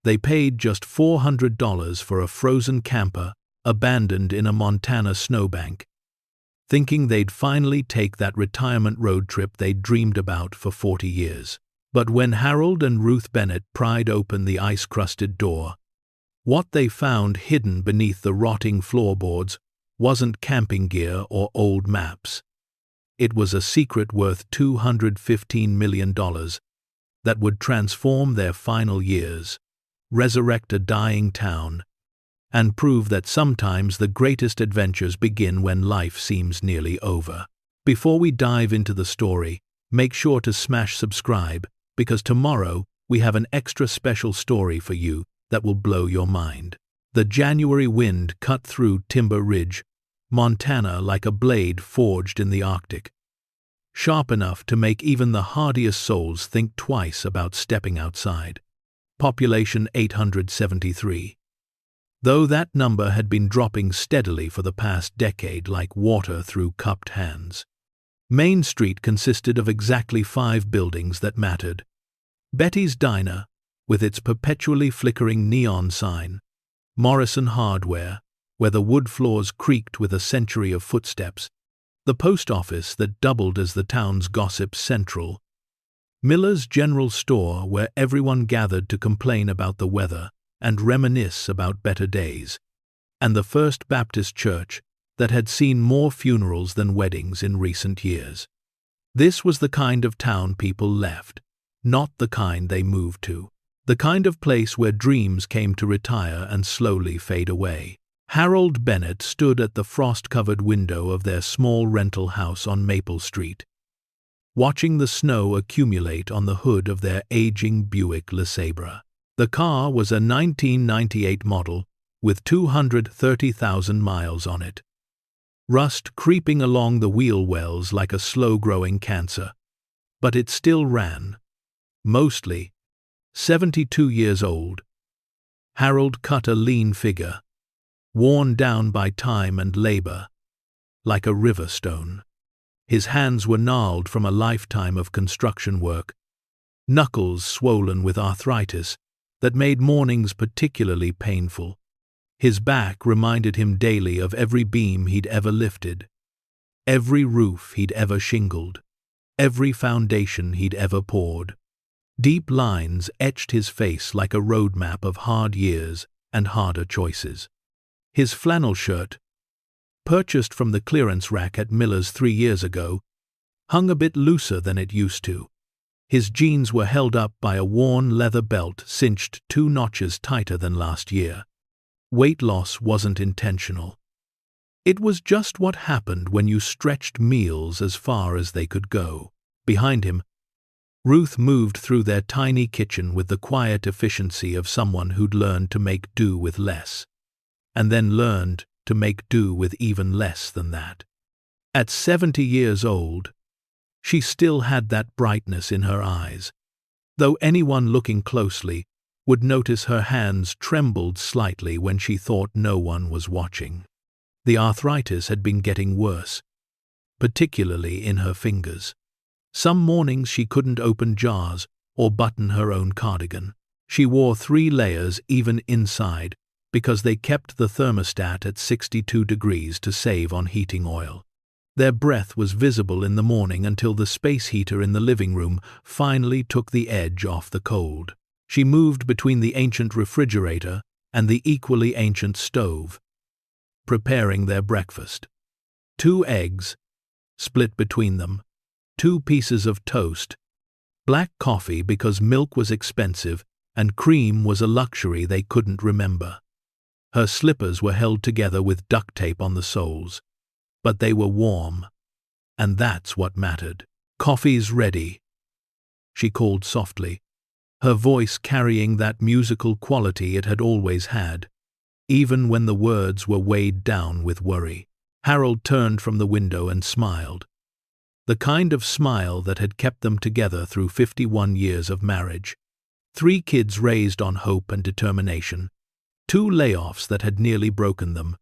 They paid just $400 for a frozen camper abandoned in a Montana snowbank, thinking they'd finally take that retirement road trip they'd dreamed about for 40 years. But when Harold and Ruth Bennett pried open the ice-crusted door, what they found hidden beneath the rotting floorboards wasn't camping gear or old maps. It was a secret worth $215 million that would transform their final years, resurrect a dying town, and prove that sometimes the greatest adventures begin when life seems nearly over. Before we dive into the story, make sure to smash subscribe, because tomorrow we have an extra special story for you that will blow your mind. The January wind cut through Timber Ridge, Montana like a blade forged in the Arctic, sharp enough to make even the hardiest souls think twice about stepping outside. Population 873. Though that number had been dropping steadily for the past decade like water through cupped hands. Main Street consisted of exactly 5 buildings that mattered. Betty's Diner, with its perpetually flickering neon sign, Morrison Hardware, where the wood floors creaked with a century of footsteps, the post office that doubled as the town's gossip central, Miller's General Store, where everyone gathered to complain about the weather and reminisce about better days, and the First Baptist Church that had seen more funerals than weddings in recent years. This was the kind of town people left, not the kind they moved to. The kind of place where dreams came to retire and slowly fade away. Harold Bennett stood at the frost-covered window of their small rental house on Maple Street, watching the snow accumulate on the hood of their aging Buick LeSabre. The car was a 1998 model with 230,000 miles on it. Rust creeping along the wheel wells like a slow-growing cancer. But it still ran. Mostly. 72 years old. Harold cut a lean figure, worn down by time and labor, like a river stone. His hands were gnarled from a lifetime of construction work, knuckles swollen with arthritis that made mornings particularly painful. His back reminded him daily of every beam he'd ever lifted, every roof he'd ever shingled, every foundation he'd ever poured. Deep lines etched his face like a roadmap of hard years and harder choices. His flannel shirt, purchased from the clearance rack at Miller's 3 years ago, hung a bit looser than it used to. His jeans were held up by a worn leather belt cinched 2 notches tighter than last year. Weight loss wasn't intentional. It was just what happened when you stretched meals as far as they could go. Behind him, Ruth moved through their tiny kitchen with the quiet efficiency of someone who'd learned to make do with less, and then learned to make do with even less than that. At 70 years old, she still had that brightness in her eyes, though anyone looking closely would notice her hands trembled slightly when she thought no one was watching. The arthritis had been getting worse, particularly in her fingers. Some mornings she couldn't open jars or button her own cardigan. She wore 3 layers even inside because they kept the thermostat at 62 degrees to save on heating oil. Their breath was visible in the morning until the space heater in the living room finally took the edge off the cold. She moved between the ancient refrigerator and the equally ancient stove, preparing their breakfast. 2 eggs, split between them, 2 pieces of toast, black coffee because milk was expensive and cream was a luxury they couldn't remember. Her slippers were held together with duct tape on the soles, but they were warm, and that's what mattered. "Coffee's ready," she called softly, her voice carrying that musical quality it had always had, even when the words were weighed down with worry. Harold turned from the window and smiled. The kind of smile that had kept them together through 51 years of marriage. 3 kids raised on hope and determination, 2 layoffs that had nearly broken them,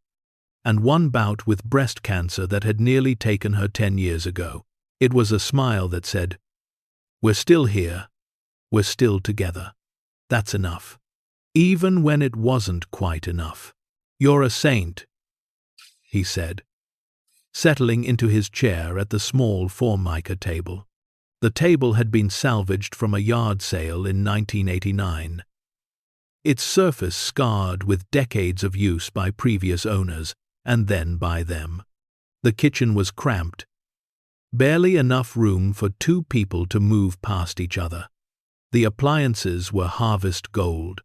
and 1 bout with breast cancer that had nearly taken her 10 years ago. It was a smile that said, "We're still here. We're still together. That's enough." even when it wasn't quite enough. "You're a saint," he said, settling into his chair at the small Formica table. The table had been salvaged from a yard sale in 1989. Its surface scarred with decades of use by previous owners and then by them. The kitchen was cramped, barely enough room for two people to move past each other. The appliances were harvest gold,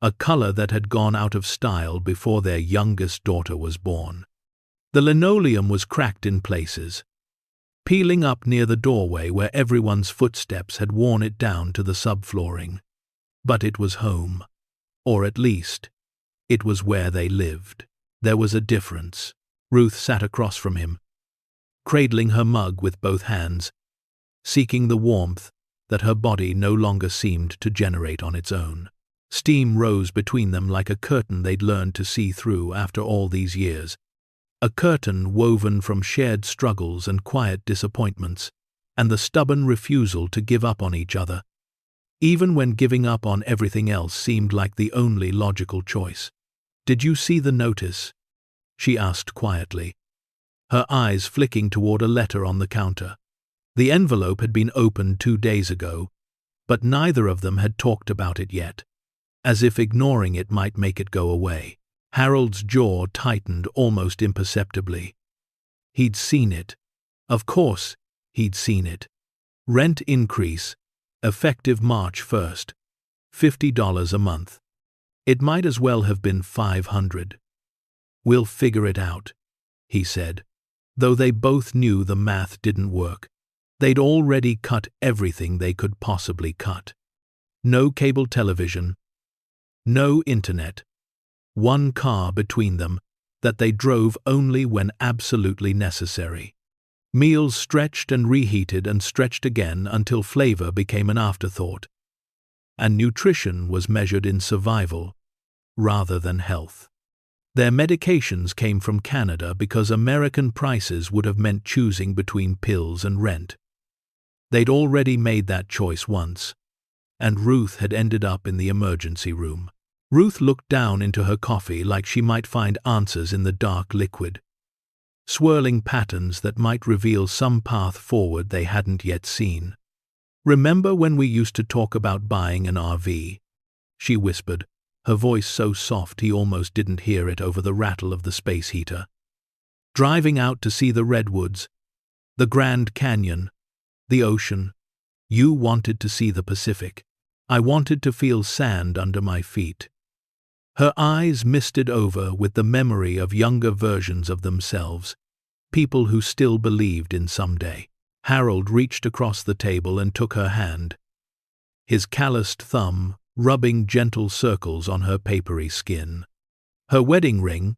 a color that had gone out of style before their youngest daughter was born. The linoleum was cracked in places, peeling up near the doorway where everyone's footsteps had worn it down to the subflooring. But it was home. Or at least, it was where they lived. There was a difference. Ruth sat across from him, cradling her mug with both hands, seeking the warmth that her body no longer seemed to generate on its own. Steam rose between them like a curtain they'd learned to see through after all these years. A curtain woven from shared struggles and quiet disappointments, and the stubborn refusal to give up on each other, even when giving up on everything else seemed like the only logical choice. "Did you see the notice?" she asked quietly, her eyes flicking toward a letter on the counter. The envelope had been opened 2 days ago, but neither of them had talked about it yet, as if ignoring it might make it go away. Harold's jaw tightened almost imperceptibly. He'd seen it. Of course, he'd seen it. Rent increase, effective March 1st, $50 a month. It might as well have been $500. "We'll figure it out," he said, though they both knew the math didn't work. They'd already cut everything they could possibly cut. No cable television, no internet, one car between them that they drove only when absolutely necessary. Meals stretched and reheated and stretched again until flavor became an afterthought. And nutrition was measured in survival rather than health. Their medications came from Canada because American prices would have meant choosing between pills and rent. They'd already made that choice once, and Ruth had ended up in the emergency room. Ruth looked down into her coffee like she might find answers in the dark liquid, swirling patterns that might reveal some path forward they hadn't yet seen. "Remember when we used to talk about buying an RV?" she whispered, her voice so soft he almost didn't hear it over the rattle of the space heater. "Driving out to see the redwoods, the Grand Canyon, the ocean. You wanted to see the Pacific. I wanted to feel sand under my feet." Her eyes misted over with the memory of younger versions of themselves, people who still believed in someday. Harold reached across the table and took her hand, his calloused thumb rubbing gentle circles on her papery skin. Her wedding ring,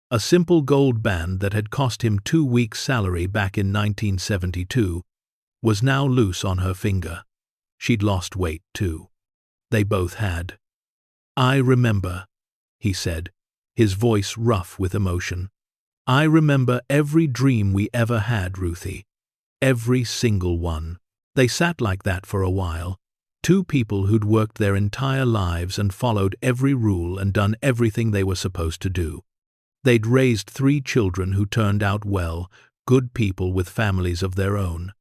a simple gold band that had cost him 2 weeks' salary back in 1972, was now loose on her finger. She'd lost weight, too. They both had. "I remember," he said, his voice rough with emotion. "I remember every dream we ever had, Ruthie. Every single one." They sat like that for a while, two people who'd worked their entire lives and followed every rule and done everything they were supposed to do. They'd raised 3 children who turned out well, good people with families of their own.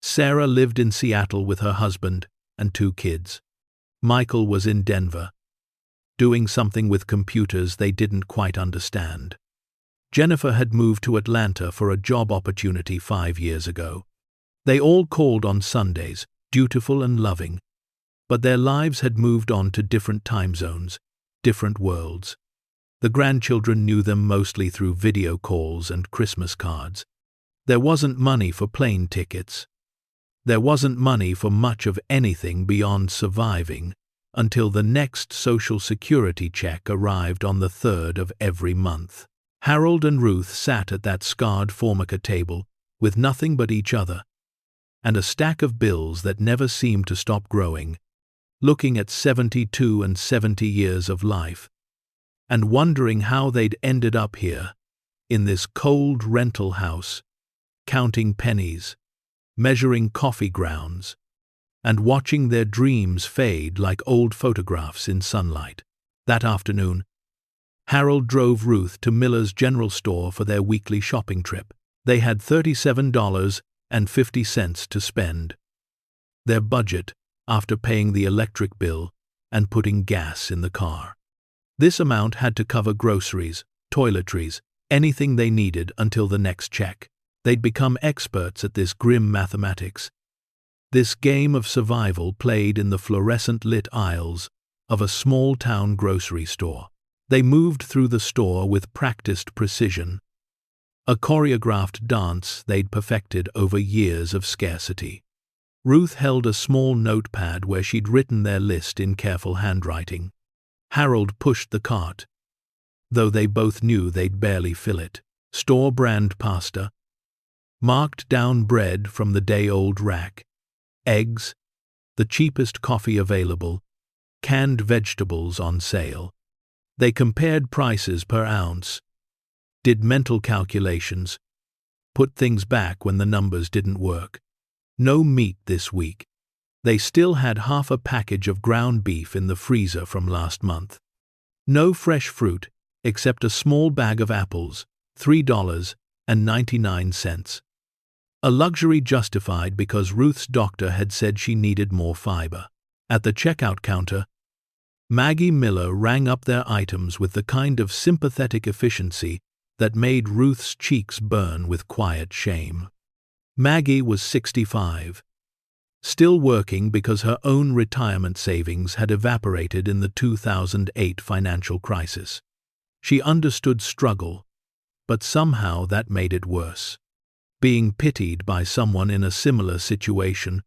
Sarah lived in Seattle with her husband and 2 kids. Michael was in Denver, doing something with computers they didn't quite understand. Jennifer had moved to Atlanta for a job opportunity 5 years ago. They all called on Sundays, dutiful and loving, but their lives had moved on to different time zones, different worlds. The grandchildren knew them mostly through video calls and Christmas cards. There wasn't money for plane tickets. There wasn't money for much of anything beyond surviving until the next Social Security check arrived on the 3rd of every month. Harold and Ruth sat at that scarred Formica table with nothing but each other and a stack of bills that never seemed to stop growing, looking at 72 and 70 years of life, and wondering how they'd ended up here, in this cold rental house, counting pennies, measuring coffee grounds, and watching their dreams fade like old photographs in sunlight. That afternoon, Harold drove Ruth to Miller's General Store for their weekly shopping trip. They had $37.50 to spend. Their budget, after paying the electric bill and putting gas in the car. This amount had to cover groceries, toiletries, anything they needed until the next check. They'd become experts at this grim mathematics. This game of survival played in the fluorescent-lit aisles of a small-town grocery store. They moved through the store with practiced precision, a choreographed dance they'd perfected over years of scarcity. Ruth held a small notepad where she'd written their list in careful handwriting. Harold pushed the cart, though they both knew they'd barely fill it. Store-brand pasta, marked-down bread from the day-old rack, eggs, the cheapest coffee available, canned vegetables on sale. They compared prices per ounce, did mental calculations, put things back when the numbers didn't work. No meat this week. They still had half a package of ground beef in the freezer from last month. No fresh fruit, except a small bag of apples, $3.99. A luxury justified because Ruth's doctor had said she needed more fiber. At the checkout counter, Maggie Miller rang up their items with the kind of sympathetic efficiency that made Ruth's cheeks burn with quiet shame. Maggie was 65, still working because her own retirement savings had evaporated in the 2008 financial crisis. She understood struggle, but somehow that made it worse. Being pitied by someone in a similar situation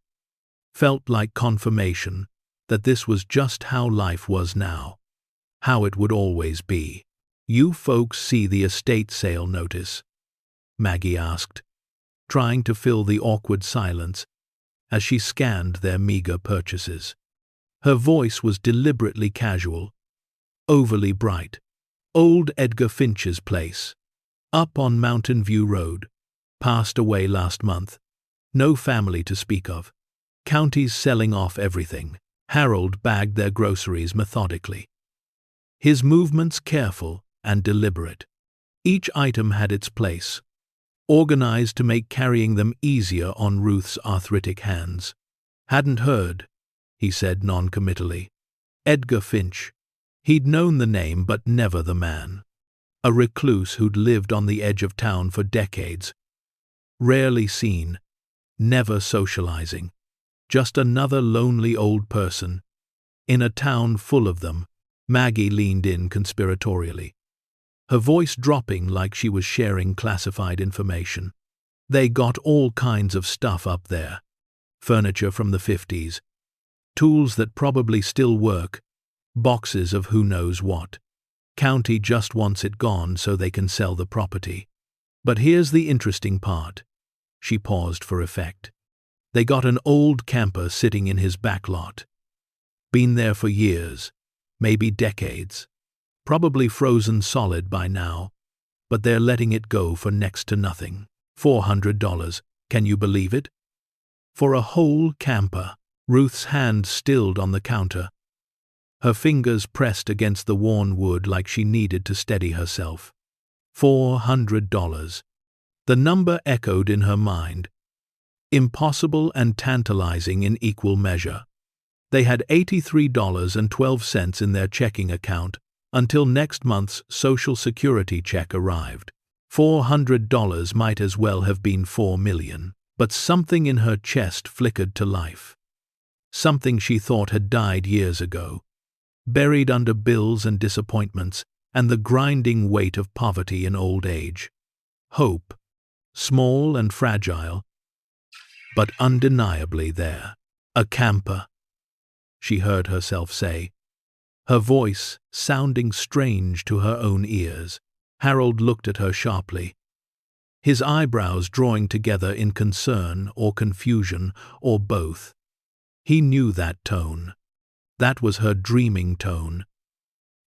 felt like confirmation that this was just how life was now, how it would always be. "You folks see the estate sale notice?" Maggie asked, trying to fill the awkward silence as she scanned their meager purchases. Her voice was deliberately casual, overly bright. Old Edgar Finch's place, up on Mountain View Road, passed away last month. No family to speak of. Counties selling off everything. Harold bagged their groceries methodically, his movements careful and deliberate. Each item had its place, organized to make carrying them easier on Ruth's arthritic hands. "Hadn't heard," he said non-committally. Edgar Finch. He'd known the name but never the man. A recluse who'd lived on the edge of town for decades. Rarely seen, never socializing. Just another lonely old person. In a town full of them. Maggie leaned in conspiratorially, her voice dropping like she was sharing classified information. "They got all kinds of stuff up there. Furniture from the 50s. Tools that probably still work. Boxes of who knows what. County just wants it gone so they can sell the property. But here's the interesting part." She paused for effect. "They got an old camper sitting in his back lot. Been there for years, maybe decades. Probably frozen solid by now, but they're letting it go for next to nothing. $400, can you believe it? For a whole camper." Ruth's hand stilled on the counter, her fingers pressed against the worn wood like she needed to steady herself. $400. The number echoed in her mind, impossible and tantalizing in equal measure. They had $83.12 in their checking account until next month's Social Security check arrived. $400 might as well have been $4 million, but something in her chest flickered to life. Something she thought had died years ago, buried under bills and disappointments and the grinding weight of poverty in old age. Hope, small and fragile, but undeniably there. "A camper," she heard herself say, her voice sounding strange to her own ears. Harold looked at her sharply, his eyebrows drawing together in concern or confusion or both. He knew that tone. That was her dreaming tone.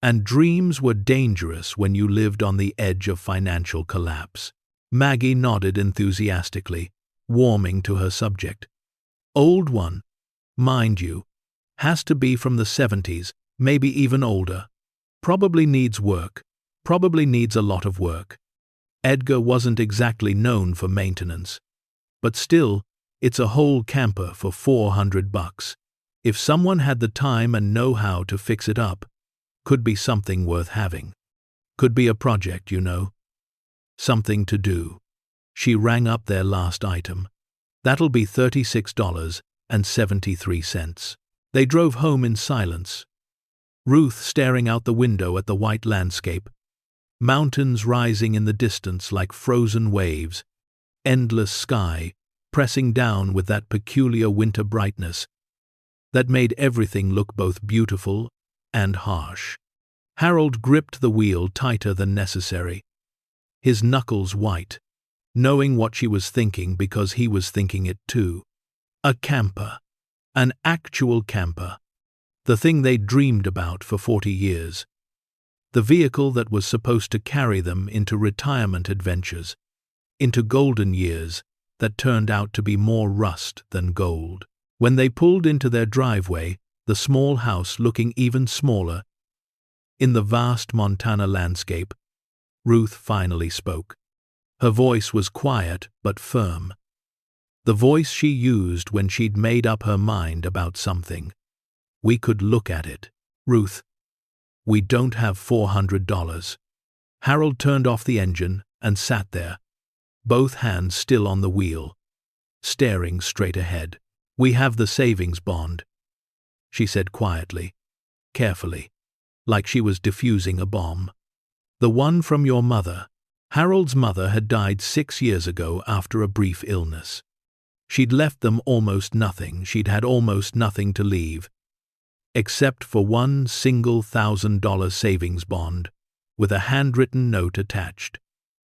And dreams were dangerous when you lived on the edge of financial collapse. Maggie nodded enthusiastically, warming to her subject. "Old one. Mind you, has to be from the 70s, maybe even older. Probably needs work. Probably needs a lot of work. Edgar wasn't exactly known for maintenance. But still, it's a whole camper for $400. If someone had the time and know-how to fix it up, could be something worth having. Could be a project, you know. Something to do. She rang up their last item. That'll be $36.73. They drove home in silence. Ruth staring out the window at the white landscape. Mountains rising in the distance like frozen waves. Endless sky, pressing down with that peculiar winter brightness that made everything look both beautiful and harsh. Harold gripped the wheel tighter than necessary, his knuckles white, knowing what she was thinking because he was thinking it too. A camper. An actual camper. The thing they dreamed about for 40 years. The vehicle that was supposed to carry them into retirement adventures, into golden years that turned out to be more rust than gold. When they pulled into their driveway, the small house looking even smaller, in the vast Montana landscape, Ruth finally spoke. Her voice was quiet but firm. The voice she used when she'd made up her mind about something. We could look at it. Ruth, we don't have $400. Harold turned off the engine and sat there, both hands still on the wheel, staring straight ahead. We have the savings bond, she said quietly, carefully, like she was defusing a bomb. The one from your mother. Harold's mother had died 6 years ago after a brief illness. She'd left them almost nothing. She'd had almost nothing to leave, except for one single $1,000 savings bond, with a handwritten note attached.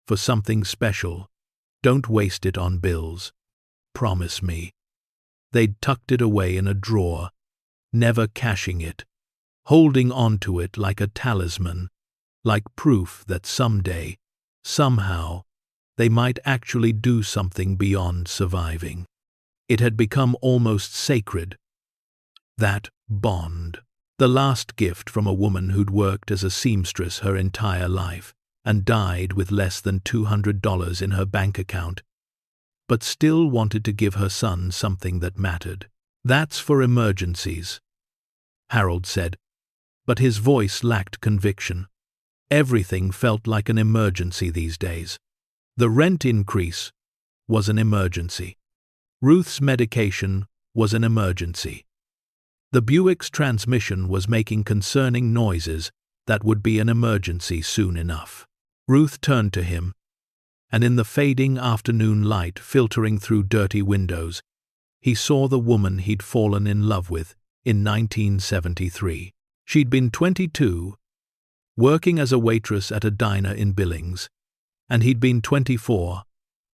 For something special. Don't waste it on bills. Promise me. They'd tucked it away in a drawer, never cashing it, holding on to it like a talisman, like proof that someday, somehow, they might actually do something beyond surviving. It had become almost sacred. That bond. The last gift from a woman who'd worked as a seamstress her entire life and died with less than $200 in her bank account, but still wanted to give her son something that mattered. That's for emergencies, Harold said, but his voice lacked conviction. Everything felt like an emergency these days. The rent increase was an emergency. Ruth's medication was an emergency. The Buick's transmission was making concerning noises that would be an emergency soon enough. Ruth turned to him, and in the fading afternoon light filtering through dirty windows, he saw the woman he'd fallen in love with in 1973. She'd been 22, working as a waitress at a diner in Billings, and he'd been 24,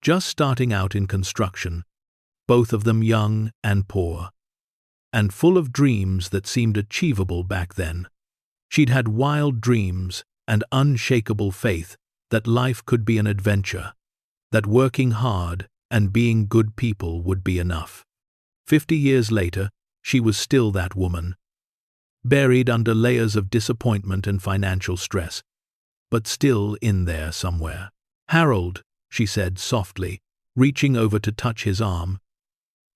just starting out in construction, both of them young and poor, and full of dreams that seemed achievable back then. She'd had wild dreams and unshakable faith that life could be an adventure, that working hard and being good people would be enough. 50 years later, she was still that woman, buried under layers of disappointment and financial stress, but still in there somewhere. Harold, she said softly, reaching over to touch his arm,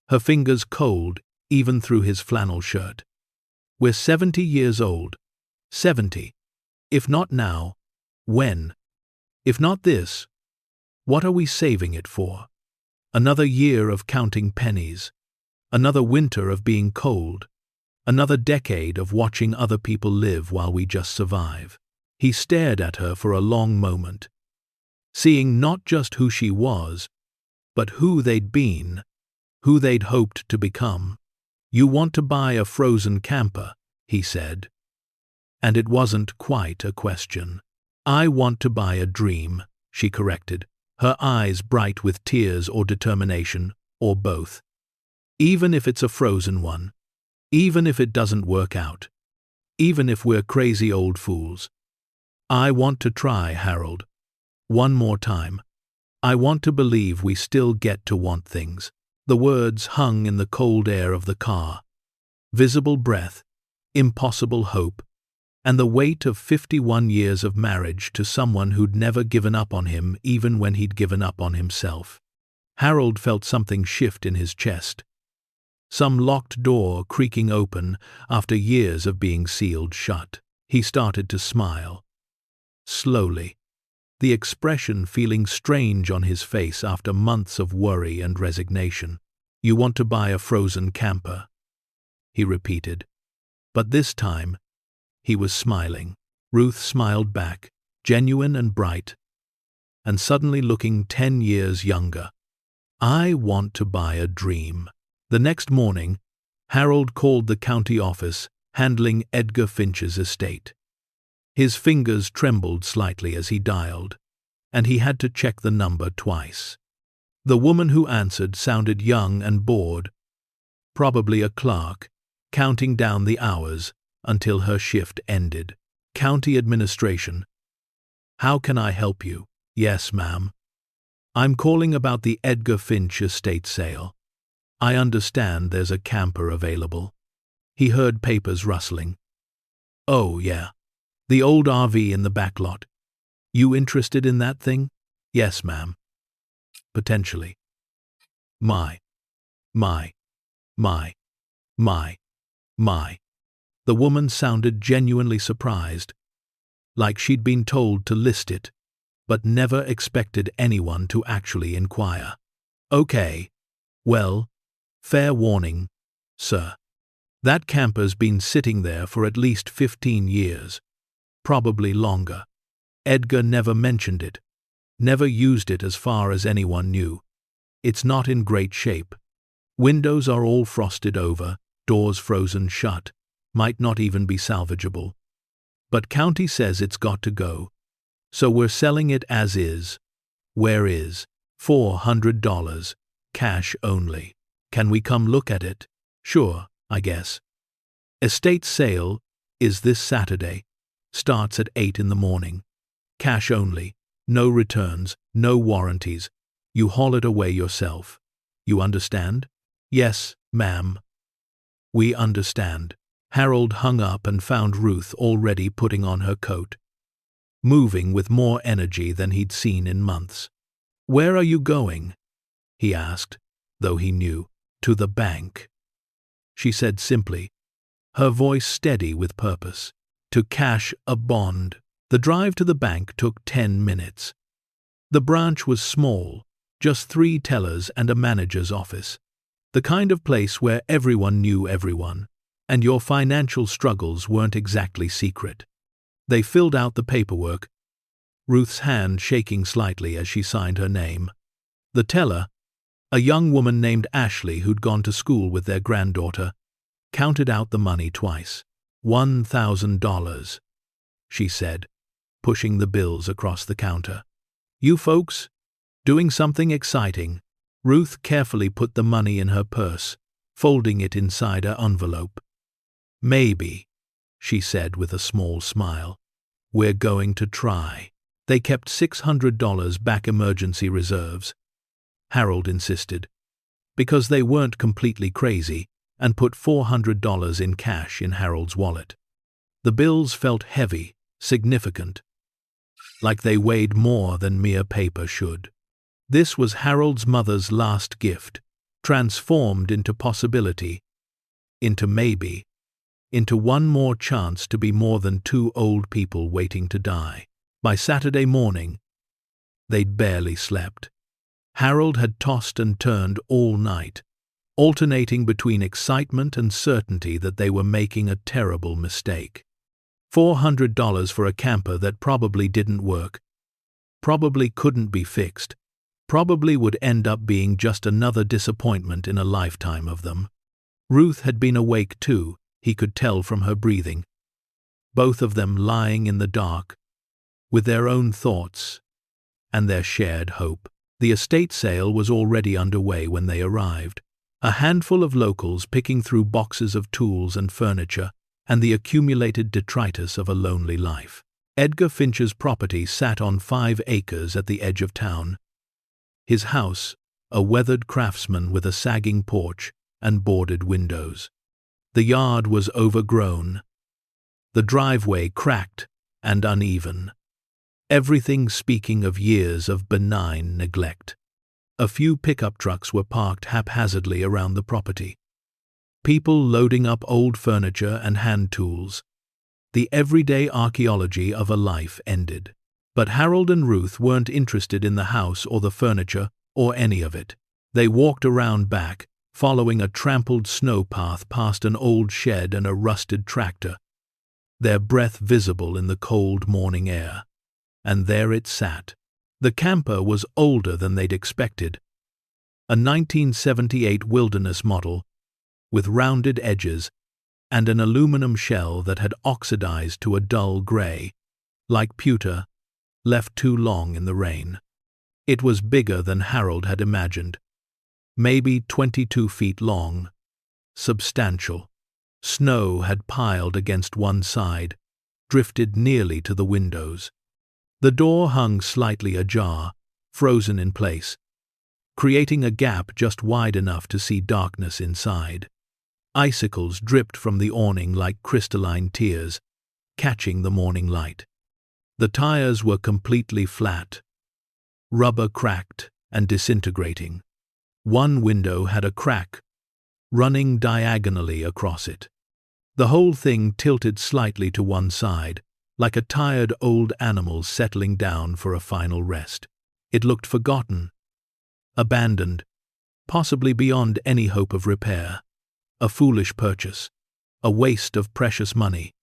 her fingers cold even through his flannel shirt. We're 70 years old. 70. If not now, when? If not this, what are we saving it for? Another year of counting pennies, another winter of being cold, another decade of watching other people live while we just survive. He stared at her for a long moment, seeing not just who she was, but who they'd been, who they'd hoped to become. You want to buy a frozen camper, he said. And it wasn't quite a question. I want to buy a dream, she corrected, her eyes bright with tears or determination, or both. Even if it's a frozen one. Even if it doesn't work out. Even if we're crazy old fools. I want to try, Harold. One more time. I want to believe we still get to want things. The words hung in the cold air of the car, visible breath, impossible hope, and the weight of 51 years of marriage to someone who'd never given up on him even when he'd given up on himself. Harold felt something shift in his chest. Some locked door creaking open after years of being sealed shut. He started to smile. Slowly, the expression feeling strange on his face after months of worry and resignation. "You want to buy a frozen camper," he repeated. But this time, he was smiling. Ruth smiled back, genuine and bright, and suddenly looking 10 years younger. "I want to buy a dream." The next morning, Harold called the county office handling Edgar Finch's estate. His fingers trembled slightly as he dialed, and he had to check the number twice. The woman who answered sounded young and bored, probably a clerk, counting down the hours until her shift ended. "County administration. How can I help you?" "Yes, ma'am. I'm calling about the Edgar Finch estate sale. I understand there's a camper available." He heard papers rustling. "Oh, yeah. The old RV in the back lot. You interested in that thing?" "Yes, ma'am. Potentially." My. The woman sounded genuinely surprised, like she'd been told to list it, but never expected anyone to actually inquire. "Okay. Well, fair warning, sir. That camper's been sitting there for at least 15 years, probably longer. Edgar never mentioned it, never used it as far as anyone knew. It's not in great shape. Windows are all frosted over, doors frozen shut, might not even be salvageable. But county says it's got to go, so we're selling it as is. Where is $400, cash only. Can we come look at it?" "Sure, I guess. Estate sale is this Saturday. Starts at 8 in the morning. Cash only. No returns, no warranties. You haul it away yourself. You understand?" "Yes, ma'am. We understand." Harold hung up and found Ruth already putting on her coat, moving with more energy than he'd seen in months. "Where are you going?" he asked, though he knew. "To the bank," she said simply, her voice steady with purpose. "To cash a bond." The drive to the bank took 10 minutes. The branch was small, just 3 tellers and a manager's office. The kind of place where everyone knew everyone, and your financial struggles weren't exactly secret. They filled out the paperwork, Ruth's hand shaking slightly as she signed her name. The teller, a young woman named Ashley who'd gone to school with their granddaughter, counted out the money twice. $1,000, she said, pushing the bills across the counter. "You folks? Doing something exciting?" Ruth carefully put the money in her purse, folding it inside her envelope. "Maybe," she said with a small smile. "We're going to try." They kept $600 back emergency reserves, Harold insisted, because they weren't completely crazy, and put $400 in cash in Harold's wallet. The bills felt heavy, significant, like they weighed more than mere paper should. This was Harold's mother's last gift, transformed into possibility, into maybe, into one more chance to be more than 2 old people waiting to die. By Saturday morning, they'd barely slept. Harold had tossed and turned all night, alternating between excitement and certainty that they were making a terrible mistake. $400 for a camper that probably didn't work, probably couldn't be fixed, probably would end up being just another disappointment in a lifetime of them. Ruth had been awake too, he could tell from her breathing. Both of them lying in the dark, with their own thoughts and their shared hope. The estate sale was already underway when they arrived, a handful of locals picking through boxes of tools and furniture and the accumulated detritus of a lonely life. Edgar Finch's property sat on 5 acres at the edge of town. His house, a weathered craftsman with a sagging porch and boarded windows. The yard was overgrown. The driveway cracked and uneven. Everything speaking of years of benign neglect. A few pickup trucks were parked haphazardly around the property. People loading up old furniture and hand tools. The everyday archaeology of a life ended. But Harold and Ruth weren't interested in the house or the furniture or any of it. They walked around back, following a trampled snow path past an old shed and a rusted tractor, their breath visible in the cold morning air. And there it sat. The camper was older than they'd expected. A 1978 Wilderness model, with rounded edges and an aluminum shell that had oxidized to a dull gray, like pewter, left too long in the rain. It was bigger than Harold had imagined. Maybe 22 feet long. Substantial. Snow had piled against one side, drifted nearly to the windows. The door hung slightly ajar, frozen in place, creating a gap just wide enough to see darkness inside. Icicles dripped from the awning like crystalline tears, catching the morning light. The tires were completely flat, rubber cracked and disintegrating. One window had a crack, running diagonally across it. The whole thing tilted slightly to one side, like a tired old animal settling down for a final rest. It looked forgotten, abandoned, possibly beyond any hope of repair. A foolish purchase, a waste of precious money.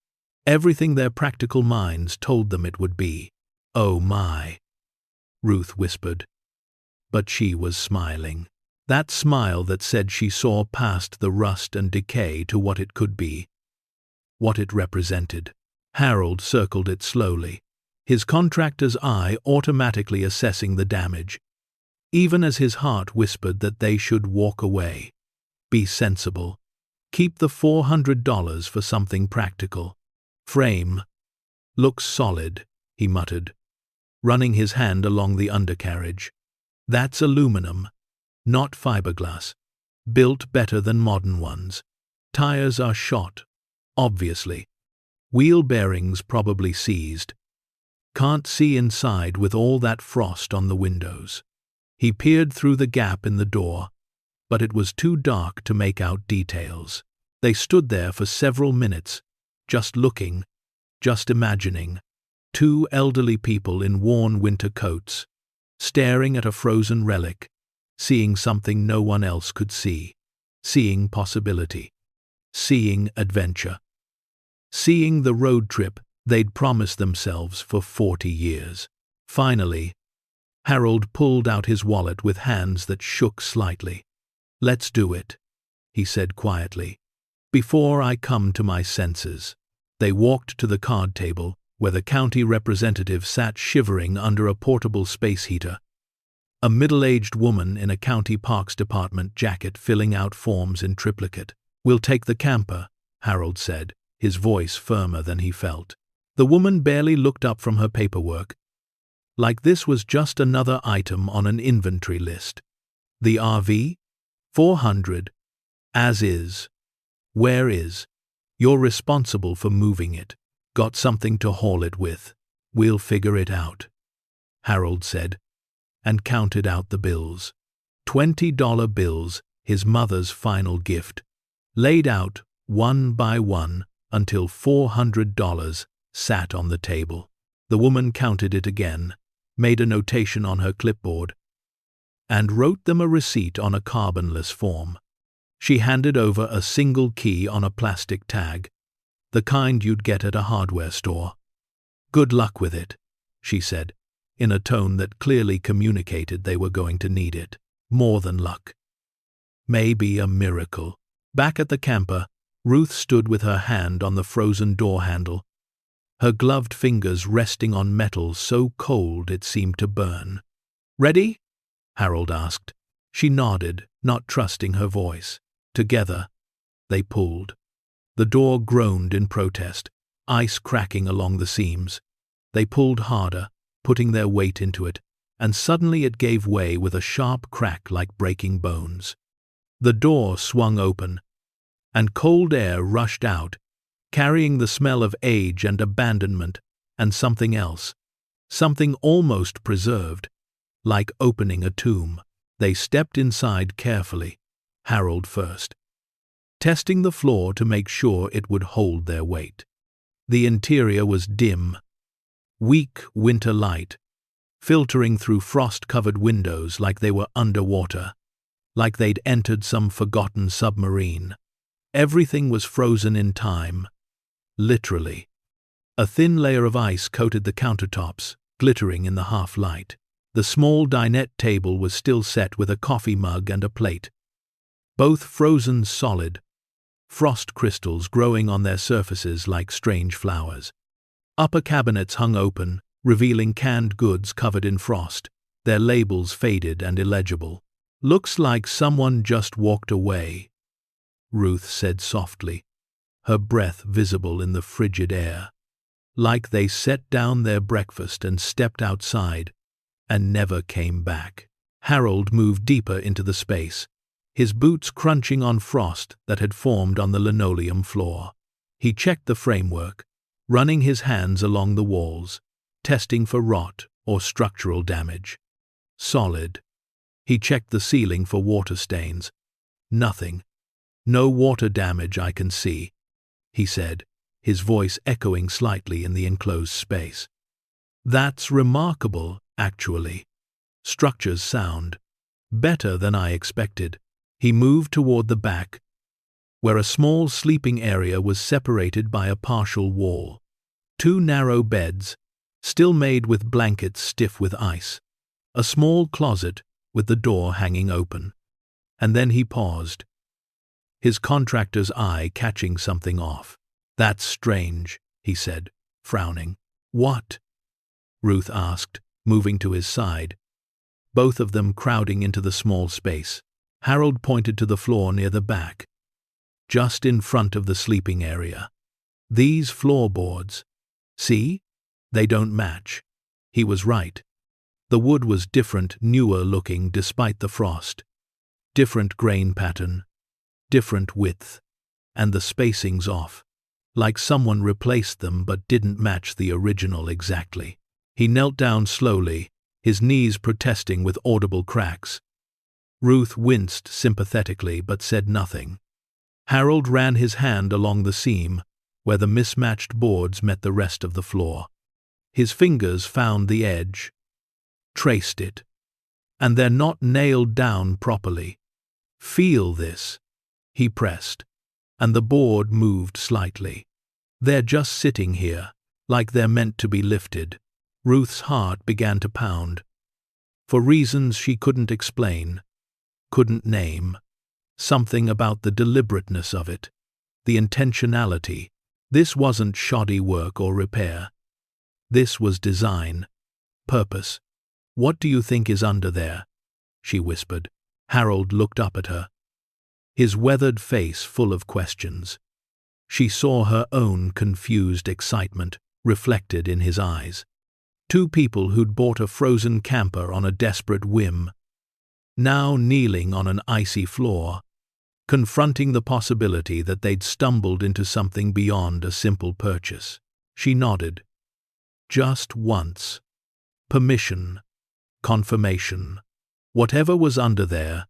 Everything their practical minds told them it would be. "Oh my," Ruth whispered. But she was smiling. That smile that said she saw past the rust and decay to what it could be, what it represented. Harold circled it slowly, his contractor's eye automatically assessing the damage, even as his heart whispered that they should walk away. Be sensible. Keep the $400 for something practical. Frame. Looks solid, he muttered, running his hand along the undercarriage. That's aluminum, not fiberglass. Built better than modern ones. Tires are shot, obviously. Wheel bearings probably seized. Can't see inside with all that frost on the windows. He peered through the gap in the door, but it was too dark to make out details. They stood there for several minutes, just looking, just imagining. Two elderly people in worn winter coats, staring at a frozen relic, seeing something no one else could see, seeing possibility, seeing adventure, seeing the road trip they'd promised themselves for 40 years. Finally, Harold pulled out his wallet with hands that shook slightly. "Let's do it," he said quietly, "before I come to my senses." They walked to the card table, where the county representative sat shivering under a portable space heater. A middle-aged woman in a county parks department jacket filling out forms in triplicate. "We'll take the camper," Harold said, his voice firmer than he felt. The woman barely looked up from her paperwork, like this was just another item on an inventory list. "The RV? 400. As is. Where is? You're responsible for moving it. Got something to haul it with. We'll figure it out," Harold said, and counted out the bills. $20 bills, his mother's final gift, laid out one by one until $400 sat on the table. The woman counted it again, made a notation on her clipboard, and wrote them a receipt on a carbonless form. She handed over a single key on a plastic tag, the kind you'd get at a hardware store. "Good luck with it," she said, in a tone that clearly communicated they were going to need it. More than luck. Maybe a miracle. Back at the camper, Ruth stood with her hand on the frozen door handle, her gloved fingers resting on metal so cold it seemed to burn. "Ready?" Harold asked. She nodded, not trusting her voice. Together, they pulled. The door groaned in protest, ice cracking along the seams. They pulled harder, putting their weight into it, and suddenly it gave way with a sharp crack like breaking bones. The door swung open, and cold air rushed out, carrying the smell of age and abandonment and something else, something almost preserved, like opening a tomb. They stepped inside carefully, Harold first, testing the floor to make sure it would hold their weight. The interior was dim, weak winter light, filtering through frost-covered windows like they were underwater, like they'd entered some forgotten submarine. Everything was frozen in time, literally. A thin layer of ice coated the countertops, glittering in the half-light. The small dinette table was still set with a coffee mug and a plate, both frozen solid, frost crystals growing on their surfaces like strange flowers. Upper cabinets hung open, revealing canned goods covered in frost, their labels faded and illegible. "Looks like someone just walked away," Ruth said softly, her breath visible in the frigid air. "Like they set down their breakfast and stepped outside and never came back." Harold moved deeper into the space, his boots crunching on frost that had formed on the linoleum floor. He checked the framework, running his hands along the walls, testing for rot or structural damage. Solid. He checked the ceiling for water stains. Nothing. "No water damage I can see," he said, his voice echoing slightly in the enclosed space. "That's remarkable, actually. Structures sound better than I expected." He moved toward the back, where a small sleeping area was separated by a partial wall. 2 narrow beds, still made with blankets stiff with ice. A small closet with the door hanging open. And then he paused, his contractor's eye catching something off. "That's strange," he said, frowning. "What?" Ruth asked, moving to his side, both of them crowding into the small space. Harold pointed to the floor near the back, just in front of the sleeping area. "These floorboards. See? They don't match." He was right. The wood was different, newer looking despite the frost. Different grain pattern, different width, and the spacing's off, like someone replaced them but didn't match the original exactly. He knelt down slowly, his knees protesting with audible cracks. Ruth winced sympathetically but said nothing. Harold ran his hand along the seam, where the mismatched boards met the rest of the floor. His fingers found the edge, traced it, and they're not nailed down properly. "Feel this," he pressed, and the board moved slightly. "They're just sitting here, like they're meant to be lifted." Ruth's heart began to pound. For reasons she couldn't explain, couldn't name, something about the deliberateness of it, the intentionality. This wasn't shoddy work or repair. This was design, purpose. "What do you think is under there?" she whispered. Harold looked up at her, his weathered face full of questions. She saw her own confused excitement reflected in his eyes. 2 people who'd bought a frozen camper on a desperate whim, now kneeling on an icy floor, confronting the possibility that they'd stumbled into something beyond a simple purchase. She nodded. Just once. Permission. Confirmation. Whatever was under there,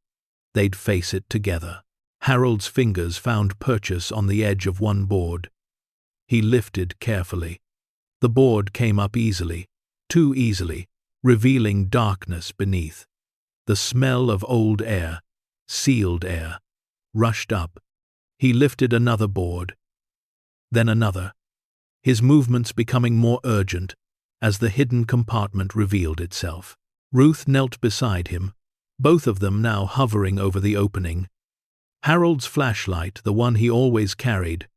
they'd face it together. Harold's fingers found purchase on the edge of one board. He lifted carefully. The board came up easily, too easily, revealing darkness beneath. The smell of old air, sealed air, rushed up. He lifted another board, then another, his movements becoming more urgent as the hidden compartment revealed itself. Ruth knelt beside him, both of them now hovering over the opening. Harold's flashlight, the one he always carried,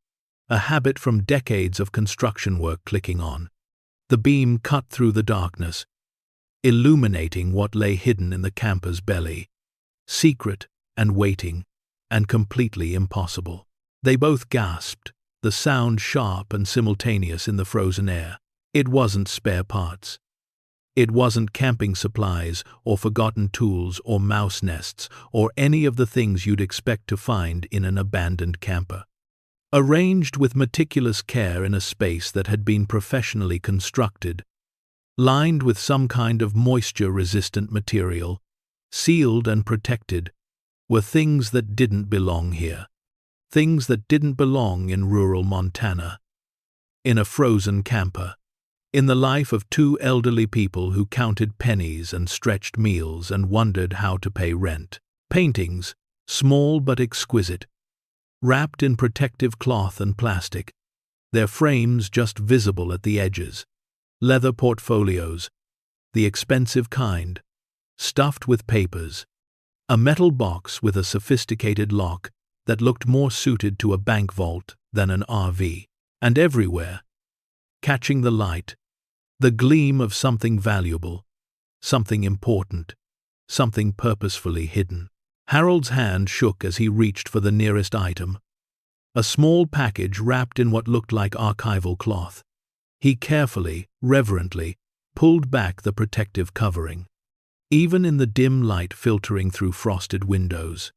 a habit from decades of construction work, clicking on. The beam cut through the darkness, illuminating what lay hidden in the camper's belly, secret and waiting, and completely impossible. They both gasped, the sound sharp and simultaneous in the frozen air. It wasn't spare parts. It wasn't camping supplies or forgotten tools or mouse nests or any of the things you'd expect to find in an abandoned camper. Arranged with meticulous care in a space that had been professionally constructed, lined with some kind of moisture-resistant material, sealed and protected, were things that didn't belong here. Things that didn't belong in rural Montana. In a frozen camper. In the life of two elderly people who counted pennies and stretched meals and wondered how to pay rent. Paintings, small but exquisite, wrapped in protective cloth and plastic, their frames just visible at the edges. Leather portfolios, the expensive kind, stuffed with papers. A metal box with a sophisticated lock that looked more suited to a bank vault than an RV. And everywhere, catching the light, the gleam of something valuable, something important, something purposefully hidden. Harold's hand shook as he reached for the nearest item, a small package wrapped in what looked like archival cloth. He carefully, reverently, pulled back the protective covering. Even in the dim light filtering through frosted windows,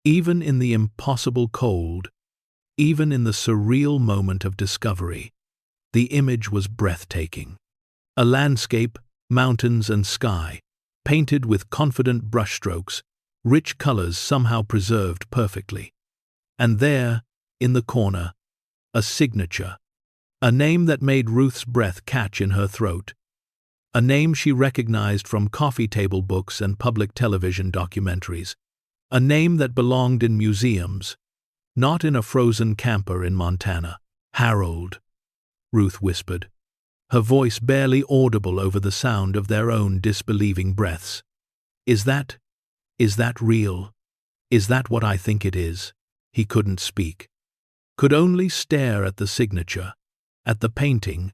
even in the impossible cold, even in the surreal moment of discovery, the image was breathtaking. A landscape, mountains and sky, painted with confident brushstrokes, rich colors somehow preserved perfectly. And there, in the corner, a signature, a name that made Ruth's breath catch in her throat, a name she recognized from coffee table books and public television documentaries, a name that belonged in museums, not in a frozen camper in Montana. Harold, Ruth whispered, her voice barely audible over the sound of their own disbelieving breaths. Is that real? Is that what I think it is? He couldn't speak. Could only stare at the signature, at the painting,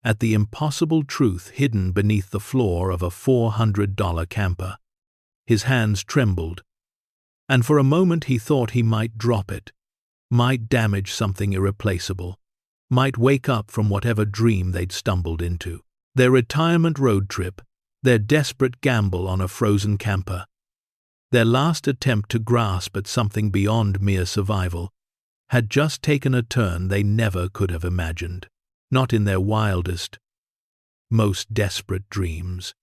at the impossible truth hidden beneath the floor of a $400 camper. His hands trembled, and for a moment he thought he might drop it, might damage something irreplaceable, might wake up from whatever dream they'd stumbled into. Their retirement road trip, their desperate gamble on a frozen camper, their last attempt to grasp at something beyond mere survival, had just taken a turn they never could have imagined. Not in their wildest, most desperate dreams.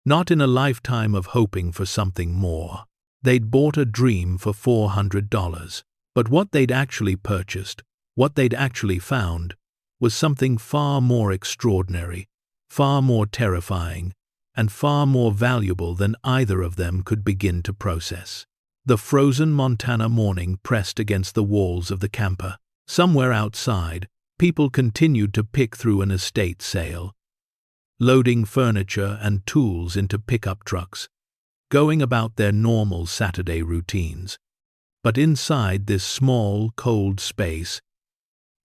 Not in a lifetime of hoping for something more. They'd bought a dream for $400, but what they'd actually purchased, what they'd actually found, was something far more extraordinary, far more terrifying, and far more valuable than either of them could begin to process. The frozen Montana morning pressed against the walls of the camper. Somewhere outside, people continued to pick through an estate sale, loading furniture and tools into pickup trucks, going about their normal Saturday routines. But inside this small, cold space,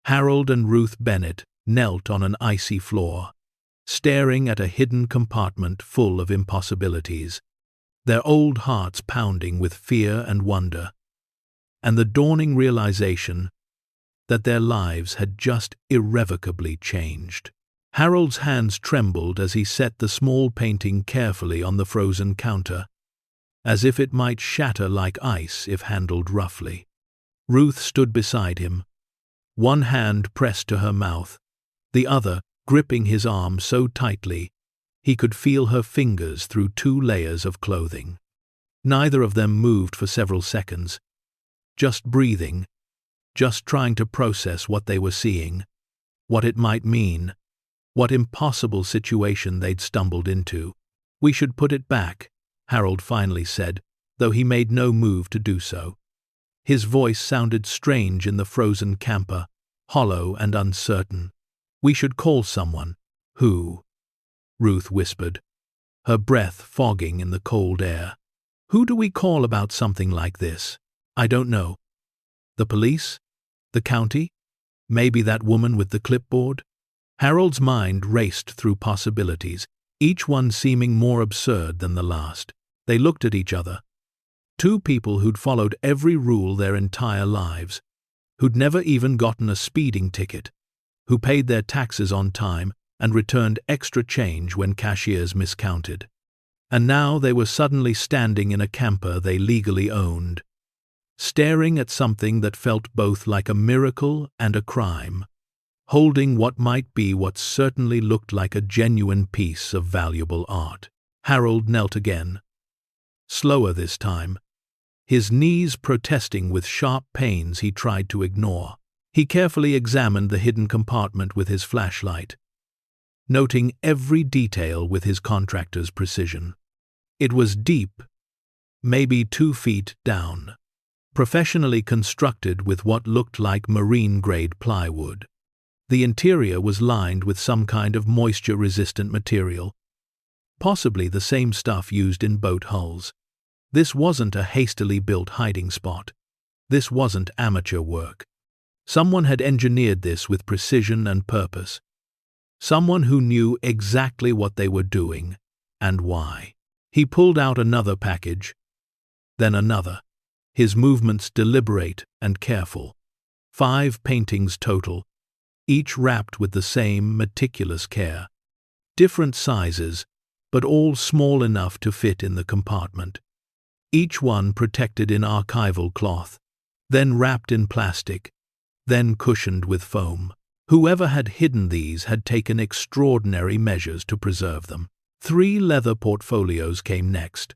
Harold and Ruth Bennett knelt on an icy floor, staring at a hidden compartment full of impossibilities, their old hearts pounding with fear and wonder, and the dawning realization that their lives had just irrevocably changed. Harold's hands trembled as he set the small painting carefully on the frozen counter, as if it might shatter like ice if handled roughly. Ruth stood beside him, one hand pressed to her mouth, the other gripping his arm so tightly he could feel her fingers through 2 layers of clothing. Neither of them moved for several seconds, just breathing, just trying to process what they were seeing, what it might mean, what impossible situation they'd stumbled into. "We should put it back," Harold finally said, though he made no move to do so. His voice sounded strange in the frozen camper, hollow and uncertain. "We should call someone." "Who?" Ruth whispered, her breath fogging in the cold air. "Who do we call about something like this?" "I don't know. The police? The county? Maybe that woman with the clipboard?" Harold's mind raced through possibilities, each one seeming more absurd than the last. They looked at each other. 2 people who'd followed every rule their entire lives, who'd never even gotten a speeding ticket, who paid their taxes on time and returned extra change when cashiers miscounted. And now they were suddenly standing in a camper they legally owned, staring at something that felt both like a miracle and a crime, holding what certainly looked like a genuine piece of valuable art. Harold knelt again, slower this time, his knees protesting with sharp pains he tried to ignore. He carefully examined the hidden compartment with his flashlight, noting every detail with his contractor's precision. It was deep, maybe 2 feet down, professionally constructed with what looked like marine-grade plywood. The interior was lined with some kind of moisture-resistant material, possibly the same stuff used in boat hulls. This wasn't a hastily built hiding spot. This wasn't amateur work. Someone had engineered this with precision and purpose. Someone who knew exactly what they were doing and why. He pulled out another package, then another, his movements deliberate and careful. 5 paintings total, each wrapped with the same meticulous care. Different sizes, but all small enough to fit in the compartment. Each one protected in archival cloth, then wrapped in plastic, then cushioned with foam. Whoever had hidden these had taken extraordinary measures to preserve them. 3 leather portfolios came next.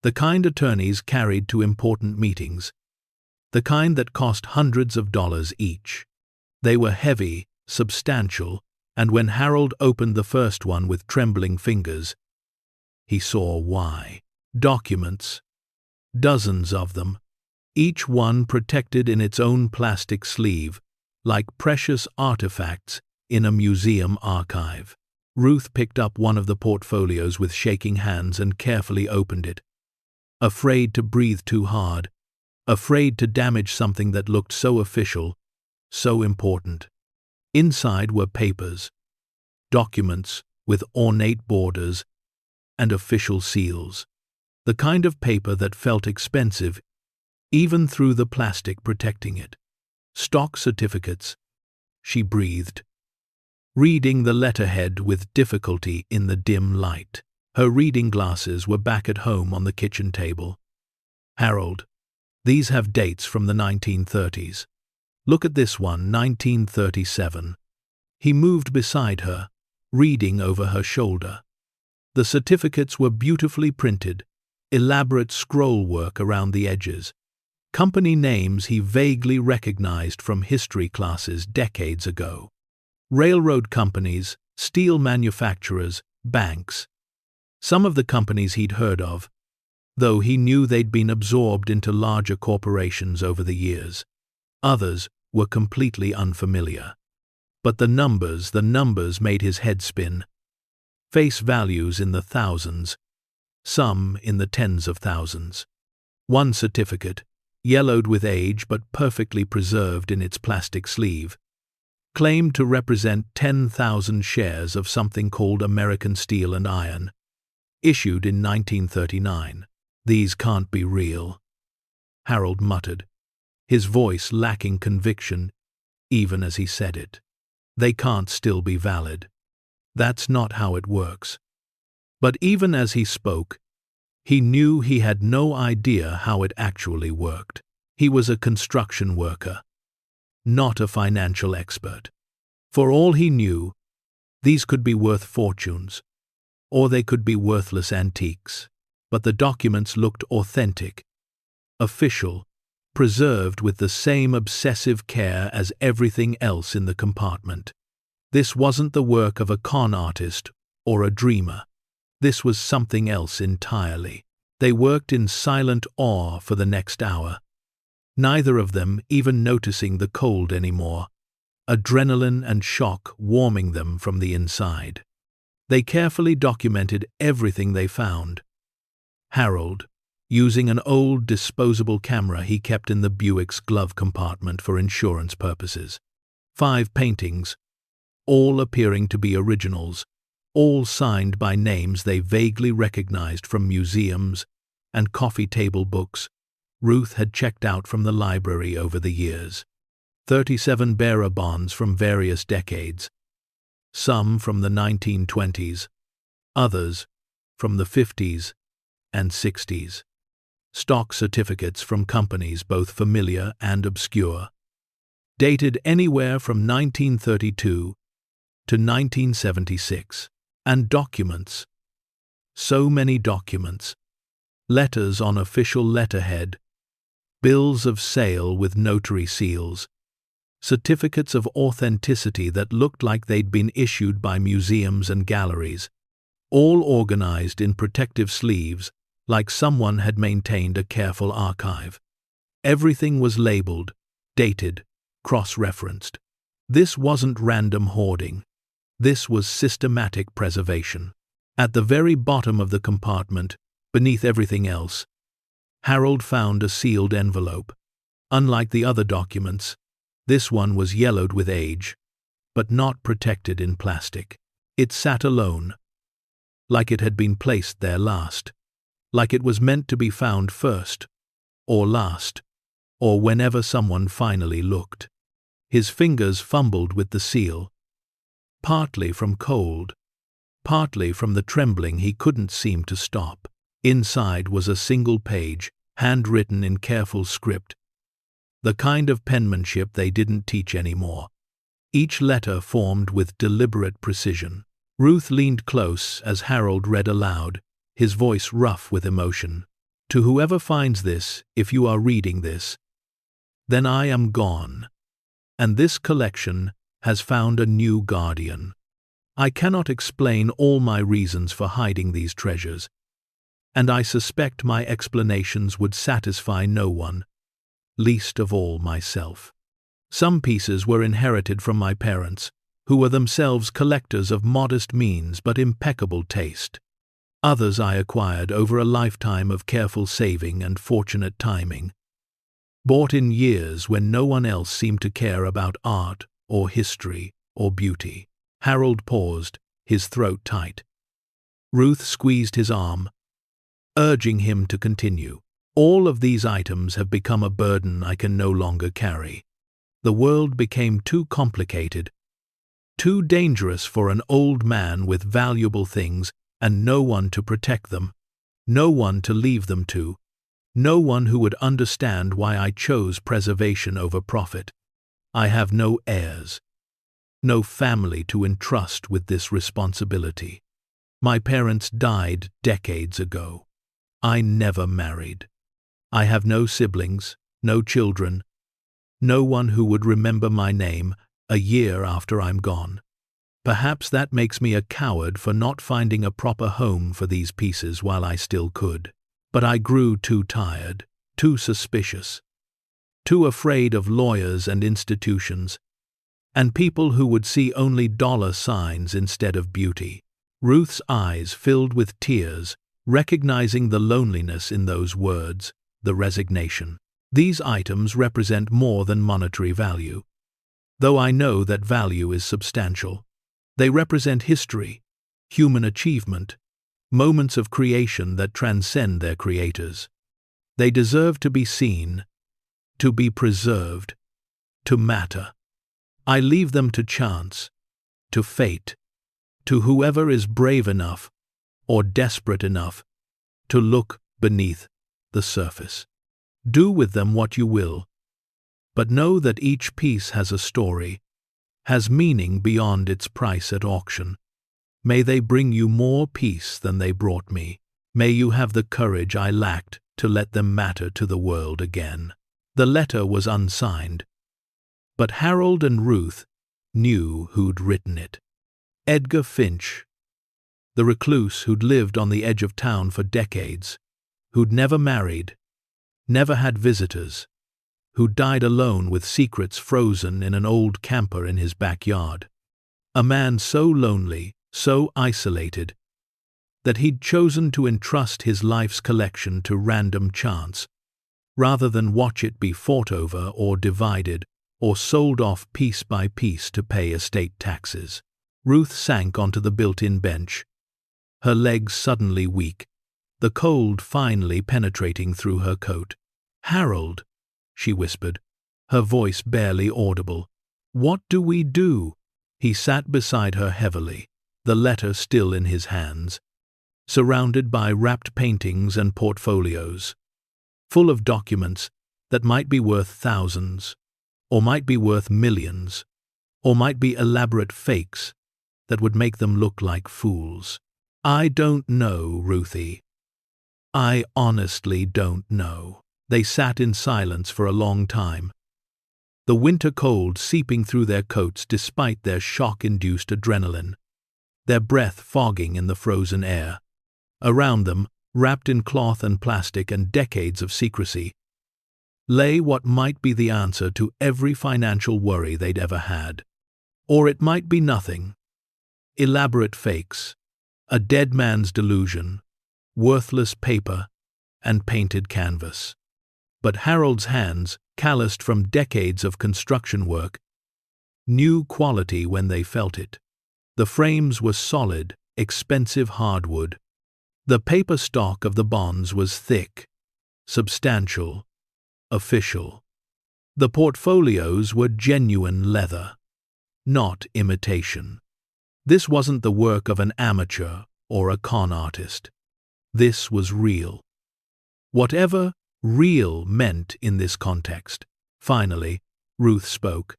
The kind attorneys carried to important meetings. The kind that cost hundreds of dollars each. They were heavy, substantial, and when Harold opened the first one with trembling fingers, he saw why. Documents. Dozens of them, each one protected in its own plastic sleeve, like precious artifacts in a museum archive. Ruth picked up one of the portfolios with shaking hands and carefully opened it, afraid to breathe too hard, afraid to damage something that looked so official, so important. Inside were papers, documents with ornate borders and official seals, the kind of paper that felt expensive even through the plastic protecting it. Stock certificates, she breathed, reading the letterhead with difficulty in the dim light. Her reading glasses were back at home on the kitchen table. Harold, these have dates from the 1930s. Look at this one, 1937. He moved beside her, reading over her shoulder. The certificates were beautifully printed, elaborate scroll work around the edges. Company names he vaguely recognized from history classes decades ago. Railroad companies, steel manufacturers, banks. Some of the companies he'd heard of, though he knew they'd been absorbed into larger corporations over the years. Others were completely unfamiliar. But the numbers made his head spin. Face values in the thousands, some in the tens of thousands. One certificate, yellowed with age but perfectly preserved in its plastic sleeve, claimed to represent 10,000 shares of something called American Steel and Iron, issued in 1939. These can't be real, Harold muttered, his voice lacking conviction even as he said it. They can't still be valid. That's not how it works. But even as he spoke, he knew he had no idea how it actually worked. He was a construction worker, not a financial expert. For all he knew, these could be worth fortunes, or they could be worthless antiques. But the documents looked authentic, official, preserved with the same obsessive care as everything else in the compartment. This wasn't the work of a con artist or a dreamer. This was something else entirely. They worked in silent awe for the next hour, neither of them even noticing the cold anymore, adrenaline and shock warming them from the inside. They carefully documented everything they found. Harold, using an old disposable camera he kept in the Buick's glove compartment for insurance purposes. 5 paintings, all appearing to be originals, all signed by names they vaguely recognized from museums and coffee table books Ruth had checked out from the library over the years. 37 bearer bonds from various decades, some from the 1920s, others from the 50s and 60s. Stock certificates from companies both familiar and obscure, dated anywhere from 1932 to 1976, and documents. So many documents. Letters on official letterhead, bills of sale with notary seals, certificates of authenticity that looked like they'd been issued by museums and galleries, all organized in protective sleeves like someone had maintained a careful archive. Everything was labeled, dated, cross-referenced. This wasn't random hoarding. This was systematic preservation. At the very bottom of the compartment, beneath everything else, Harold found a sealed envelope. Unlike the other documents, this one was yellowed with age, but not protected in plastic. It sat alone, like it had been placed there last, like it was meant to be found first, or last, or whenever someone finally looked. His fingers fumbled with the seal, partly from cold, partly from the trembling he couldn't seem to stop. Inside was a single page, handwritten in careful script, the kind of penmanship they didn't teach anymore. Each letter formed with deliberate precision. Ruth leaned close as Harold read aloud, his voice rough with emotion. To whoever finds this, if you are reading this, then I am gone, and this collection has found a new guardian. I cannot explain all my reasons for hiding these treasures, and I suspect my explanations would satisfy no one, least of all myself. Some pieces were inherited from my parents, who were themselves collectors of modest means but impeccable taste. Others I acquired over a lifetime of careful saving and fortunate timing, bought in years when no one else seemed to care about art or history or beauty. Harold paused, his throat tight. Ruth squeezed his arm, urging him to continue. All of these items have become a burden I can no longer carry. The world became too complicated, too dangerous for an old man with valuable things and no one to protect them, no one to leave them to, no one who would understand why I chose preservation over profit. I have no heirs, no family to entrust with this responsibility. My parents died decades ago. I never married. I have no siblings, no children, no one who would remember my name a year after I'm gone. Perhaps that makes me a coward for not finding a proper home for these pieces while I still could. But I grew too tired, too suspicious, too afraid of lawyers and institutions, and people who would see only dollar signs instead of beauty. Ruth's eyes filled with tears, recognizing the loneliness in those words, the resignation. These items represent more than monetary value. Though I know that value is substantial, they represent history, human achievement, moments of creation that transcend their creators. They deserve to be seen, to be preserved, to matter. I leave them to chance, to fate, to whoever is brave enough or desperate enough to look beneath the surface. Do with them what you will, but know that each piece has a story, has meaning beyond its price at auction. May they bring you more peace than they brought me. May you have the courage I lacked to let them matter to the world again. The letter was unsigned, but Harold and Ruth knew who'd written it. Edgar Finch, the recluse who'd lived on the edge of town for decades, who'd never married, never had visitors, who died alone with secrets frozen in an old camper in his backyard. A man so lonely, so isolated, that he'd chosen to entrust his life's collection to random chance, rather than watch it be fought over or divided or sold off piece by piece to pay estate taxes. Ruth sank onto the built-in bench, her legs suddenly weak, the cold finally penetrating through her coat. "Harold," she whispered, her voice barely audible, "what do we do?" He sat beside her heavily, the letter still in his hands, surrounded by wrapped paintings and portfolios, full of documents that might be worth thousands, or might be worth millions, or might be elaborate fakes that would make them look like fools. I don't know, Ruthie. I honestly don't know. They sat in silence for a long time, the winter cold seeping through their coats despite their shock-induced adrenaline, their breath fogging in the frozen air. Around them, wrapped in cloth and plastic and decades of secrecy, lay what might be the answer to every financial worry they'd ever had. Or it might be nothing. Elaborate fakes, a dead man's delusion, worthless paper, and painted canvas. But Harold's hands, calloused from decades of construction work, knew quality when they felt it. The frames were solid, expensive hardwood. The paper stock of the bonds was thick, substantial, official. The portfolios were genuine leather, not imitation. This wasn't the work of an amateur or a con artist. This was real. Whatever real meant in this context. Finally, Ruth spoke,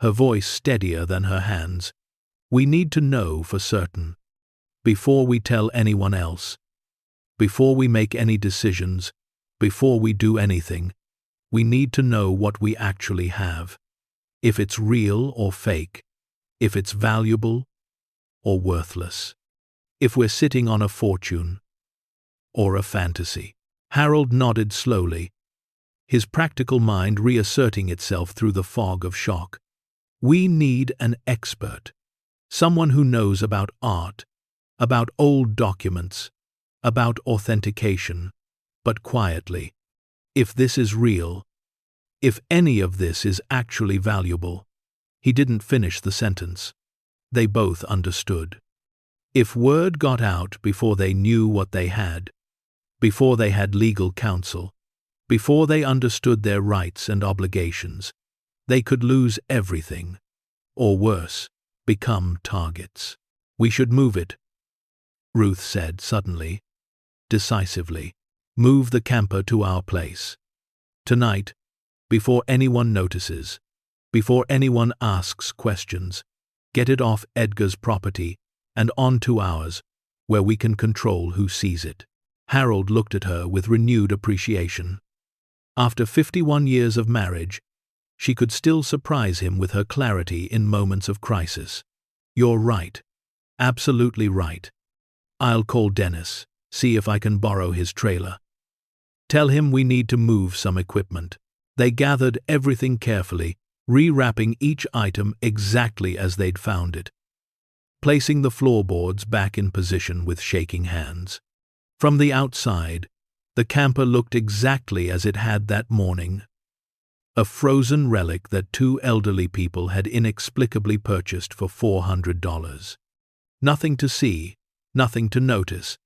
her voice steadier than her hands. We need to know for certain, before we tell anyone else, before we make any decisions, before we do anything, we need to know what we actually have. If it's real or fake, if it's valuable or worthless, if we're sitting on a fortune or a fantasy. Harold nodded slowly, his practical mind reasserting itself through the fog of shock. We need an expert, someone who knows about art, about old documents, about authentication, but quietly. If this is real, if any of this is actually valuable. He didn't finish the sentence. They both understood. If word got out before they knew what they had, before they had legal counsel, before they understood their rights and obligations, they could lose everything, or worse, become targets. We should move it, Ruth said suddenly, decisively. Move the camper to our place. Tonight, before anyone notices, before anyone asks questions, get it off Edgar's property and onto ours, where we can control who sees it. Harold looked at her with renewed appreciation. After 51 years of marriage, she could still surprise him with her clarity in moments of crisis. You're right. Absolutely right. I'll call Dennis, see if I can borrow his trailer. Tell him we need to move some equipment. They gathered everything carefully, rewrapping each item exactly as they'd found it, placing the floorboards back in position with shaking hands. From the outside, the camper looked exactly as it had that morning. A frozen relic that two elderly people had inexplicably purchased for $400. Nothing to see, nothing to notice.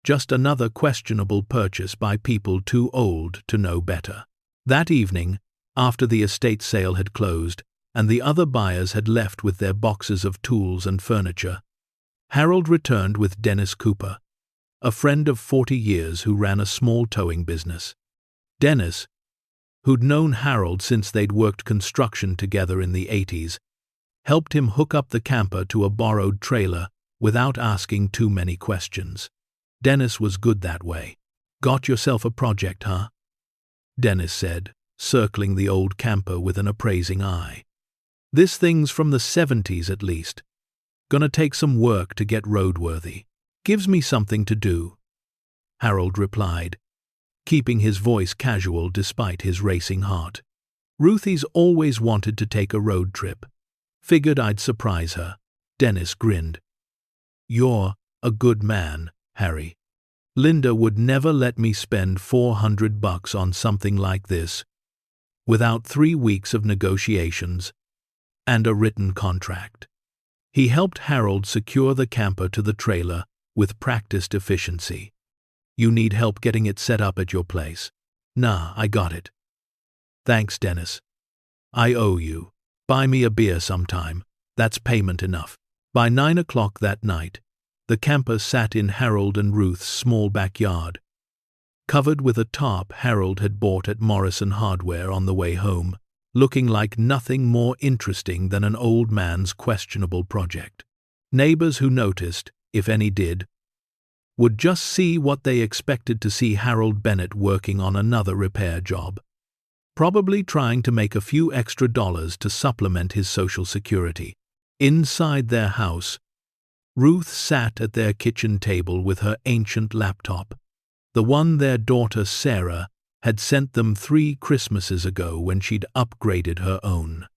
Just another questionable purchase by people too old to know better. That evening, after the estate sale had closed and the other buyers had left with their boxes of tools and furniture, Harold returned with Dennis Cooper, a friend of 40 years who ran a small towing business. Dennis, who'd known Harold since they'd worked construction together in the 80s, helped him hook up the camper to a borrowed trailer without asking too many questions. Dennis was good that way. Got yourself a project, huh? Dennis said, circling the old camper with an appraising eye. This thing's from the 70s at least. Gonna take some work to get roadworthy. Gives me something to do, Harold replied, keeping his voice casual despite his racing heart. Ruthie's always wanted to take a road trip. Figured I'd surprise her. Dennis grinned. You're a good man, Harry. Linda would never let me spend $400 on something like this without 3 weeks of negotiations and a written contract. He helped Harold secure the camper to the trailer with practiced efficiency. You need help getting it set up at your place? Nah, I got it. Thanks, Dennis. I owe you. Buy me a beer sometime. That's payment enough. By 9 o'clock that night, the camper sat in Harold and Ruth's small backyard, covered with a tarp Harold had bought at Morrison Hardware on the way home, looking like nothing more interesting than an old man's questionable project. Neighbors who noticed, if any did, would just see what they expected to see: Harold Bennett working on another repair job, probably trying to make a few extra dollars to supplement his Social Security. Inside their house, Ruth sat at their kitchen table with her ancient laptop, the one their daughter Sarah had sent them 3 Christmases ago when she'd upgraded her own.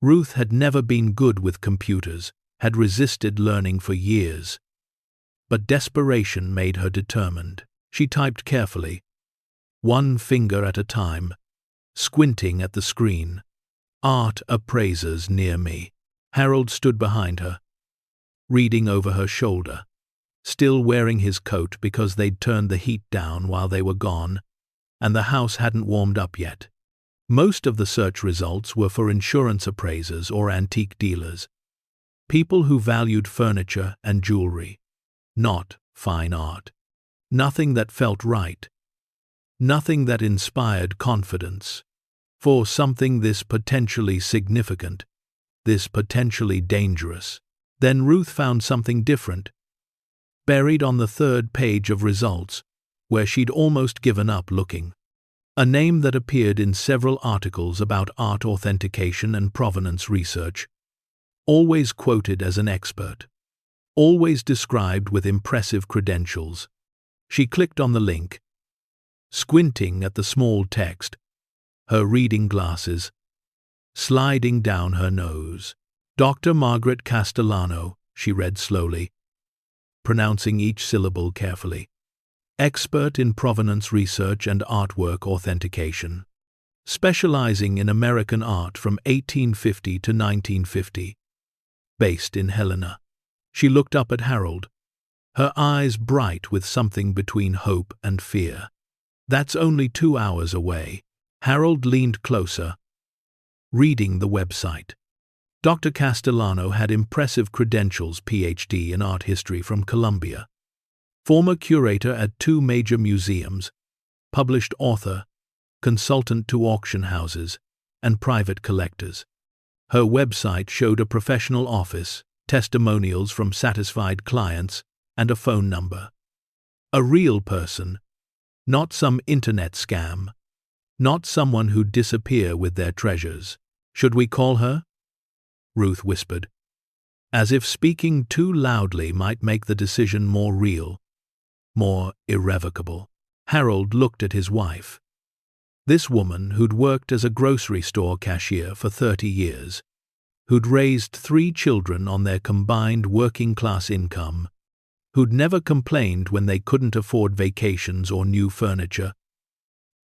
Ruth had never been good with computers, had resisted learning for years. But desperation made her determined. She typed carefully, one finger at a time, squinting at the screen. Art appraisers near me. Harold stood behind her, reading over her shoulder, still wearing his coat because they'd turned the heat down while they were gone, and the house hadn't warmed up yet. Most of the search results were for insurance appraisers or antique dealers, people who valued furniture and jewelry, not fine art. Nothing that felt right. Nothing that inspired confidence. For something this potentially significant, this potentially dangerous. Then Ruth found something different, buried on the 3rd page of results, where she'd almost given up looking. A name that appeared in several articles about art authentication and provenance research, always quoted as an expert, always described with impressive credentials. She clicked on the link, squinting at the small text, her reading glasses sliding down her nose. Dr. Margaret Castellano, she read slowly, pronouncing each syllable carefully. Expert in provenance research and artwork authentication, specializing in American art from 1850 to 1950. Based in Helena. She looked up at Harold, her eyes bright with something between hope and fear. That's only 2 hours away. Harold leaned closer, reading the website. Dr. Castellano had impressive credentials: PhD in art history from Columbia, former curator at 2 major museums, published author, consultant to auction houses and private collectors. Her website showed a professional office, testimonials from satisfied clients, and a phone number. A real person, not some internet scam, not someone who'd disappear with their treasures. Should we call her? Ruth whispered, as if speaking too loudly might make the decision more real, more irrevocable. Harold looked at his wife. This woman who'd worked as a grocery store cashier for 30 years, who'd raised 3 children on their combined working-class income, who'd never complained when they couldn't afford vacations or new furniture,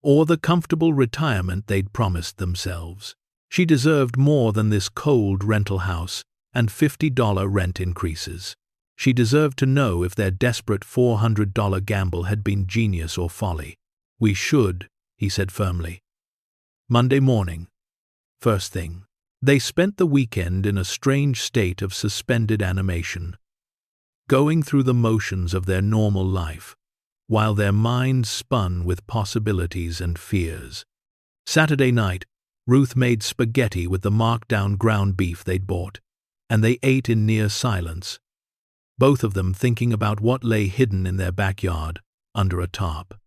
or the comfortable retirement they'd promised themselves. She deserved more than this cold rental house and $50 rent increases. She deserved to know if their desperate $400 gamble had been genius or folly. We should, he said firmly. Monday morning. First thing. They spent the weekend in a strange state of suspended animation, going through the motions of their normal life, while their minds spun with possibilities and fears. Saturday night, Ruth made spaghetti with the marked-down ground beef they'd bought, and they ate in near silence, both of them thinking about what lay hidden in their backyard, under a tarp.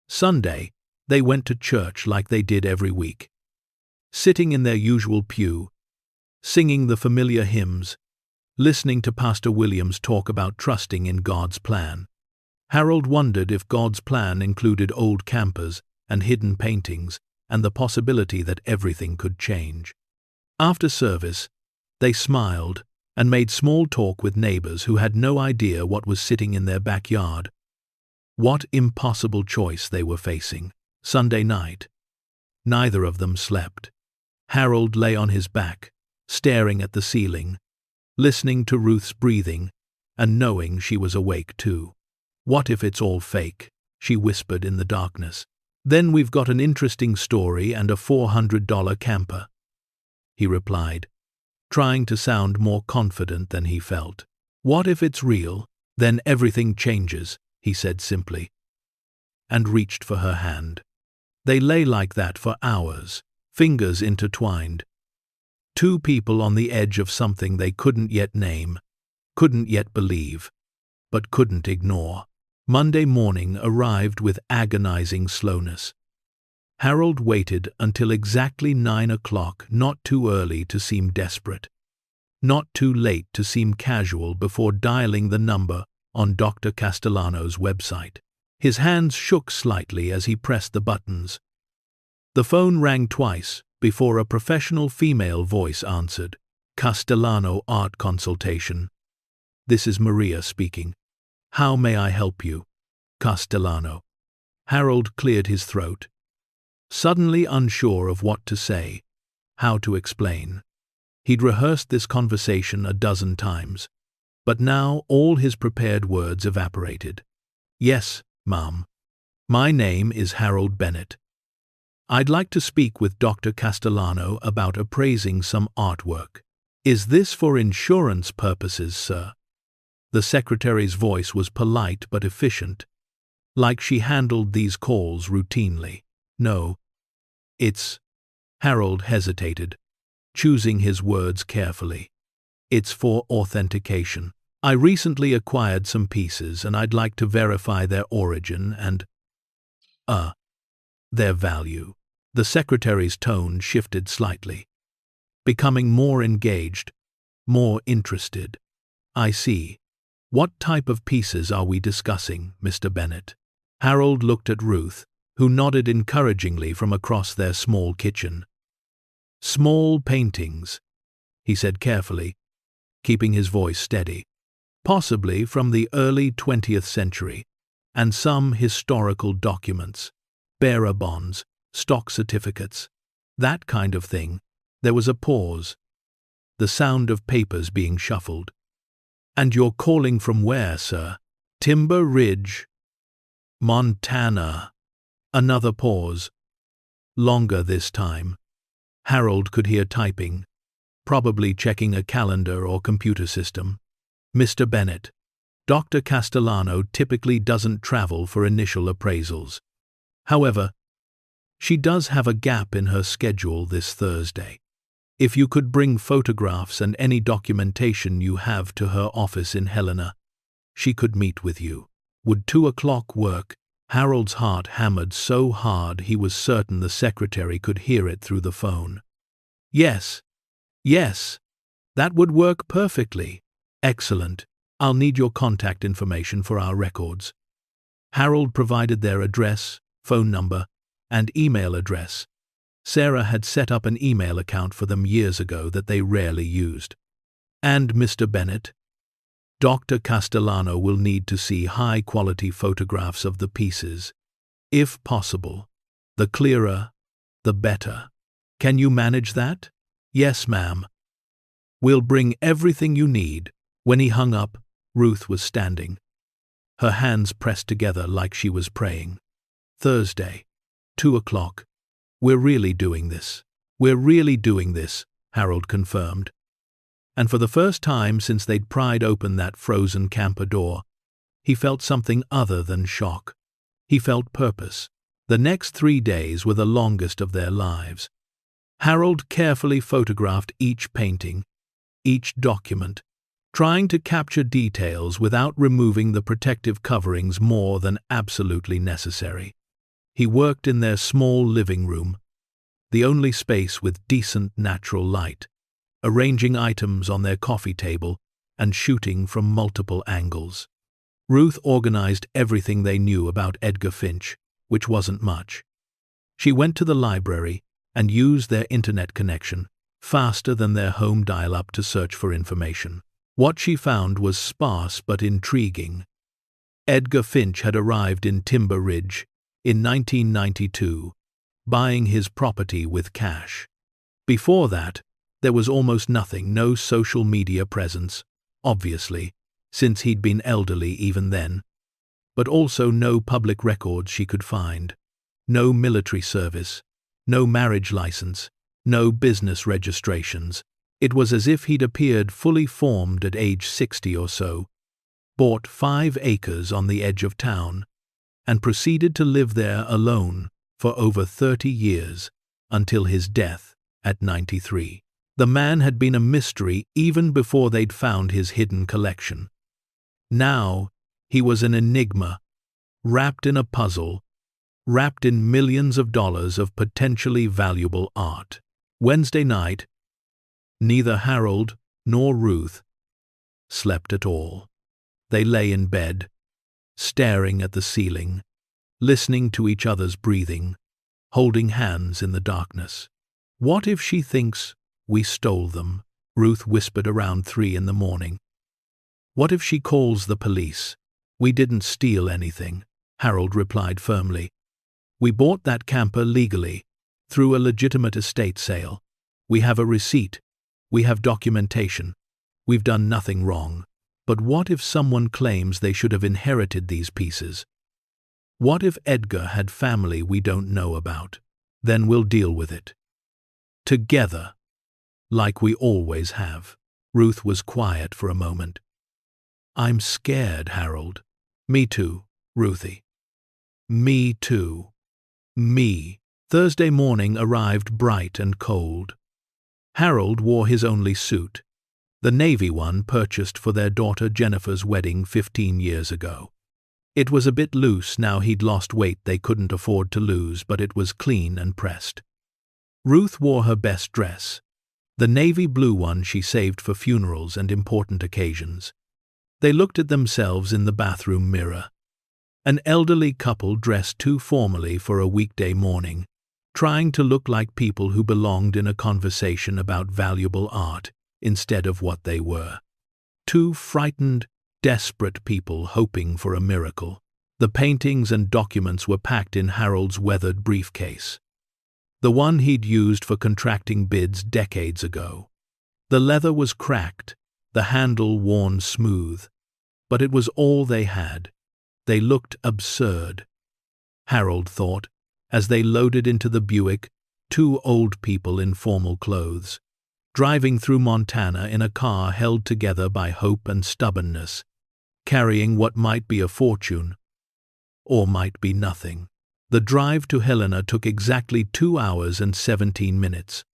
Sunday, they went to church like they did every week, sitting in their usual pew, singing the familiar hymns, listening to Pastor Williams talk about trusting in God's plan. Harold wondered if God's plan included old campers and hidden paintings, and the possibility that everything could change. After service, they smiled and made small talk with neighbors who had no idea what was sitting in their backyard, what impossible choice they were facing. Sunday night. Neither of them slept. Harold lay on his back, staring at the ceiling, listening to Ruth's breathing, and knowing she was awake too. What if it's all fake? She whispered in the darkness. Then we've got an interesting story and a $400 camper, he replied, trying to sound more confident than he felt. "What if it's real? Then everything changes," he said simply, and reached for her hand. They lay like that for hours, fingers intertwined. Two people on the edge of something they couldn't yet name, couldn't yet believe, but couldn't ignore. Monday morning arrived with agonizing slowness. Harold waited until exactly 9 o'clock, not too early to seem desperate, not too late to seem casual, before dialing the number on Dr. Castellano's website. His hands shook slightly as he pressed the buttons. The phone rang twice before a professional female voice answered. "Castellano Art Consultation. This is Maria speaking. How may I help you?" "Castellano." Harold cleared his throat, suddenly unsure of what to say, how to explain. He'd rehearsed this conversation a dozen times, but now all his prepared words evaporated. "Yes, ma'am. My name is Harold Bennett. I'd like to speak with Dr. Castellano about appraising some artwork." "Is this for insurance purposes, sir?" The secretary's voice was polite but efficient, like she handled these calls routinely. "No, it's—" Harold hesitated, choosing his words carefully. "It's for authentication. I recently acquired some pieces and I'd like to verify their origin and, their value." The secretary's tone shifted slightly, becoming more engaged, more interested. "I see. What type of pieces are we discussing, Mr. Bennett?" Harold looked at Ruth, who nodded encouragingly from across their small kitchen. "Small paintings," he said carefully, keeping his voice steady. "Possibly from the early 20th century, and some historical documents, bearer bonds, stock certificates, that kind of thing." There was a pause, the sound of papers being shuffled. "And you're calling from where, sir?" "Timber Ridge, Montana." Another pause, longer this time. Harold could hear typing, probably checking a calendar or computer system. "Mr. Bennett, Dr. Castellano typically doesn't travel for initial appraisals. However, she does have a gap in her schedule this Thursday. If you could bring photographs and any documentation you have to her office in Helena, she could meet with you." Would 2 o'clock work? Harold's heart hammered so hard he was certain the secretary could hear it through the phone. Yes, that would work perfectly." "Excellent. I'll need your contact information for our records." Harold provided their address, phone number, and email address. Sarah had set up an email account for them years ago that they rarely used. "And Mr. Bennett, Dr. Castellano will need to see high-quality photographs of the pieces. If possible, the clearer, the better. Can you manage that?" "Yes, ma'am. We'll bring everything you need." When he hung up, Ruth was standing, her hands pressed together like she was praying. "Thursday, 2 o'clock. We're really doing this." "We're really doing this," Harold confirmed. And for the first time since they'd pried open that frozen camper door, he felt something other than shock. He felt purpose. The next 3 days were the longest of their lives. Harold carefully photographed each painting, each document, trying to capture details without removing the protective coverings more than absolutely necessary. He worked in their small living room, the only space with decent natural light, arranging items on their coffee table and shooting from multiple angles. Ruth organized everything they knew about Edgar Finch, which wasn't much. She went to the library and used their internet connection, faster than their home dial-up, to search for information. What she found was sparse but intriguing. Edgar Finch had arrived in Timber Ridge in 1992, buying his property with cash. Before that, there was almost nothing, no social media presence, obviously, since he'd been elderly even then, but also no public records she could find, no military service, no marriage license, no business registrations, It was as if he'd appeared fully formed at age 60 or so, bought 5 acres on the edge of town, and proceeded to live there alone for over 30 years, until his death at 93. The man had been a mystery even before they'd found his hidden collection. Now, he was an enigma, wrapped in a puzzle, wrapped in millions of dollars of potentially valuable art. Wednesday night, neither Harold nor Ruth slept at all. They lay in bed, staring at the ceiling, listening to each other's breathing, holding hands in the darkness. "What if she thinks we stole them?" Ruth whispered around 3 in the morning. "What if she calls the police?" "We didn't steal anything," Harold replied firmly. "We bought that camper legally, through a legitimate estate sale. We have a receipt. We have documentation. We've done nothing wrong. But what if someone claims they should have inherited these pieces? What if Edgar had family we don't know about? Then we'll deal with it. Together, like we always have." Ruth was quiet for a moment. "I'm scared, Harold." "Me too, Ruthie. Me too. Me." Thursday morning arrived bright and cold. Harold wore his only suit, the navy one purchased for their daughter Jennifer's wedding 15 years ago. It was a bit loose now he'd lost weight they couldn't afford to lose, but it was clean and pressed. Ruth wore her best dress, the navy blue one she saved for funerals and important occasions. They looked at themselves in the bathroom mirror. An elderly couple dressed too formally for a weekday morning, trying to look like people who belonged in a conversation about valuable art instead of what they were. 2 frightened, desperate people hoping for a miracle. The paintings and documents were packed in Harold's weathered briefcase, the one he'd used for contracting bids decades ago. The leather was cracked, the handle worn smooth, but it was all they had. They looked absurd, Harold thought, as they loaded into the Buick, 2 old people in formal clothes, driving through Montana in a car held together by hope and stubbornness, carrying what might be a fortune, or might be nothing. The drive to Helena took exactly 2 hours and 17 minutes.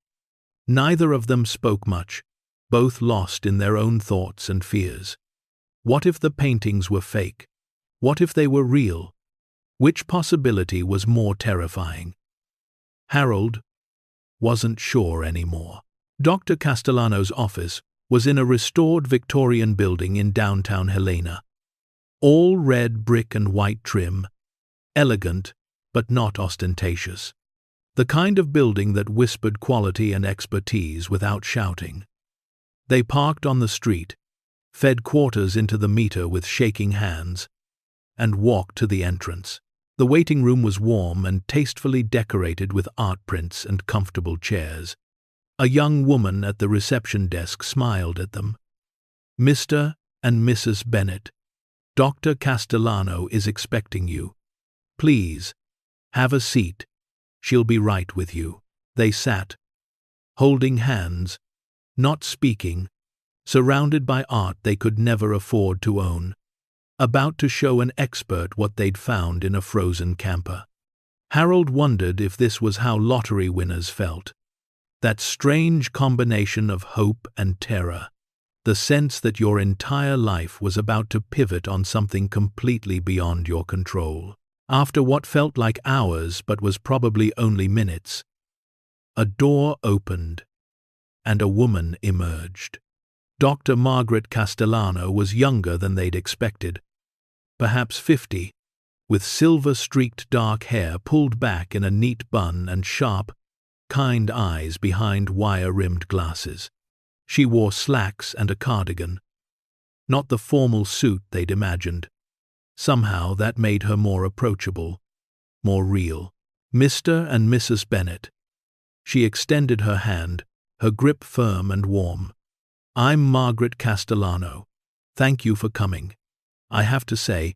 Neither of them spoke much, both lost in their own thoughts and fears. What if the paintings were fake? What if they were real? Which possibility was more terrifying? Harold wasn't sure anymore. Dr. Castellano's office was in a restored Victorian building in downtown Helena. All red brick and white trim, elegant but not ostentatious. The kind of building that whispered quality and expertise without shouting. They parked on the street, fed quarters into the meter with shaking hands, and walked to the entrance. The waiting room was warm and tastefully decorated with art prints and comfortable chairs. A young woman at the reception desk smiled at them. "Mr. and Mrs. Bennett, Dr. Castellano is expecting you. Please, have a seat. She'll be right with you." They sat, holding hands, not speaking, surrounded by art they could never afford to own, about to show an expert what they'd found in a frozen camper. Harold wondered if this was how lottery winners felt. That strange combination of hope and terror, the sense that your entire life was about to pivot on something completely beyond your control. After what felt like hours but was probably only minutes, a door opened, and a woman emerged. Dr. Margaret Castellano was younger than they'd expected, perhaps 50, with silver-streaked dark hair pulled back in a neat bun and sharp, kind eyes behind wire-rimmed glasses. She wore slacks and a cardigan, not the formal suit they'd imagined. Somehow that made her more approachable, more real. "Mr. and Mrs. Bennett." She extended her hand, her grip firm and warm. "I'm Margaret Castellano. Thank you for coming. I have to say,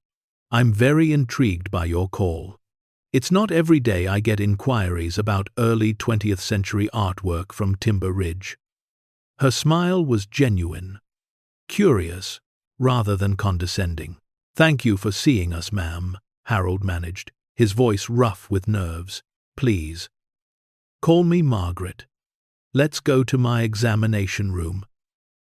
I'm very intrigued by your call. It's not every day I get inquiries about early 20th century artwork from Timber Ridge." Her smile was genuine, curious, rather than condescending. "Thank you for seeing us, ma'am," Harold managed, his voice rough with nerves. "Please, call me Margaret. Let's go to my examination room.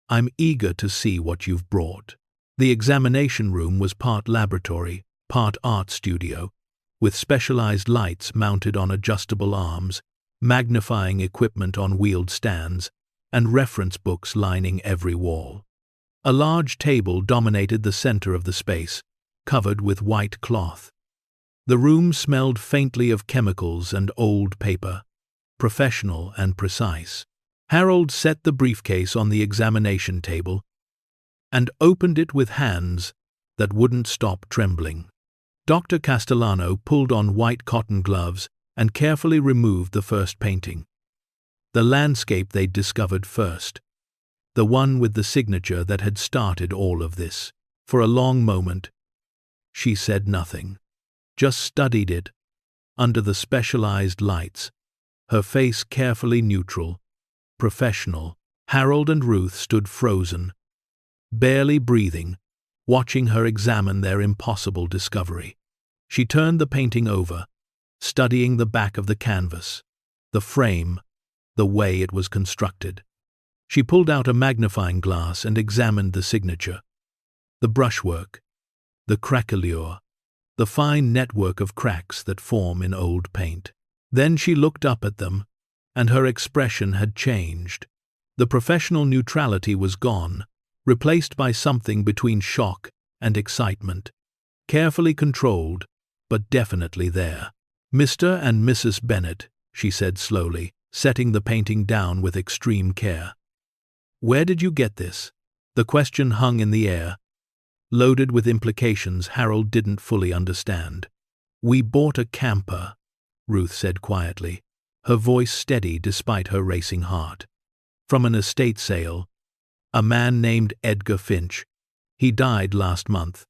I'm eager to see what you've brought." The examination room was part laboratory, part art studio, with specialized lights mounted on adjustable arms, magnifying equipment on wheeled stands, and reference books lining every wall. A large table dominated the center of the space, covered with white cloth. The room smelled faintly of chemicals and old paper, professional and precise. Harold set the briefcase on the examination table and opened it with hands that wouldn't stop trembling. Dr. Castellano pulled on white cotton gloves and carefully removed the first painting. The landscape they'd discovered first. The one with the signature that had started all of this. For a long moment, she said nothing, just studied it under the specialized lights, her face carefully neutral, professional. Harold and Ruth stood frozen, barely breathing, watching her examine their impossible discovery. She turned the painting over, studying the back of the canvas, the frame, the way it was constructed. She pulled out a magnifying glass and examined the signature, the brushwork, the craquelure, the fine network of cracks that form in old paint. Then she looked up at them, and her expression had changed. The professional neutrality was gone, replaced by something between shock and excitement. Carefully controlled, but definitely there. "Mr. and Mrs. Bennet," she said slowly, setting the painting down with extreme care. "Where did you get this?" The question hung in the air, loaded with implications Harold didn't fully understand. "We bought a camper," Ruth said quietly, her voice steady despite her racing heart. "From an estate sale. A man named Edgar Finch. He died last month.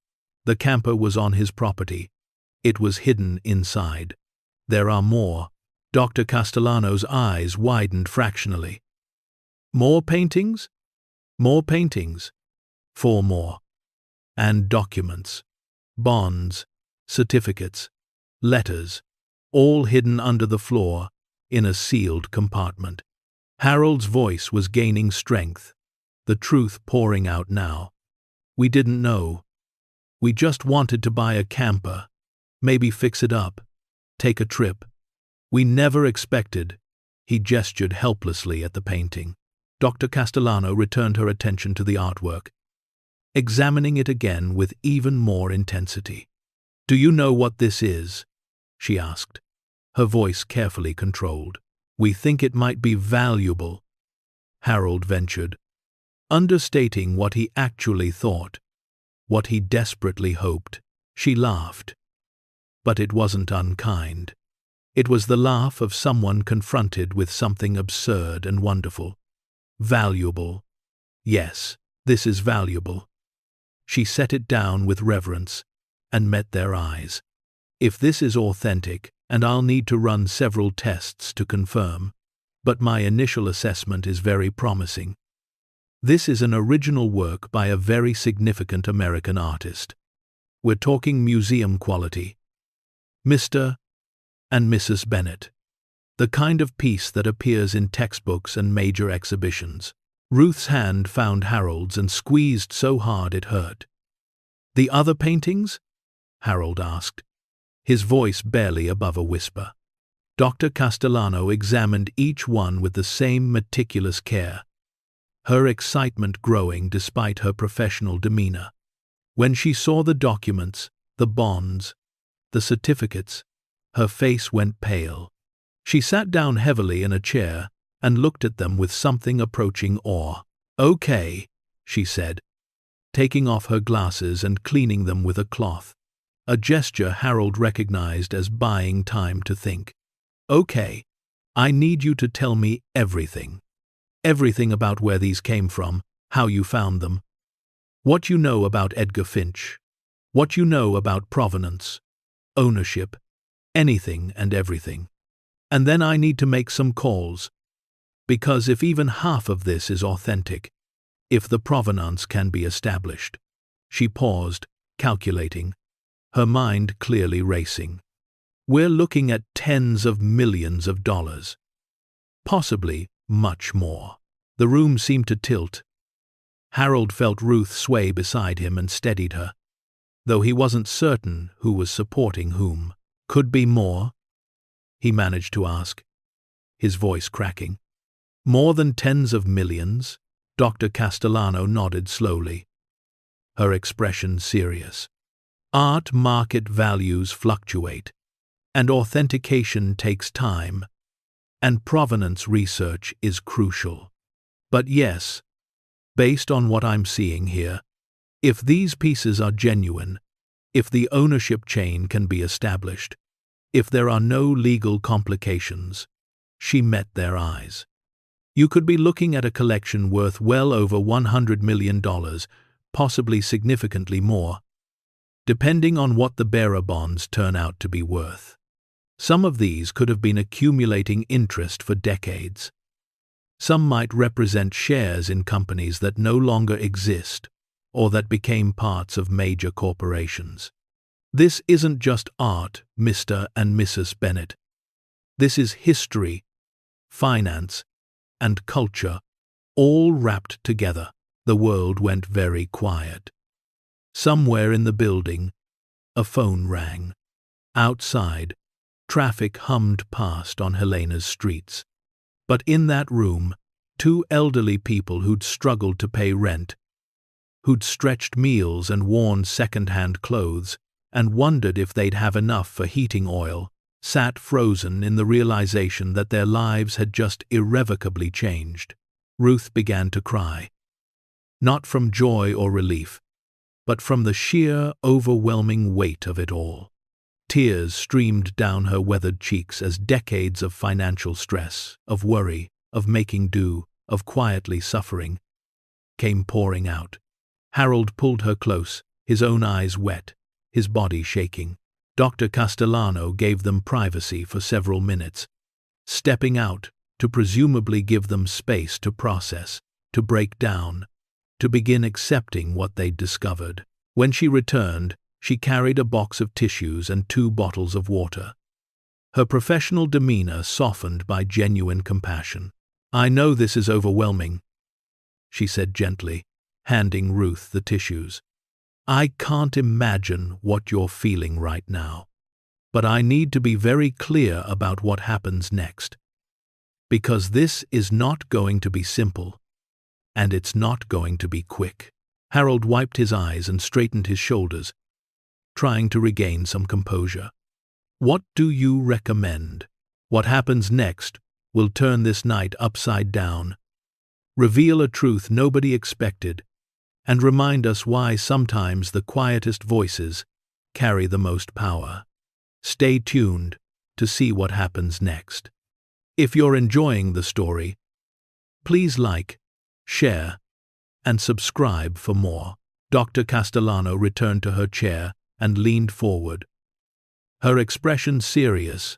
The camper was on his property. It was hidden inside. There are more." Dr. Castellano's eyes widened fractionally. "More paintings?" "More paintings. 4 more. And documents. Bonds, certificates, letters, all hidden under the floor in a sealed compartment." Harold's voice was gaining strength, the truth pouring out now. "We didn't know. We just wanted to buy a camper, maybe fix it up, take a trip. We never expected." He gestured helplessly at the painting. Dr. Castellano returned her attention to the artwork, examining it again with even more intensity. "Do you know what this is?" she asked, her voice carefully controlled. "We think it might be valuable," Harold ventured, understating what he actually thought, what he desperately hoped. She laughed. But it wasn't unkind. It was the laugh of someone confronted with something absurd and wonderful. "Valuable. Yes, this is valuable." She set it down with reverence and met their eyes. "If this is authentic, and I'll need to run several tests to confirm, but my initial assessment is very promising. This is an original work by a very significant American artist. We're talking museum quality. Mr. and Mrs. Bennet. The kind of piece that appears in textbooks and major exhibitions." Ruth's hand found Harold's and squeezed so hard it hurt. "The other paintings?" Harold asked, his voice barely above a whisper. Dr. Castellano examined each one with the same meticulous care, her excitement growing despite her professional demeanor. When she saw the documents, the bonds, the certificates, her face went pale. She sat down heavily in a chair and looked at them with something approaching awe. "Okay," she said, taking off her glasses and cleaning them with a cloth, a gesture Harold recognized as buying time to think. "Okay, I need you to tell me everything. Everything about where these came from, how you found them, what you know about Edgar Finch, what you know about provenance, ownership, anything and everything. And then I need to make some calls. Because if even half of this is authentic, if the provenance can be established. She paused, calculating, her mind clearly racing. We're looking at tens of millions of dollars. Possibly much more. The room seemed to tilt. Harold felt Ruth sway beside him and steadied her, though he wasn't certain who was supporting whom. Could be more? He managed to ask, his voice cracking. More than tens of millions? Dr. Castellano nodded slowly, her expression serious. Art market values fluctuate, and authentication takes time, and provenance research is crucial. But yes, based on what I'm seeing here, if these pieces are genuine, if the ownership chain can be established, if there are no legal complications, she met their eyes. You could be looking at a collection worth well over $100 million, possibly significantly more, depending on what the bearer bonds turn out to be worth. Some of these could have been accumulating interest for decades. Some might represent shares in companies that no longer exist or that became parts of major corporations. This isn't just art, Mr. and Mrs. Bennett. This is history, finance, and culture, all wrapped together. The world went very quiet. Somewhere in the building, a phone rang. Outside, traffic hummed past on Helena's streets. But in that room, two elderly people who'd struggled to pay rent, who'd stretched meals and worn second-hand clothes, and wondered if they'd have enough for heating oil, sat frozen in the realization that their lives had just irrevocably changed. Ruth began to cry. Not from joy or relief, but from the sheer, overwhelming weight of it all. Tears streamed down her weathered cheeks as decades of financial stress, of worry, of making do, of quietly suffering, came pouring out. Harold pulled her close, his own eyes wet, his body shaking. Dr. Castellano gave them privacy for several minutes, stepping out to presumably give them space to process, to break down, to begin accepting what they'd discovered. When she returned, she carried a box of tissues and 2 bottles of water, her professional demeanor softened by genuine compassion. "I know this is overwhelming," she said gently, handing Ruth the tissues. "I can't imagine what you're feeling right now, but I need to be very clear about what happens next. Because this is not going to be simple, and it's not going to be quick." Harold wiped his eyes and straightened his shoulders, trying to regain some composure. "What do you recommend? What happens next will turn this night upside down, reveal a truth nobody expected, and remind us why sometimes the quietest voices carry the most power. Stay tuned to see what happens next. If you're enjoying the story, please like, share, and subscribe for more." Dr. Castellano returned to her chair and leaned forward, her expression serious.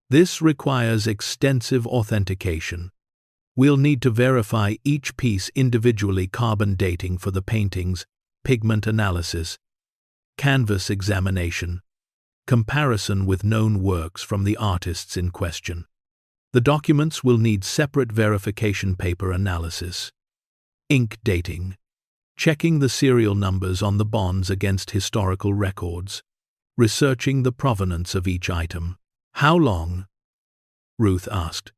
"This requires extensive authentication. We'll need to verify each piece individually, carbon dating for the paintings, pigment analysis, canvas examination, comparison with known works from the artists in question. The documents will need separate verification paper analysis, ink dating, checking the serial numbers on the bonds against historical records, researching the provenance of each item." "How long?" Ruth asked,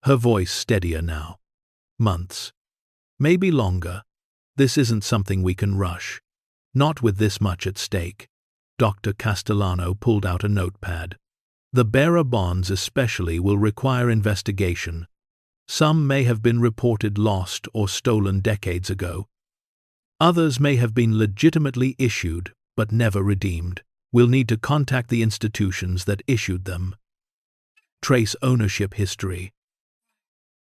her voice steadier now. "Months. Maybe longer. This isn't something we can rush. Not with this much at stake." Dr. Castellano pulled out a notepad. "The bearer bonds especially will require investigation. Some may have been reported lost or stolen decades ago. Others may have been legitimately issued but never redeemed. We'll need to contact the institutions that issued them, trace ownership history,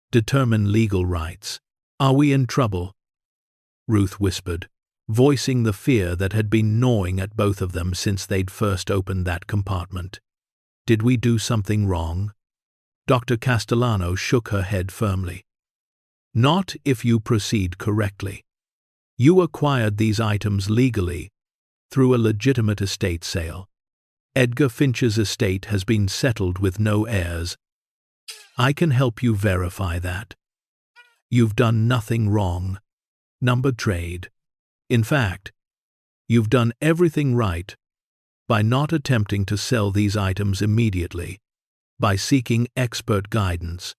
determine legal rights." "Are we in trouble?" Ruth whispered, voicing the fear that had been gnawing at both of them since they'd first opened that compartment. "Did we do something wrong?" Dr. Castellano shook her head firmly. Not if you proceed correctly. You acquired these items legally through a legitimate estate sale. Edgar Finch's estate has been settled with no heirs. I can help you verify that. You've done nothing wrong. Number trade. In fact, you've done everything right by not attempting to sell these items immediately, by seeking expert guidance,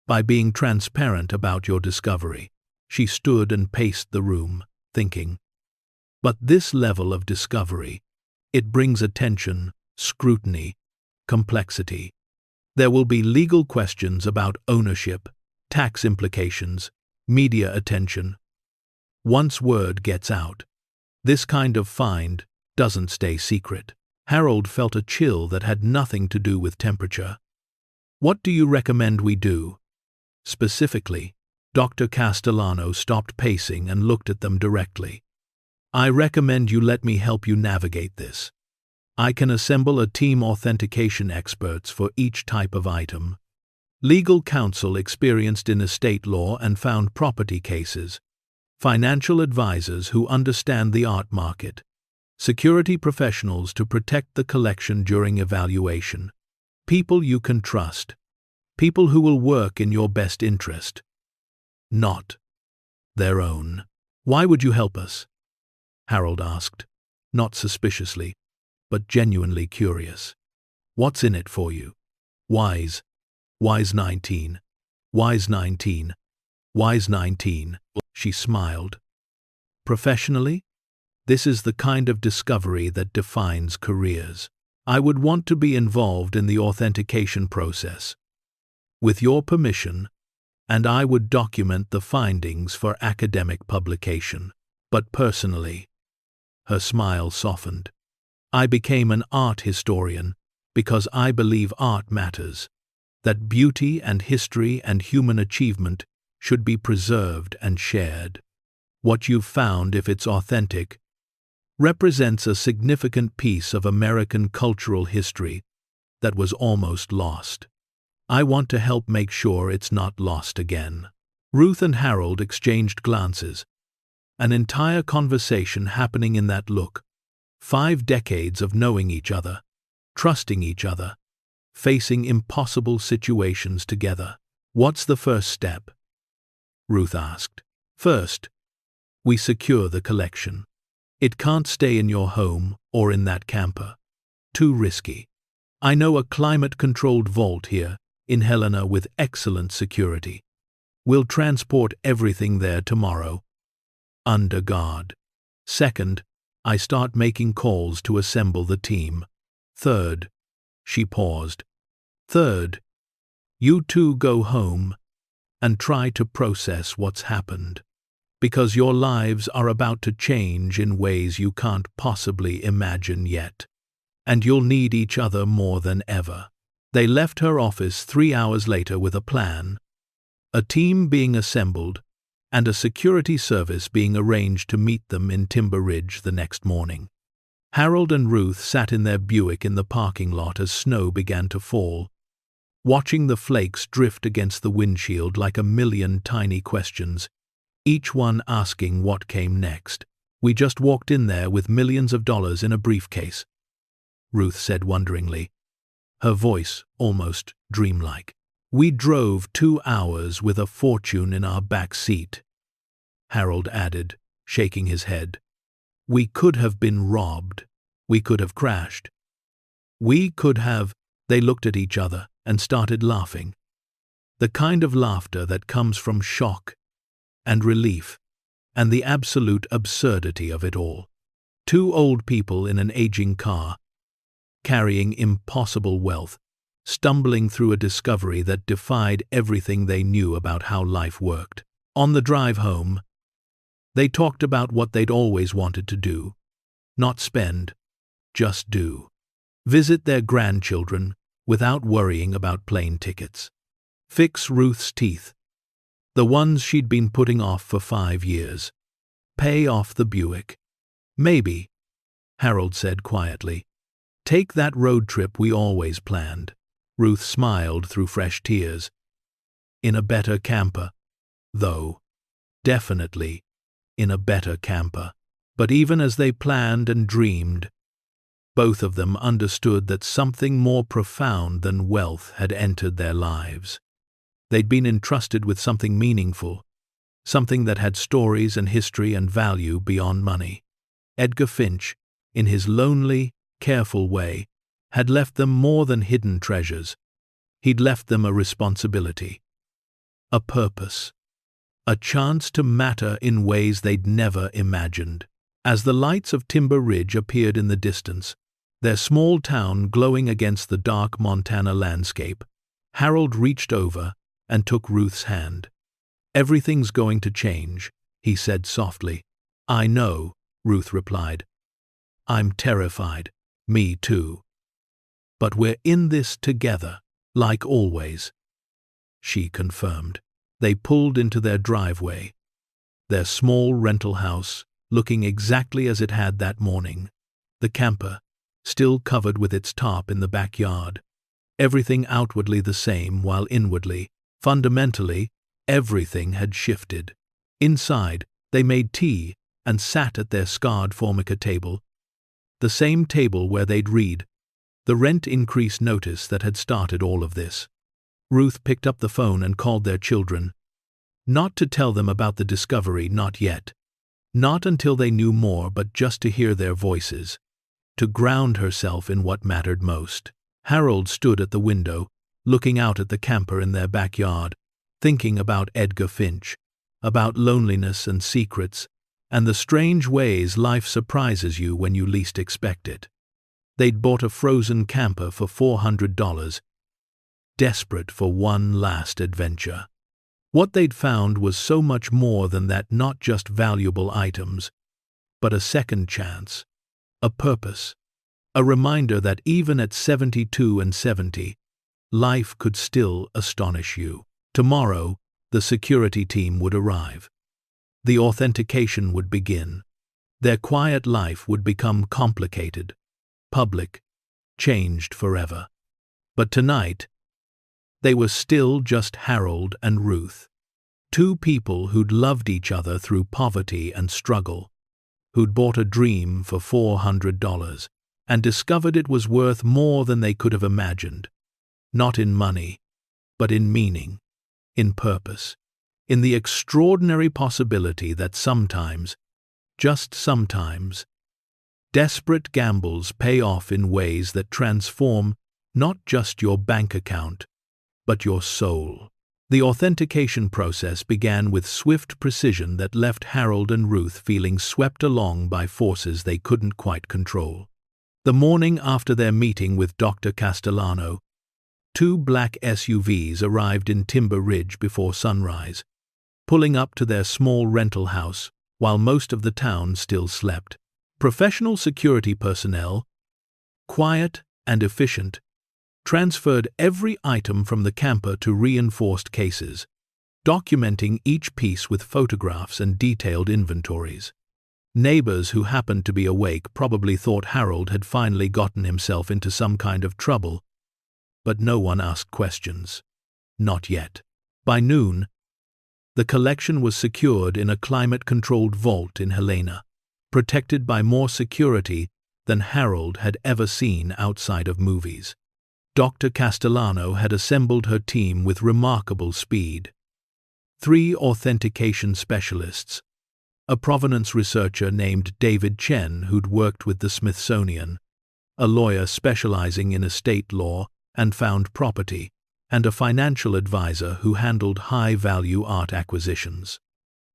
by being transparent about your discovery. She stood and paced the room, thinking. But this level of discovery, it brings attention, scrutiny, complexity. There will be legal questions about ownership, tax implications, media attention. Once word gets out, this kind of find doesn't stay secret. Harold felt a chill that had nothing to do with temperature. What do you recommend we do? Specifically, Dr. Castellano stopped pacing and looked at them directly. I recommend you let me help you navigate this. I can assemble a team authentication experts for each type of item. Legal counsel experienced in estate law and found property cases. Financial advisors who understand the art market. Security professionals to protect the collection during evaluation. People you can trust. People who will work in your best interest. Not their own. Why would you help us? Harold asked, not suspiciously, but genuinely curious. What's in it for you? Wise. Wise 19. Wise 19. Wise 19. She smiled. Professionally? This is the kind of discovery that defines careers. I would want to be involved in the authentication process. With your permission, and I would document the findings for academic publication. But personally, her smile softened. I became an art historian because I believe art matters, that beauty and history and human achievement should be preserved and shared. What you've found, if it's authentic, represents a significant piece of American cultural history that was almost lost. I want to help make sure it's not lost again. Ruth and Harold exchanged glances, an entire conversation happening in that look. 5 decades of knowing each other, trusting each other, facing impossible situations together. What's the first step? Ruth asked. First, we secure the collection. It can't stay in your home or in that camper. Too risky. I know a climate-controlled vault here in Helena with excellent security. We'll transport everything there tomorrow, under guard. Second, I start making calls to assemble the team. Third, she paused. Third, you two go home and try to process what's happened, because your lives are about to change in ways you can't possibly imagine yet, and you'll need each other more than ever. They left her office 3 hours later with a plan, a team being assembled, and a security service being arranged to meet them in Timber Ridge the next morning. Harold and Ruth sat in their Buick in the parking lot as snow began to fall, watching the flakes drift against the windshield like a million tiny questions, each one asking what came next. We just walked in there with millions of dollars in a briefcase, Ruth said wonderingly, her voice almost dreamlike. We drove 2 hours with a fortune in our back seat, Harold added, shaking his head. We could have been robbed. We could have crashed. We could have. They looked at each other and started laughing. The kind of laughter that comes from shock and relief and the absolute absurdity of it all. 2 old people in an aging car, carrying impossible wealth, stumbling through a discovery that defied everything they knew about how life worked. On the drive home, they talked about what they'd always wanted to do. Not spend, just do. Visit their grandchildren without worrying about plane tickets. Fix Ruth's teeth, the ones she'd been putting off for 5 years. Pay off the Buick. Maybe, Harold said quietly. Take that road trip we always planned. Ruth smiled through fresh tears. In a better camper. though. Definitely in a better camper. But even as they planned and dreamed, both of them understood that something more profound than wealth had entered their lives. They'd been entrusted with something meaningful, something that had stories and history and value beyond money. Edgar Finch, in his lonely, careful way, had left them more than hidden treasures. He'd left them a responsibility, a purpose, a chance to matter in ways they'd never imagined. As the lights of Timber Ridge appeared in the distance, their small town glowing against the dark Montana landscape, Harold reached over and took Ruth's hand. "Everything's going to change," he said softly. "I know," Ruth replied. "I'm terrified." "Me too. But we're in this together, like always," she confirmed. They pulled into their driveway, their small rental house looking exactly as it had that morning, the camper still covered with its tarp in the backyard. Everything outwardly the same, while inwardly, fundamentally, everything had shifted. Inside, they made tea and sat at their scarred Formica table, the same table where they'd read the rent increase notice that had started all of this. Ruth picked up the phone and called their children. Not to tell them about the discovery, not yet. Not until they knew more, but just to hear their voices. To ground herself in what mattered most. Harold stood at the window, looking out at the camper in their backyard, thinking about Edgar Finch, about loneliness and secrets, and the strange ways life surprises you when you least expect it. They'd bought a frozen camper for $400, desperate for one last adventure. What they'd found was so much more than that, not just valuable items, but a second chance, a purpose, a reminder that even at 72 and 70, life could still astonish you. Tomorrow, the security team would arrive. The authentication would begin. Their quiet life would become complicated, public, changed forever. But tonight, they were still just Harold and Ruth. Two people who'd loved each other through poverty and struggle, who'd bought a dream for $400 and discovered it was worth more than they could have imagined. Not in money, but in meaning, in purpose, in the extraordinary possibility that sometimes, just sometimes, desperate gambles pay off in ways that transform not just your bank account, but your soul. The authentication process began with swift precision that left Harold and Ruth feeling swept along by forces they couldn't quite control. The morning after their meeting with Dr. Castellano, two black SUVs arrived in Timber Ridge before sunrise, pulling up to their small rental house while most of the town still slept. Professional security personnel, quiet and efficient, transferred every item from the camper to reinforced cases, documenting each piece with photographs and detailed inventories. Neighbors who happened to be awake probably thought Harold had finally gotten himself into some kind of trouble, but no one asked questions. Not yet. By noon, the collection was secured in a climate-controlled vault in Helena, protected by more security than Harold had ever seen outside of movies. Dr. Castellano had assembled her team with remarkable speed. 3 authentication specialists, a provenance researcher named David Chen who'd worked with the Smithsonian, a lawyer specializing in estate law and found property, and a financial advisor who handled high-value art acquisitions.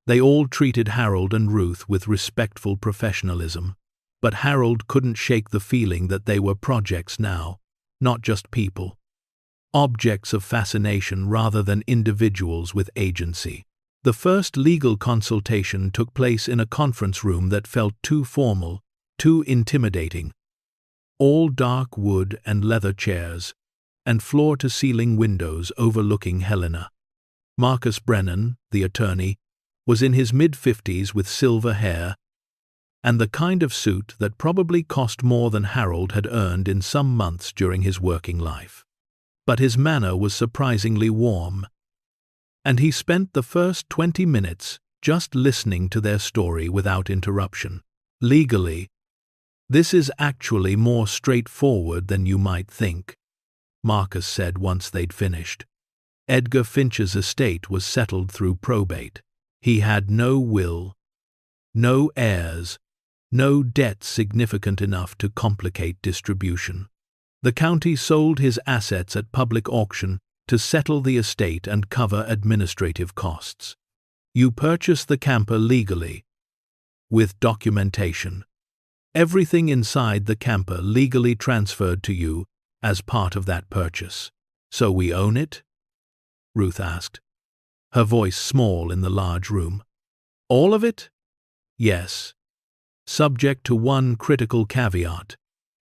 They all treated Harold and Ruth with respectful professionalism, but Harold couldn't shake the feeling that they were projects now, not just people. Objects of fascination rather than individuals with agency. The first legal consultation took place in a conference room that felt too formal, too intimidating. All dark wood and leather chairs, and floor-to-ceiling windows overlooking Helena. Marcus Brennan, the attorney, was in his mid-50s with silver hair, and the kind of suit that probably cost more than Harold had earned in some months during his working life. But his manner was surprisingly warm. and he spent the first 20 minutes just listening to their story without interruption. Legally, this is actually more straightforward than you might think, Marcus said once they'd finished. Edgar Finch's estate was settled through probate. He had no will, no heirs, no debt significant enough to complicate distribution. The county sold his assets at public auction to settle the estate and cover administrative costs. You purchase the camper legally, with documentation. Everything inside the camper legally transferred to you as part of that purchase. So we own it? Ruth asked, her voice small in the large room. All of it? Yes. Subject to one critical caveat.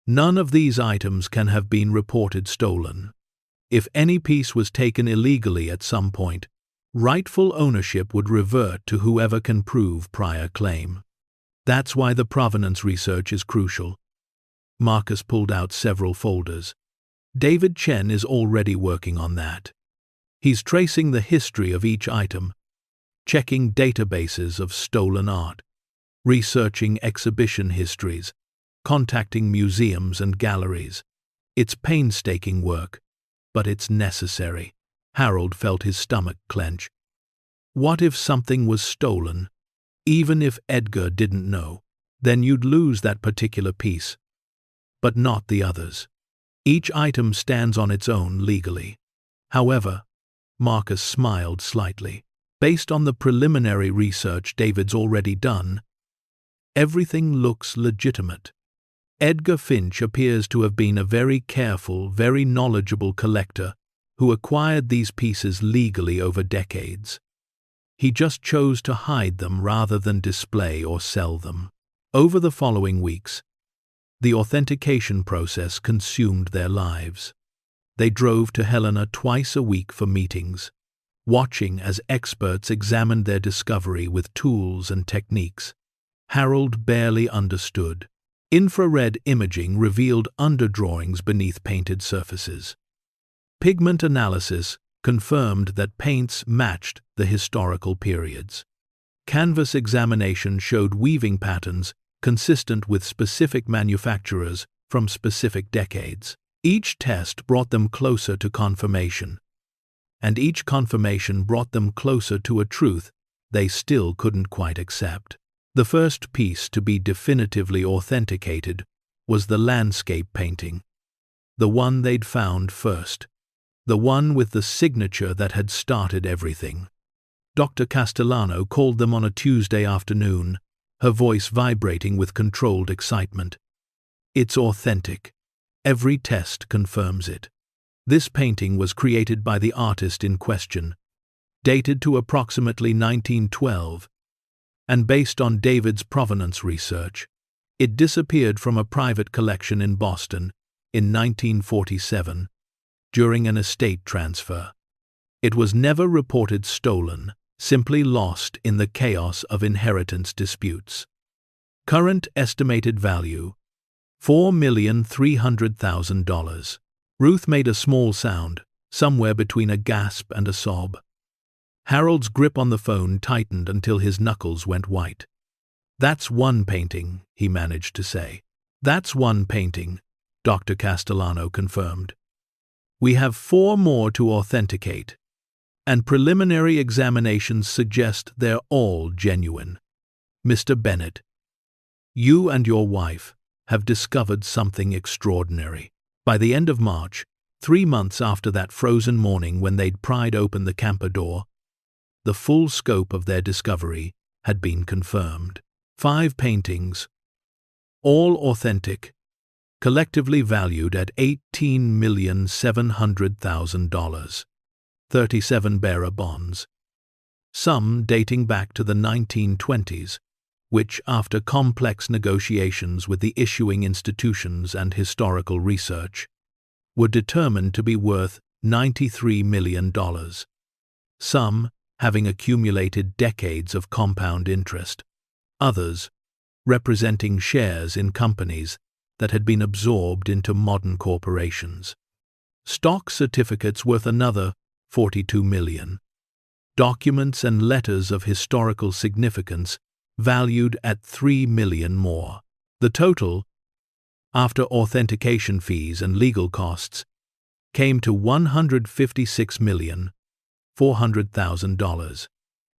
None of these items can have been reported stolen. If any piece was taken illegally at some point, rightful ownership would revert to whoever can prove prior claim. That's why the provenance research is crucial. Marcus pulled out several folders. David Chen is already working on that. He's tracing the history of each item, checking databases of stolen art, researching exhibition histories, contacting museums and galleries. It's painstaking work, but it's necessary. Harold felt his stomach clench. What if something was stolen? Even if Edgar didn't know, then you'd lose that particular piece, but not the others. Each item stands on its own legally. However, Marcus smiled slightly. Based on the preliminary research David's already done, everything looks legitimate. Edgar Finch appears to have been a very careful, very knowledgeable collector who acquired these pieces legally over decades. He just chose to hide them rather than display or sell them. Over the following weeks, the authentication process consumed their lives. They drove to Helena twice a week for meetings, watching as experts examined their discovery with tools and techniques Harold barely understood. Infrared imaging revealed underdrawings beneath painted surfaces. Pigment analysis confirmed that paints matched the historical periods. Canvas examination showed weaving patterns consistent with specific manufacturers from specific decades. Each test brought them closer to confirmation, and each confirmation brought them closer to a truth they still couldn't quite accept. The first piece to be definitively authenticated was the landscape painting, the one they'd found first, the one with the signature that had started everything. Dr. Castellano called them on a Tuesday afternoon, her voice vibrating with controlled excitement. It's authentic. Every test confirms it. This painting was created by the artist in question, dated to approximately 1912, and based on David's provenance research, it disappeared from a private collection in Boston in 1947 during an estate transfer. It was never reported stolen, simply lost in the chaos of inheritance disputes. Current estimated value, $4,300,000. Ruth made a small sound, somewhere between a gasp and a sob. Harold's grip on the phone tightened until his knuckles went white. That's one painting, he managed to say. That's one painting, Dr. Castellano confirmed. We have 4 more to authenticate, and preliminary examinations suggest they're all genuine. Mr. Bennett, you and your wife have discovered something extraordinary. By the end of March, 3 months after that frozen morning when they'd pried open the camper door, the full scope of their discovery had been confirmed. 5 paintings, all authentic, collectively valued at $18,700,000. 37 bearer bonds, some dating back to the 1920s, which, after complex negotiations with the issuing institutions and historical research, were determined to be worth $93 million. Some having accumulated decades of compound interest, others representing shares in companies that had been absorbed into modern corporations. Stock certificates worth another $42 million. documents and letters of historical significance valued at $3 million more. The total, after authentication fees and legal costs, came to $156,400,000.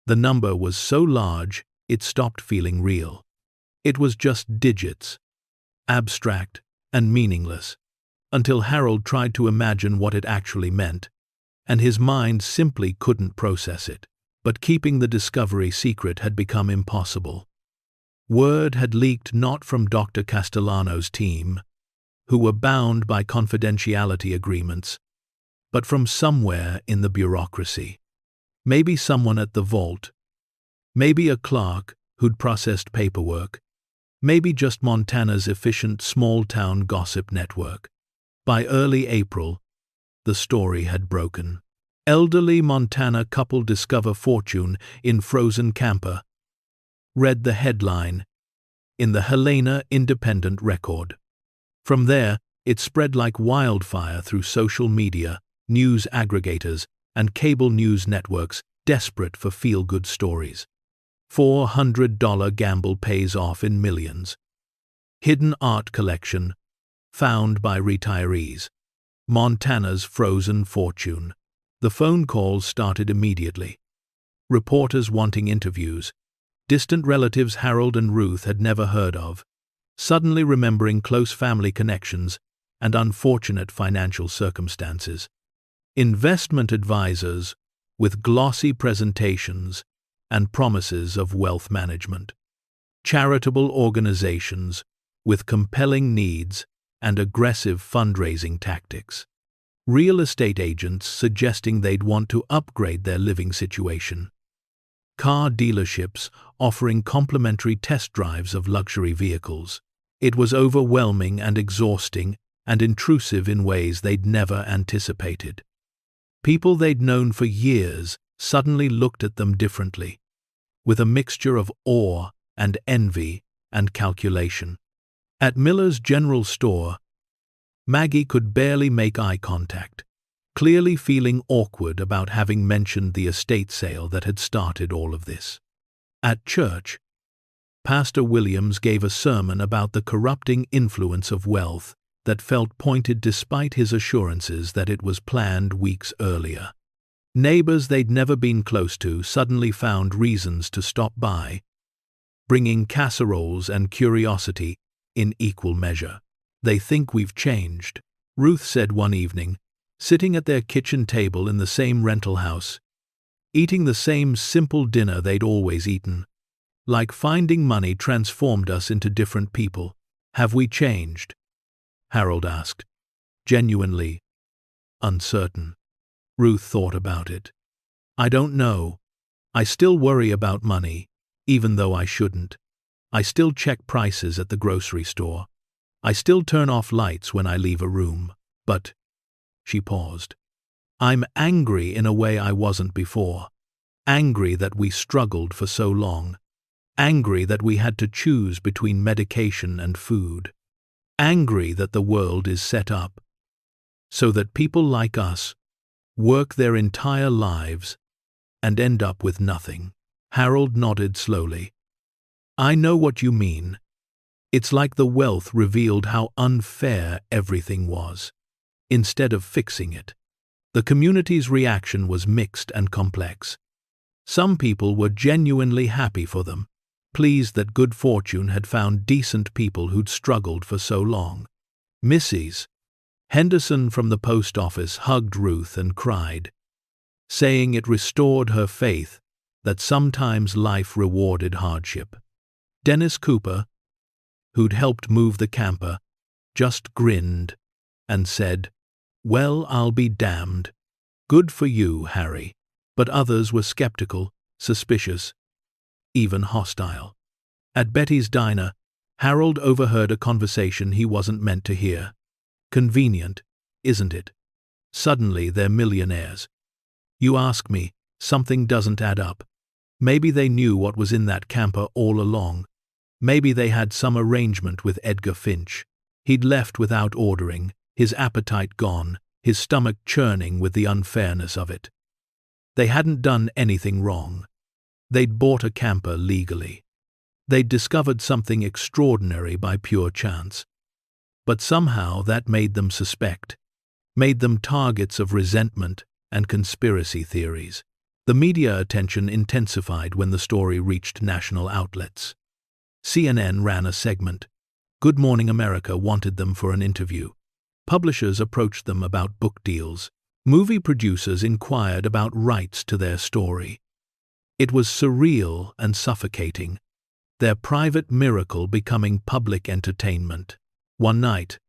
The number was so large it stopped feeling real. It was just digits, abstract and meaningless, until Harold tried to imagine what it actually meant, and his mind simply couldn't process it. But keeping the discovery secret had become impossible. Word had leaked not from Dr. Castellano's team, who were bound by confidentiality agreements, but from somewhere in the bureaucracy. Maybe someone at the vault, maybe a clerk who'd processed paperwork, maybe just Montana's efficient small-town gossip network. By early April, the story had broken. Elderly Montana couple discover fortune in frozen camper, read the headline in the Helena Independent Record. From there, it spread like wildfire through social media, news aggregators, and cable news networks desperate for feel-good stories. $400 gamble pays off in millions. Hidden art collection found by retirees. Montana's frozen fortune. The phone calls started immediately. Reporters wanting interviews. Distant relatives Harold and Ruth had never heard of, suddenly remembering close family connections and unfortunate financial circumstances. Investment advisors with glossy presentations and promises of wealth management. Charitable organizations with compelling needs and aggressive fundraising tactics. Real estate agents suggesting they'd want to upgrade their living situation. Car dealerships offering complimentary test drives of luxury vehicles. It was overwhelming and exhausting and intrusive in ways they'd never anticipated. People they'd known for years suddenly looked at them differently, with a mixture of awe and envy and calculation. At Miller's General Store, Maggie could barely make eye contact, clearly feeling awkward about having mentioned the estate sale that had started all of this. At church, Pastor Williams gave a sermon about the corrupting influence of wealth that felt pointed despite his assurances that it was planned weeks earlier. Neighbors they'd never been close to suddenly found reasons to stop by, bringing casseroles and curiosity in equal measure. "They think we've changed," Ruth said one evening, sitting at their kitchen table in the same rental house, eating the same simple dinner they'd always eaten. "Like finding money transformed us into different people. Have we changed?" Harold asked, genuinely uncertain. Ruth thought about it. "I don't know. I still worry about money, even though I shouldn't. I still check prices at the grocery store. I still turn off lights when I leave a room. But," she paused, "I'm angry in a way I wasn't before. Angry that we struggled for so long. Angry that we had to choose between medication and food. Angry that the world is set up so that people like us work their entire lives and end up with nothing." Harold nodded slowly. "I know what you mean. It's like the wealth revealed how unfair everything was, instead of fixing it." The community's reaction was mixed and complex. Some people were genuinely happy for them, pleased that good fortune had found decent people who'd struggled for so long. Mrs. Henderson from the post office hugged Ruth and cried, saying it restored her faith that sometimes life rewarded hardship. Dennis Cooper, who'd helped move the camper, just grinned and said, "Well, I'll be damned. Good for you, Harry." But others were skeptical, suspicious, even hostile. At Betty's diner, Harold overheard a conversation he wasn't meant to hear. "Convenient, isn't it? Suddenly they're millionaires. You ask me, something doesn't add up. Maybe they knew what was in that camper all along. Maybe they had some arrangement with Edgar Finch. He'd left without ordering, his appetite gone, his stomach churning with the unfairness of it. They hadn't done anything wrong. They'd bought a camper legally. They'd discovered something extraordinary by pure chance. But somehow that made them suspect, made them targets of resentment and conspiracy theories. The media attention intensified when the story reached national outlets. CNN ran a segment. Good Morning America wanted them for an interview. Publishers approached them about book deals. Movie producers inquired about rights to their story. It was surreal and suffocating, their private miracle becoming public entertainment. One night,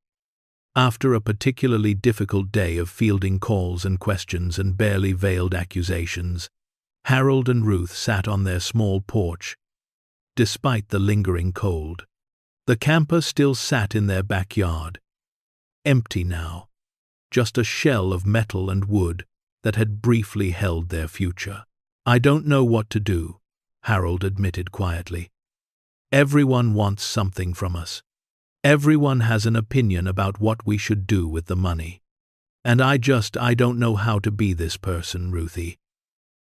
after a particularly difficult day of fielding calls and questions and barely veiled accusations, Harold and Ruth sat on their small porch. Despite the lingering cold, the camper still sat in their backyard. Empty now, just a shell of metal and wood that had briefly held their future. "I don't know what to do," Harold admitted quietly. "Everyone wants something from us. Everyone has an opinion about what we should do with the money. And I don't know how to be this person, Ruthie.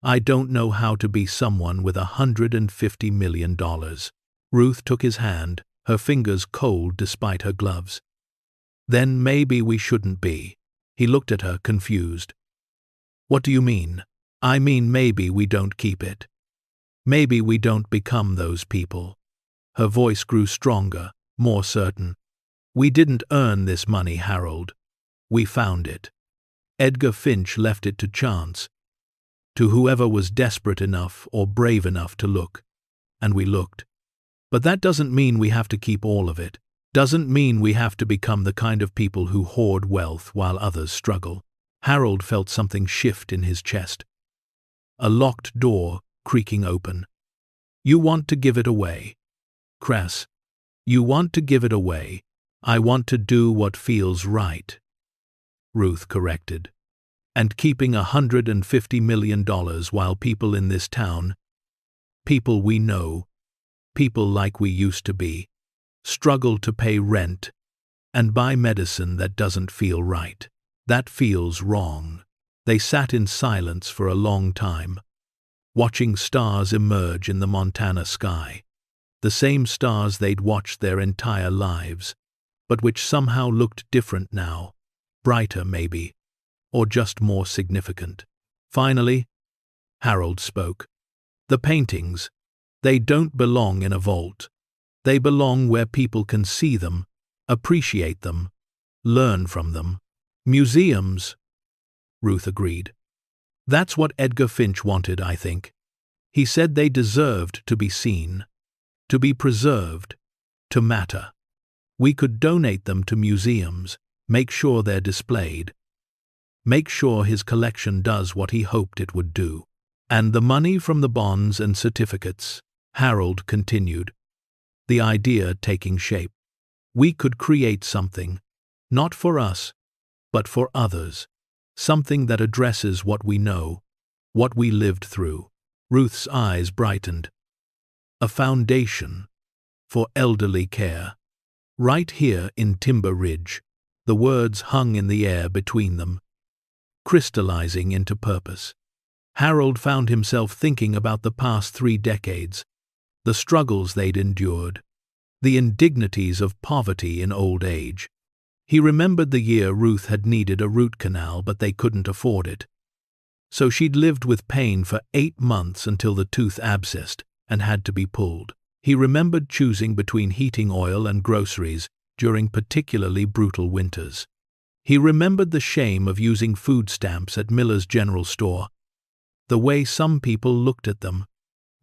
I don't know how to be someone with $150 million. Ruth took his hand, her fingers cold despite her gloves. "Then maybe we shouldn't be." He looked at her, confused. "What do you mean?" "I mean maybe we don't keep it. Maybe we don't become those people." Her voice grew stronger, more certain. "We didn't earn this money, Harold. We found it. Edgar Finch left it to chance, to whoever was desperate enough or brave enough to look. And we looked. But that doesn't mean we have to keep all of it. Doesn't mean we have to become the kind of people who hoard wealth while others struggle." Harold felt something shift in his chest. A locked door creaking open. "You want to give it away, Cress. You want to give it away. I want to do what feels right," Ruth corrected. "And keeping $150 million while people in this town, people we know, people like we used to be, struggle to pay rent and buy medicine that doesn't feel right. That feels wrong." They sat in silence for a long time, watching stars emerge in the Montana sky. The same stars they'd watched their entire lives, but which somehow looked different now, brighter maybe, or just more significant. Finally, Harold spoke. "The paintings, they don't belong in a vault. They belong where people can see them, appreciate them, learn from them. Museums." Ruth agreed. "That's what Edgar Finch wanted, I think. He said they deserved to be seen, to be preserved, to matter. We could donate them to museums, make sure they're displayed, make sure his collection does what he hoped it would do. And the money from the bonds and certificates," Harold continued, the idea taking shape. "We could create something, not for us, but for others. Something that addresses what we know, what we lived through." Ruth's eyes brightened. "A foundation for elderly care. Right here in Timber Ridge." The words hung in the air between them, crystallizing into purpose. Harold found himself thinking about the past 3 decades, the struggles they'd endured, the indignities of poverty in old age. He remembered the year Ruth had needed a root canal but they couldn't afford it. So she'd lived with pain for 8 months until the tooth abscessed and had to be pulled. He remembered choosing between heating oil and groceries during particularly brutal winters. He remembered the shame of using food stamps at Miller's General Store, the way some people looked at them,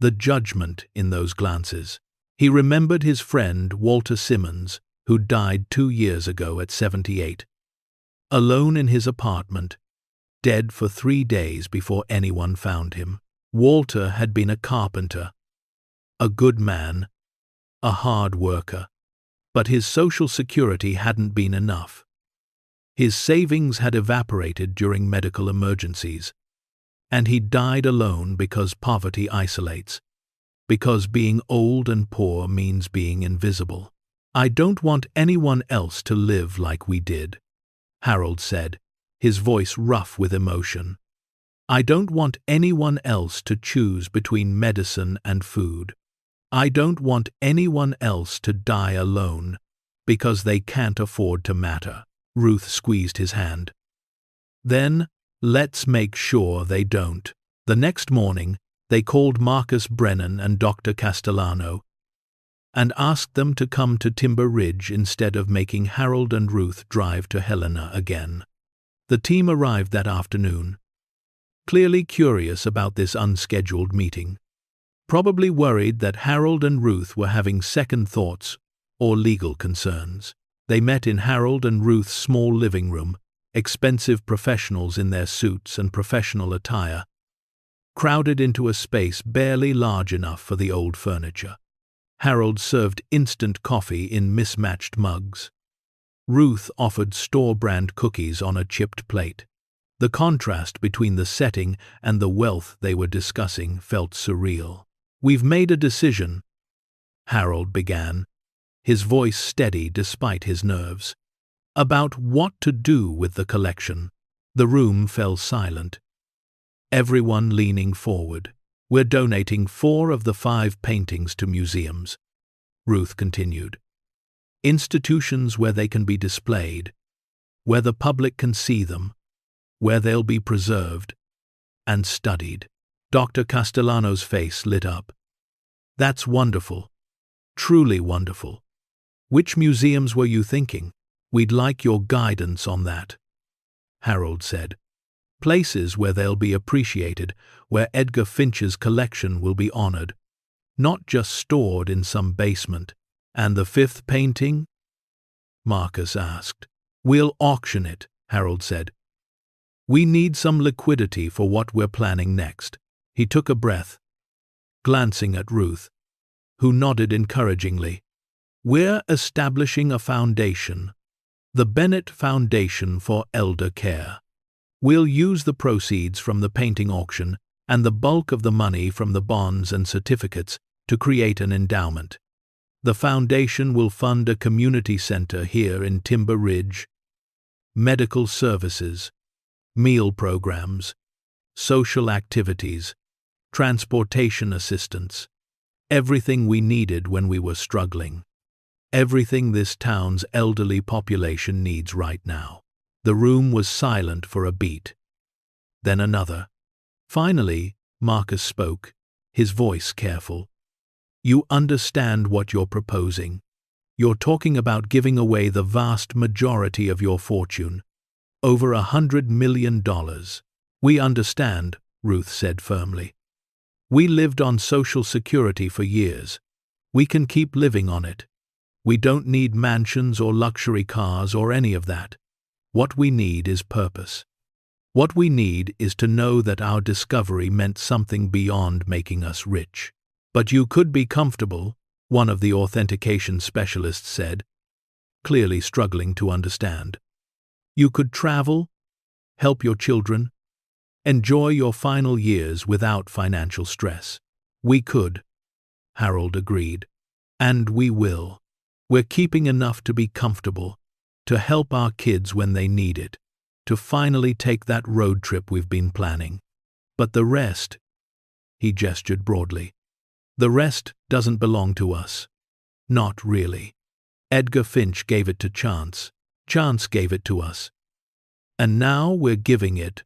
the judgment in those glances. He remembered his friend Walter Simmons, who died 2 years ago at 78. Alone in his apartment, dead for 3 days before anyone found him. Walter had been a carpenter, a good man, a hard worker, but his social security hadn't been enough. His savings had evaporated during medical emergencies, and he died alone because poverty isolates, because being old and poor means being invisible. "I don't want anyone else to live like we did," Harold said, his voice rough with emotion. I don't want anyone else to choose between medicine and food. I don't want anyone else to die alone because they can't afford to matter. Ruth squeezed his hand. Then, let's make sure they don't. The next morning, they called Marcus Brennan and Dr. Castellano and asked them to come to Timber Ridge instead of making Harold and Ruth drive to Helena again. The team arrived that afternoon, clearly curious about this unscheduled meeting, probably worried that Harold and Ruth were having second thoughts or legal concerns. They met in Harold and Ruth's small living room, expensive professionals in their suits and professional attire, crowded into a space barely large enough for the old furniture. Harold served instant coffee in mismatched mugs. Ruth offered store-brand cookies on a chipped plate. The contrast between the setting and the wealth they were discussing felt surreal. "We've made a decision," Harold began, his voice steady despite his nerves, "about what to do with the collection." The room fell silent, everyone leaning forward. "We're donating 4 of the 5 paintings to museums," Ruth continued. "Institutions where they can be displayed, where the public can see them, where they'll be preserved and studied." Dr. Castellano's face lit up. "That's wonderful. Truly wonderful. Which museums were you thinking? We'd like your guidance on that," Harold said. "Places where they'll be appreciated, where Edgar Finch's collection will be honored, not just stored in some basement." "And the 5th painting?" Marcus asked. "We'll auction it," Harold said. "We need some liquidity for what we're planning next." He took a breath, glancing at Ruth, who nodded encouragingly. "We're establishing a foundation, the Bennett Foundation for Elder Care. We'll use the proceeds from the painting auction and the bulk of the money from the bonds and certificates to create an endowment. The foundation will fund a community center here in Timber Ridge, medical services, meal programs, social activities, transportation assistance, everything we needed when we were struggling. Everything this town's elderly population needs right now." The room was silent for a beat, then another. Finally, Marcus spoke, his voice careful. "You understand what you're proposing. You're talking about giving away the vast majority of your fortune, over $100 million. "We understand," Ruth said firmly. "We lived on Social Security for years. We can keep living on it. We don't need mansions or luxury cars or any of that. What we need is purpose. What we need is to know that our discovery meant something beyond making us rich." "But you could be comfortable," one of the authentication specialists said, clearly struggling to understand. "You could travel, help your children, enjoy your final years without financial stress." "We could," Harold agreed. "And we will. We're keeping enough to be comfortable, to help our kids when they need it, to finally take that road trip we've been planning. But the rest," he gestured broadly, "the rest doesn't belong to us. Not really. Edgar Finch gave it to Chance. Chance gave it to us. And now we're giving it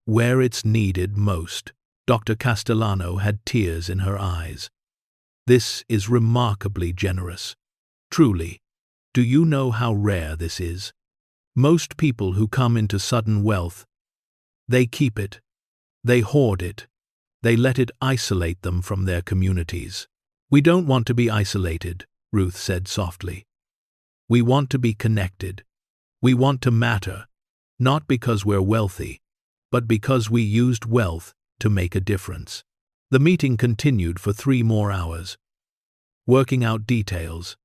where it's needed most." Dr. Castellano had tears in her eyes. "This is remarkably generous. Truly. Do you know how rare this is? Most people who come into sudden wealth, they keep it, they hoard it, they let it isolate them from their communities." "We don't want to be isolated," Ruth said softly. "We want to be connected. We want to matter, not because we're wealthy, but because we used wealth to make a difference." The meeting continued for 3 more hours, working out details,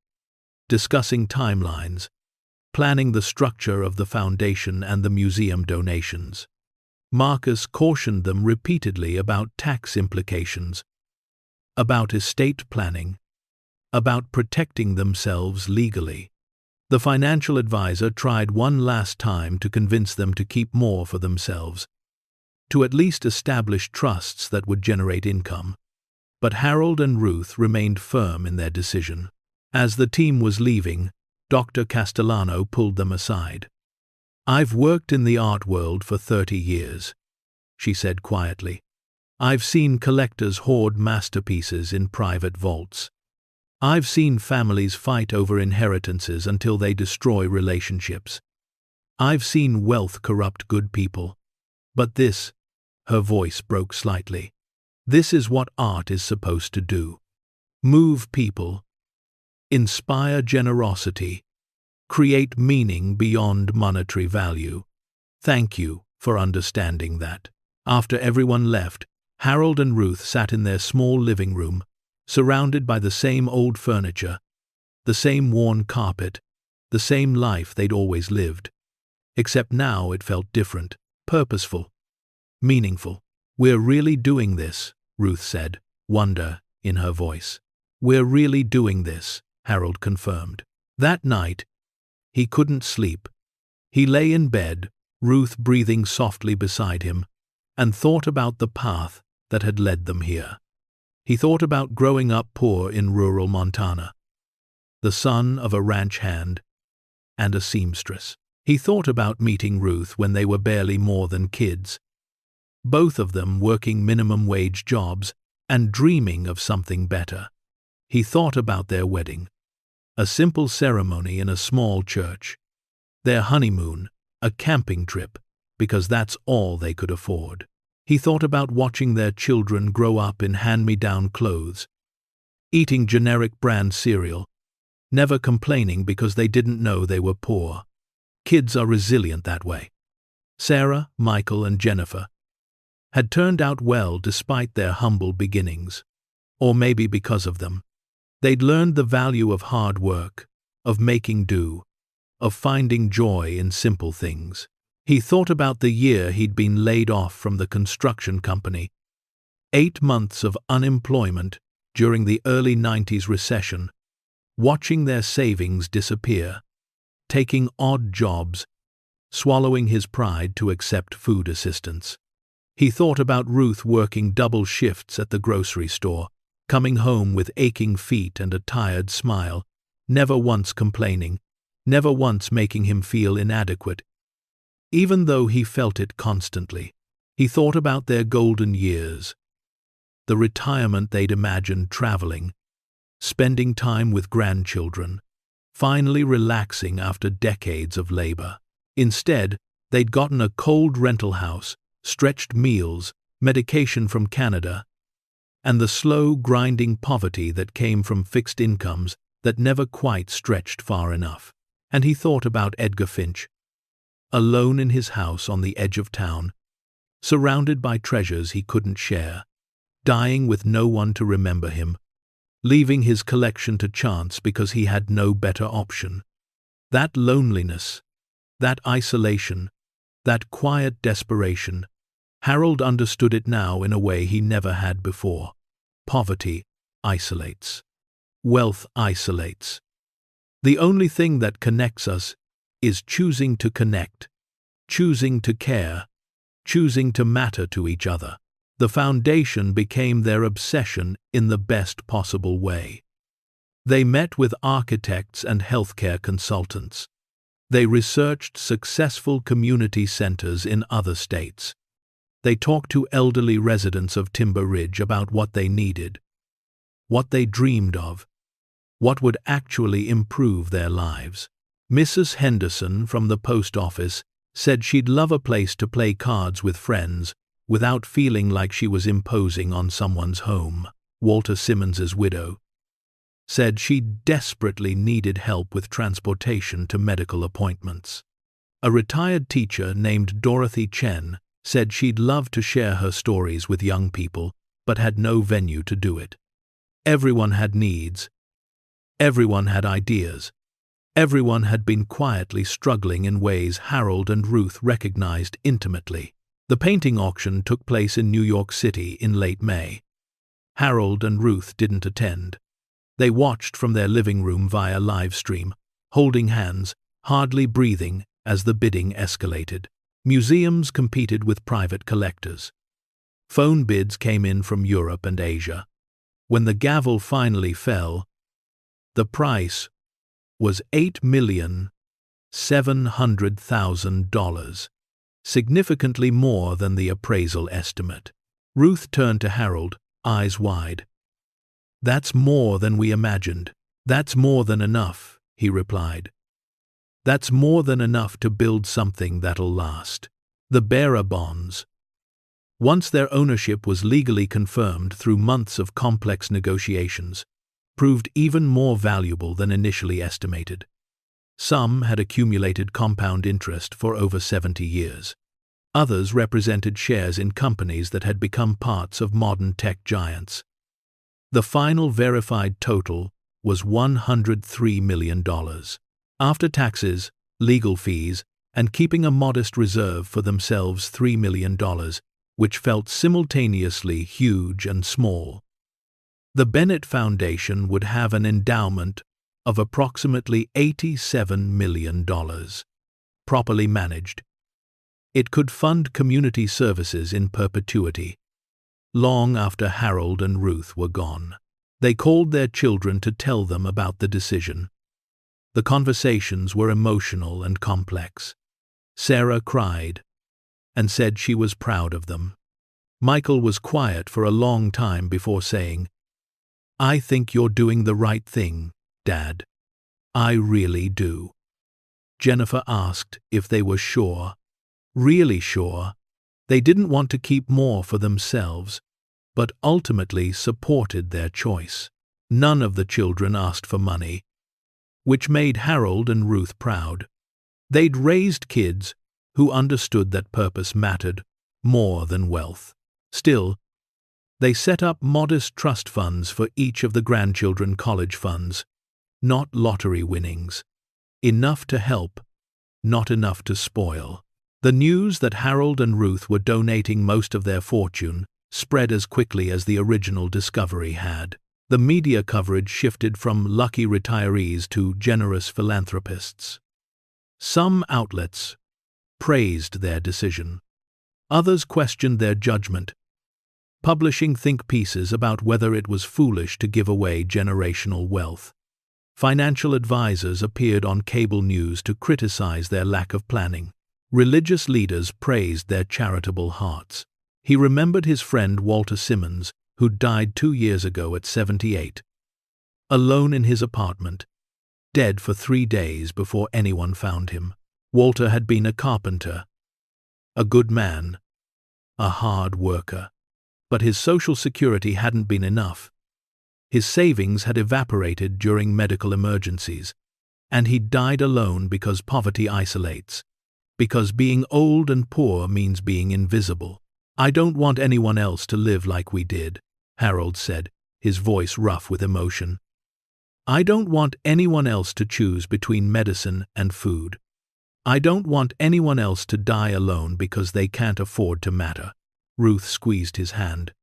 discussing timelines, planning the structure of the foundation and the museum donations. Marcus cautioned them repeatedly about tax implications, about estate planning, about protecting themselves legally. The financial advisor tried one last time to convince them to keep more for themselves, to at least establish trusts that would generate income. But Harold and Ruth remained firm in their decision. As the team was leaving, Dr. Castellano pulled them aside. "I've worked in the art world for 30 years," she said quietly. "I've seen collectors hoard masterpieces in private vaults. I've seen families fight over inheritances until they destroy relationships. I've seen wealth corrupt good people. But this," her voice broke slightly, "this is what art is supposed to do. Move people, inspire generosity, create meaning beyond monetary value. Thank you for understanding that." After everyone left, Harold and Ruth sat in their small living room, surrounded by the same old furniture, the same worn carpet, the same life they'd always lived. Except now it felt different, purposeful, meaningful. "We're really doing this," Ruth said, wonder in her voice. "We're really doing this," Harold confirmed. That night, he couldn't sleep. He lay in bed, Ruth breathing softly beside him, and thought about the path that had led them here. He thought about growing up poor in rural Montana, the son of a ranch hand and a seamstress. He thought about meeting Ruth when they were barely more than kids, both of them working minimum-wage jobs and dreaming of something better. He thought about their wedding, a simple ceremony in a small church, their honeymoon, a camping trip, because that's all they could afford. He thought about watching their children grow up in hand-me-down clothes, eating generic brand cereal, never complaining because they didn't know they were poor. Kids are resilient that way. Sarah, Michael, and Jennifer had turned out well despite their humble beginnings, or maybe because of them. They'd learned the value of hard work, of making do, of finding joy in simple things. He thought about the year he'd been laid off from the construction company, 8 months of unemployment during the early 90s recession, watching their savings disappear, taking odd jobs, swallowing his pride to accept food assistance. He thought about Ruth working double shifts at the grocery store, coming home with aching feet and a tired smile, never once complaining, never once making him feel inadequate, even though he felt it constantly. He thought about their golden years, the retirement they'd imagined, traveling, spending time with grandchildren, finally relaxing after decades of labor. Instead, they'd gotten a cold rental house, stretched meals, medication from Canada, and the slow, grinding poverty that came from fixed incomes that never quite stretched far enough. And he thought about Edgar Finch, alone in his house on the edge of town, surrounded by treasures he couldn't share, dying with no one to remember him, leaving his collection to chance because he had no better option. That loneliness, that isolation, that quiet desperation, Harold understood it now in a way he never had before. Poverty isolates. Wealth isolates. The only thing that connects us is choosing to connect, choosing to care, choosing to matter to each other. The foundation became their obsession in the best possible way. They met with architects and healthcare consultants. They researched successful community centers in other states. They talked to elderly residents of Timber Ridge about what they needed, what they dreamed of, what would actually improve their lives. Mrs. Henderson from the post office said she'd love a place to play cards with friends without feeling like she was imposing on someone's home. Walter Simmons's widow said she desperately needed help with transportation to medical appointments. A retired teacher named Dorothy Chen said she'd love to share her stories with young people, but had no venue to do it. Everyone had needs. Everyone had ideas. Everyone had been quietly struggling in ways Harold and Ruth recognized intimately. The painting auction took place in New York City in late May. Harold and Ruth didn't attend. They watched from their living room via live stream, holding hands, hardly breathing as the bidding escalated. Museums competed with private collectors. Phone bids came in from Europe and Asia. When the gavel finally fell, the price was $8,700,000, significantly more than the appraisal estimate. Ruth turned to Harold, eyes wide. "That's more than we imagined." "That's more than enough," he replied. "That's more than enough to build something that'll last." The bearer bonds. Once their ownership was legally confirmed through months of complex negotiations, proved even more valuable than initially estimated. Some had accumulated compound interest for over 70 years. Others represented shares in companies that had become parts of modern tech giants. The final verified total was $103 million. After taxes, legal fees, and keeping a modest reserve for themselves $3 million, which felt simultaneously huge and small. The Bennett Foundation would have an endowment of approximately $87 million. Properly managed, it could fund community services in perpetuity, long after Harold and Ruth were gone. They called their children to tell them about the decision. The conversations were emotional and complex. Sarah cried and said she was proud of them. Michael was quiet for a long time before saying, "I think you're doing the right thing, Dad. I really do." Jennifer asked if they were sure. Really sure. They didn't want to keep more for themselves, but ultimately supported their choice. None of the children asked for money, which made Harold and Ruth proud. They'd raised kids who understood that purpose mattered more than wealth. Still, they set up modest trust funds for each of the grandchildren college funds, not lottery winnings. Enough to help, not enough to spoil. The news that Harold and Ruth were donating most of their fortune spread as quickly as the original discovery had. The media coverage shifted from lucky retirees to generous philanthropists. Some outlets praised their decision. Others questioned their judgment, publishing think pieces about whether it was foolish to give away generational wealth. Financial advisors appeared on cable news to criticize their lack of planning. Religious leaders praised their charitable hearts. He remembered his friend Walter Simmons, who died 2 years ago at 78. Alone in his apartment, dead for 3 days before anyone found him. Walter had been a carpenter, a good man, a hard worker. But his social security hadn't been enough. His savings had evaporated during medical emergencies, and he died alone because poverty isolates, because being old and poor means being invisible. "I don't want anyone else to live like we did," Harold said, his voice rough with emotion. "I don't want anyone else to choose between medicine and food. I don't want anyone else to die alone because they can't afford to matter." Ruth squeezed his hand.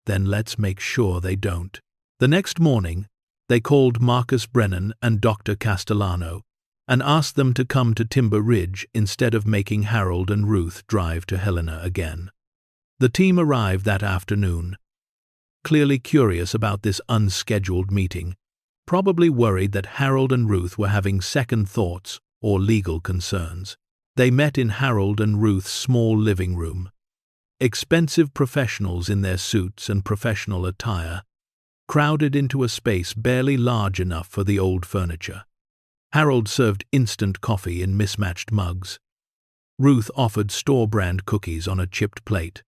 "Then let's make sure they don't." The next morning, they called Marcus Brennan and Dr. Castellano and asked them to come to Timber Ridge instead of making Harold and Ruth drive to Helena again. The team arrived that afternoon, clearly curious about this unscheduled meeting, probably worried that Harold and Ruth were having second thoughts or legal concerns. They met in Harold and Ruth's small living room. Expensive professionals in their suits and professional attire crowded into a space barely large enough for the old furniture. Harold served instant coffee in mismatched mugs. Ruth offered store-brand cookies on a chipped plate.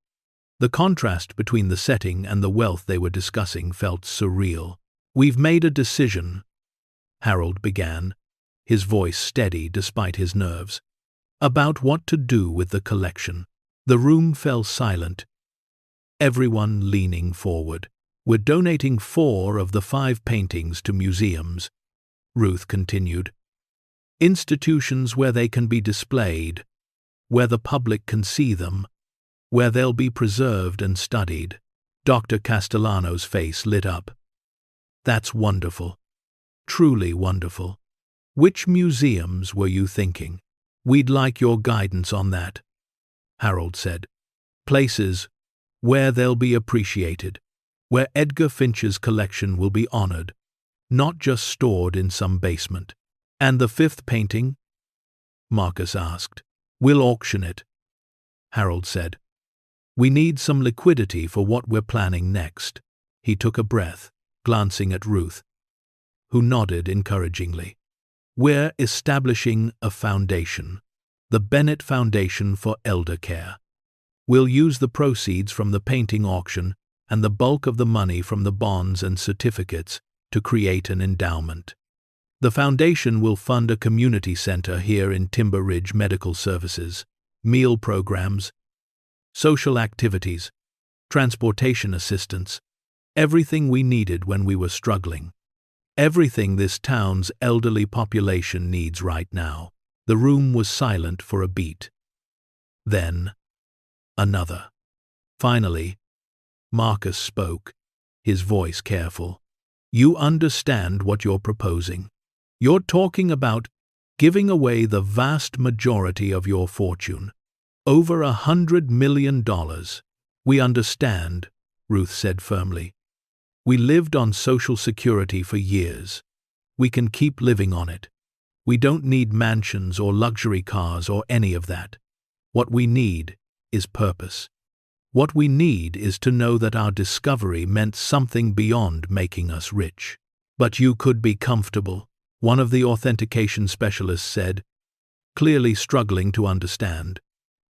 The contrast between the setting and the wealth they were discussing felt surreal. "We've made a decision," Harold began, his voice steady despite his nerves, "about what to do with the collection." The room fell silent, everyone leaning forward. "We're donating 4 of the 5 paintings to museums," Ruth continued. "Institutions where they can be displayed, where the public can see them, where they'll be preserved and studied." Dr. Castellano's face lit up. "That's wonderful. Truly wonderful. Which museums were you thinking?" We'd like your guidance on that, Harold said. Places where they'll be appreciated, where Edgar Finch's collection will be honored, not just stored in some basement. And the fifth painting? Marcus asked. We'll auction it, Harold said. We need some liquidity for what we're planning next. He took a breath, glancing at Ruth, who nodded encouragingly. We're establishing a foundation, the Bennett Foundation for Elder Care. We'll use the proceeds from the painting auction and the bulk of the money from the bonds and certificates to create an endowment. The foundation will fund a community center here in Timber Ridge, medical services, meal programs, social activities, transportation assistance, everything we needed when we were struggling. Everything this town's elderly population needs right now. The room was silent for a beat. Then, another. Finally, Marcus spoke, his voice careful. You understand what you're proposing. You're talking about giving away the vast majority of your fortune. Over $100 million. We understand, Ruth said firmly. We lived on Social Security for years. We can keep living on it. We don't need mansions or luxury cars or any of that. What we need is purpose. What we need is to know that our discovery meant something beyond making us rich. But you could be comfortable, one of the authentication specialists said, clearly struggling to understand.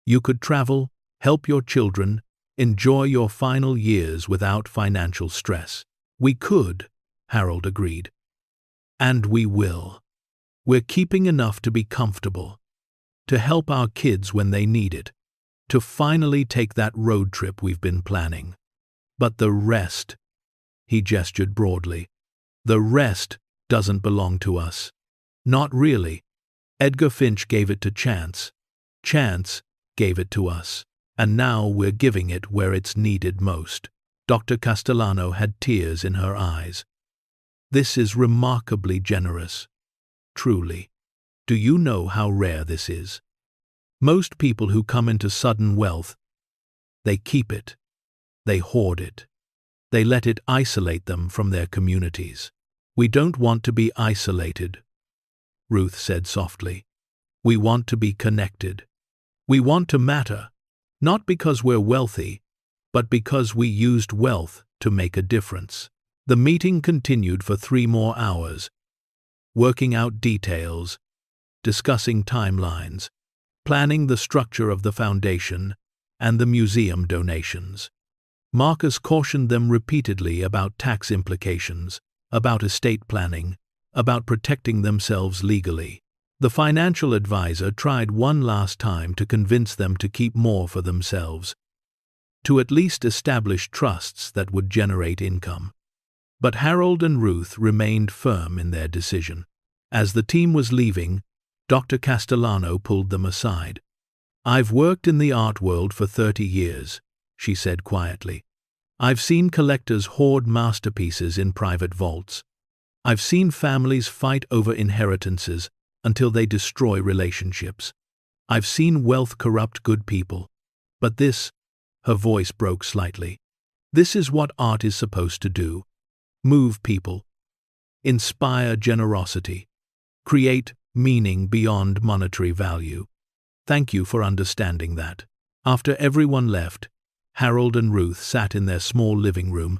You could travel, help your children, enjoy your final years without financial stress. We could, Harold agreed. And we will. We're keeping enough to be comfortable, to help our kids when they need it, to finally take that road trip we've been planning. But the rest, he gestured broadly, the rest doesn't belong to us. Not really. Edgar Finch gave it to Chance. Chance gave it to us. And now we're giving it where it's needed most. Dr. Castellano had tears in her eyes. This is remarkably generous. Truly. Do you know how rare this is? Most people who come into sudden wealth, they keep it. They hoard it. They let it isolate them from their communities. We don't want to be isolated, Ruth said softly. We want to be connected. We want to matter. Not because we're wealthy, but because we used wealth to make a difference. The meeting continued for 3 more hours, working out details, discussing timelines, planning the structure of the foundation and the museum donations. Marcus cautioned them repeatedly about tax implications, about estate planning, about protecting themselves legally. The financial advisor tried one last time to convince them to keep more for themselves, to at least establish trusts that would generate income. But Harold and Ruth remained firm in their decision. As the team was leaving, Dr. Castellano pulled them aside. I've worked in the art world for 30 years, she said quietly. I've seen collectors hoard masterpieces in private vaults. I've seen families fight over inheritances until they destroy relationships. I've seen wealth corrupt good people. But this, her voice broke slightly, this is what art is supposed to do. Move people. Inspire generosity. Create meaning beyond monetary value. Thank you for understanding that. After everyone left, Harold and Ruth sat in their small living room,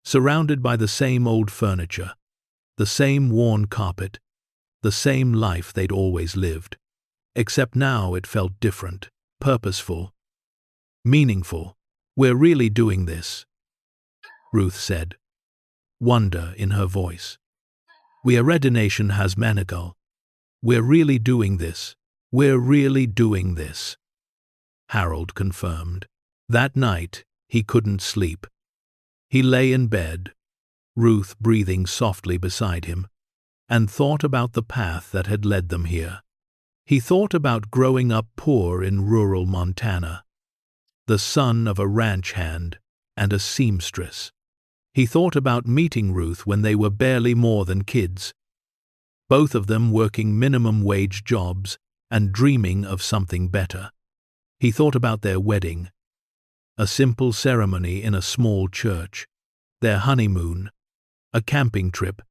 surrounded by the same old furniture, the same worn carpet, the same life they'd always lived. Except now it felt different, purposeful, meaningful. We're really doing this, Ruth said, wonder in her voice. We Nation has Manigal. We're really doing this. We're really doing this, Harold confirmed. That night, he couldn't sleep. He lay in bed, Ruth breathing softly beside him, and thought about the path that had led them here. He thought about growing up poor in rural Montana, the son of a ranch hand and a seamstress. He thought about meeting Ruth when they were barely more than kids, both of them working minimum-wage jobs and dreaming of something better. He thought about their wedding, a simple ceremony in a small church, their honeymoon, a camping trip,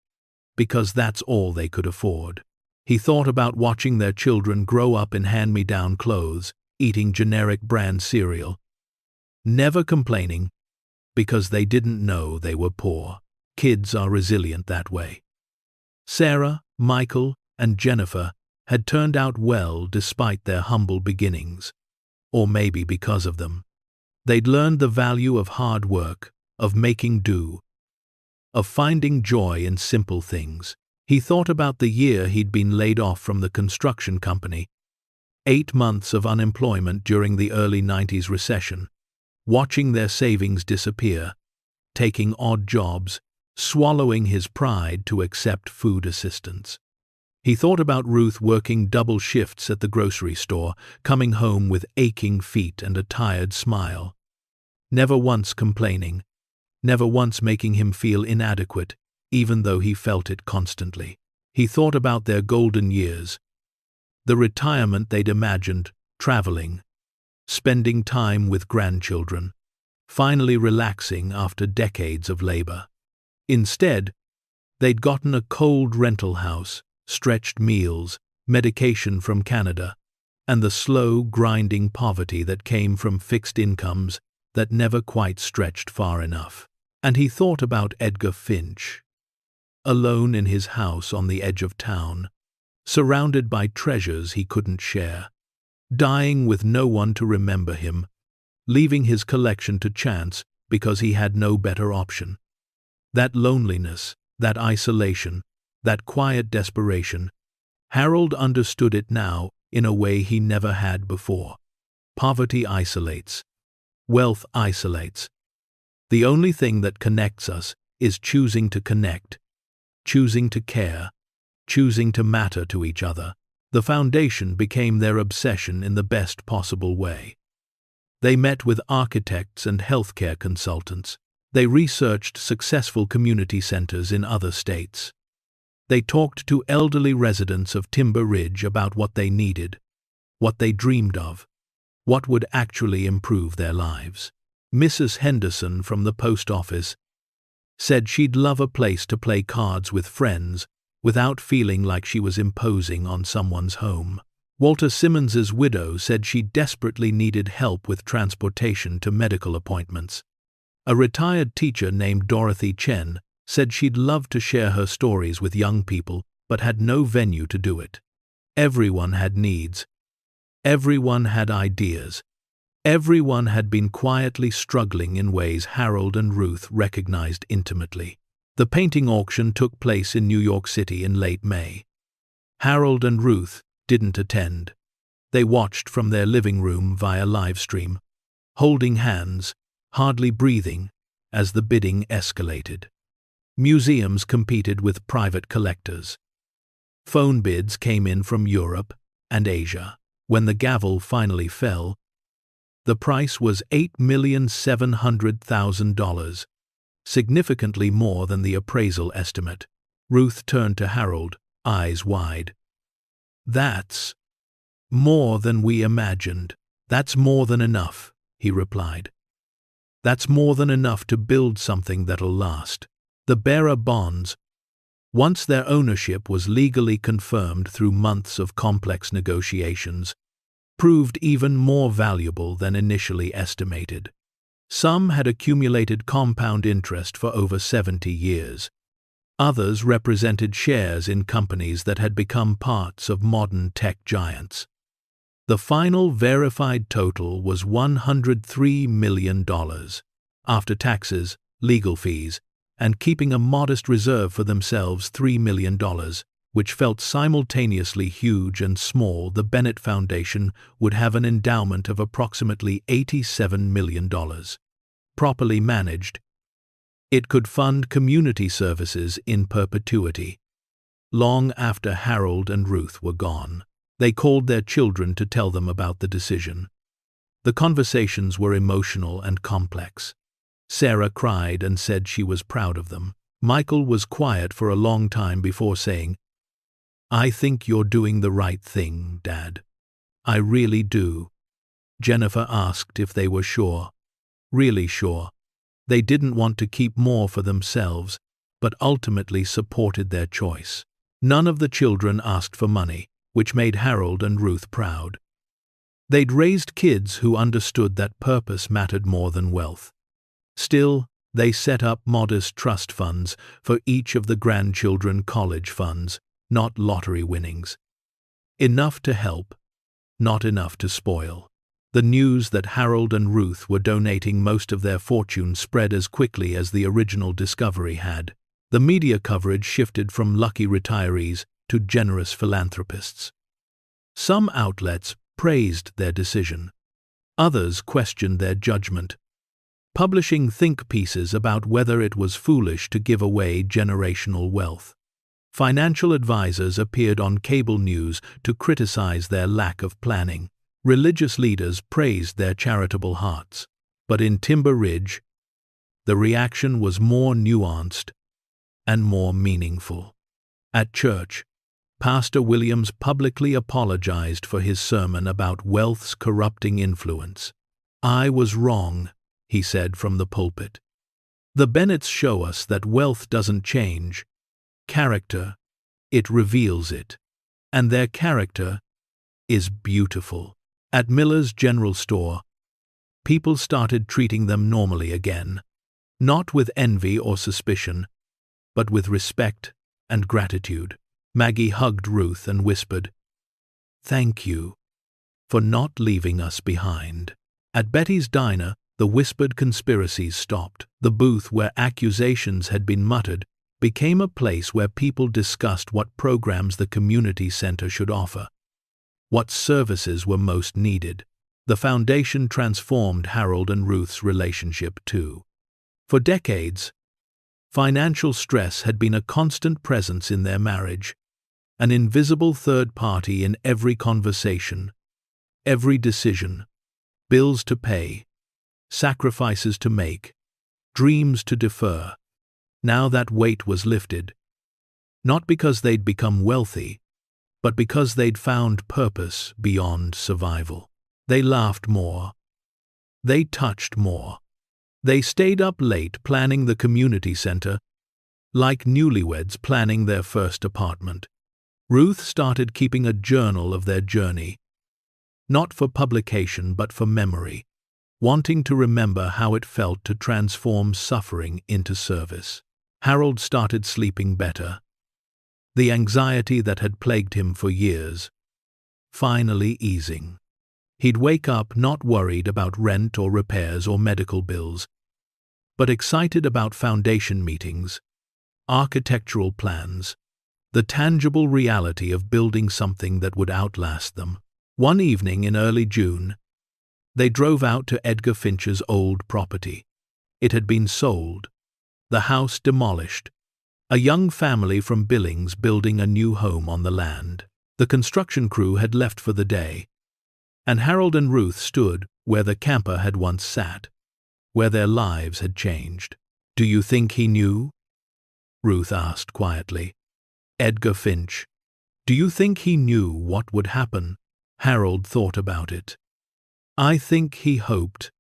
because that's all they could afford. He thought about watching their children grow up in hand-me-down clothes, eating generic brand cereal, never complaining because they didn't know they were poor. Kids are resilient that way. Sarah, Michael, and Jennifer had turned out well despite their humble beginnings, or maybe because of them. They'd learned the value of hard work, of making do, of finding joy in simple things. He thought about the year he'd been laid off from the construction company, 8 months of unemployment during the early 90s recession, watching their savings disappear, taking odd jobs, swallowing his pride to accept food assistance. He thought about Ruth working double shifts at the grocery store, coming home with aching feet and a tired smile, never once complaining, never once making him feel inadequate, even though he felt it constantly. He thought about their golden years, the retirement they'd imagined, traveling, spending time with grandchildren, finally relaxing after decades of labor. Instead, they'd gotten a cold rental house, stretched meals, medication from Canada, and the slow, grinding poverty that came from fixed incomes that never quite stretched far enough. And he thought about Edgar Finch, alone in his house on the edge of town, surrounded by treasures he couldn't share, dying with no one to remember him, leaving his collection to chance because he had no better option. That loneliness, that isolation, that quiet desperation, Harold understood it now in a way he never had before. Poverty isolates. Wealth isolates. The only thing that connects us is choosing to connect, choosing to care, choosing to matter to each other. The foundation became their obsession in the best possible way. They met with architects and healthcare consultants. They researched successful community centers in other states. They talked to elderly residents of Timber Ridge about what they needed, what they dreamed of, what would actually improve their lives. Mrs. Henderson from the post office said she'd love a place to play cards with friends without feeling like she was imposing on someone's home. Walter Simmons's widow said she desperately needed help with transportation to medical appointments. A retired teacher named Dorothy Chen said she'd love to share her stories with young people but had no venue to do it. Everyone had needs. Everyone had ideas. Everyone had been quietly struggling in ways Harold and Ruth recognized intimately. The painting auction took place in New York City in late May. Harold and Ruth didn't attend. They watched from their living room via live stream, holding hands, hardly breathing, as the bidding escalated. Museums competed with private collectors. Phone bids came in from Europe and Asia. When the gavel finally fell, the price was $8,700,000, significantly more than the appraisal estimate. Ruth turned to Harold, eyes wide. "That's more than we imagined." "That's more than enough," he replied. "That's more than enough to build something that'll last." The bearer bonds, once their ownership was legally confirmed through months of complex negotiations, proved even more valuable than initially estimated. Some had accumulated compound interest for over 70 years. Others represented shares in companies that had become parts of modern tech giants. The final verified total was $103 million, after taxes, legal fees, and keeping a modest reserve for themselves $3 million, which felt simultaneously huge and small. The Bennett Foundation would have an endowment of approximately $87 million. Properly managed, it could fund community services in perpetuity. Long after Harold and Ruth were gone, they called their children to tell them about the decision. The conversations were emotional and complex. Sarah cried and said she was proud of them. Michael was quiet for a long time before saying, "I think you're doing the right thing, Dad." I really do. Jennifer asked if they were sure. Really sure. They didn't want to keep more for themselves, but ultimately supported their choice. None of the children asked for money, which made Harold and Ruth proud. They'd raised kids who understood that purpose mattered more than wealth. Still, they set up modest trust funds for each of the grandchildren college funds, not lottery winnings. Enough to help, not enough to spoil. The news that Harold and Ruth were donating most of their fortune spread as quickly as the original discovery had. The media coverage shifted from lucky retirees to generous philanthropists. Some outlets praised their decision. Others questioned their judgment, publishing think pieces about whether it was foolish to give away generational wealth. Financial advisors appeared on cable news to criticize their lack of planning. Religious leaders praised their charitable hearts. But in Timber Ridge, the reaction was more nuanced and more meaningful. At church, Pastor Williams publicly apologized for his sermon about wealth's corrupting influence. "I was wrong," he said from the pulpit. "The Bennetts show us that wealth doesn't change character, it reveals it. And their character is beautiful." At Miller's General Store, people started treating them normally again, not with envy or suspicion, but with respect and gratitude. Maggie hugged Ruth and whispered, "Thank you for not leaving us behind." At Betty's diner, the whispered conspiracies stopped. The booth where accusations had been muttered became a place where people discussed what programs the community center should offer, what services were most needed. The foundation transformed Harold and Ruth's relationship too. For decades, financial stress had been a constant presence in their marriage, an invisible third party in every conversation, every decision, bills to pay, sacrifices to make, dreams to defer. Now that weight was lifted, not because they'd become wealthy, but because they'd found purpose beyond survival. They laughed more. They touched more. They stayed up late planning the community center, like newlyweds planning their first apartment. Ruth started keeping a journal of their journey, not for publication but for memory, wanting to remember how it felt to transform suffering into service. Harold started sleeping better. The anxiety that had plagued him for years finally easing. He'd wake up not worried about rent or repairs or medical bills, but excited about foundation meetings, architectural plans, the tangible reality of building something that would outlast them. One evening in early June, they drove out to Edgar Finch's old property. It had been sold, the house demolished, a young family from Billings building a new home on the land. The construction crew had left for the day, and Harold and Ruth stood where the camper had once sat, where their lives had changed. "Do you think he knew?" Ruth asked quietly. "Edgar Finch. Do you think he knew what would happen?" Harold thought about it. "I think he hoped.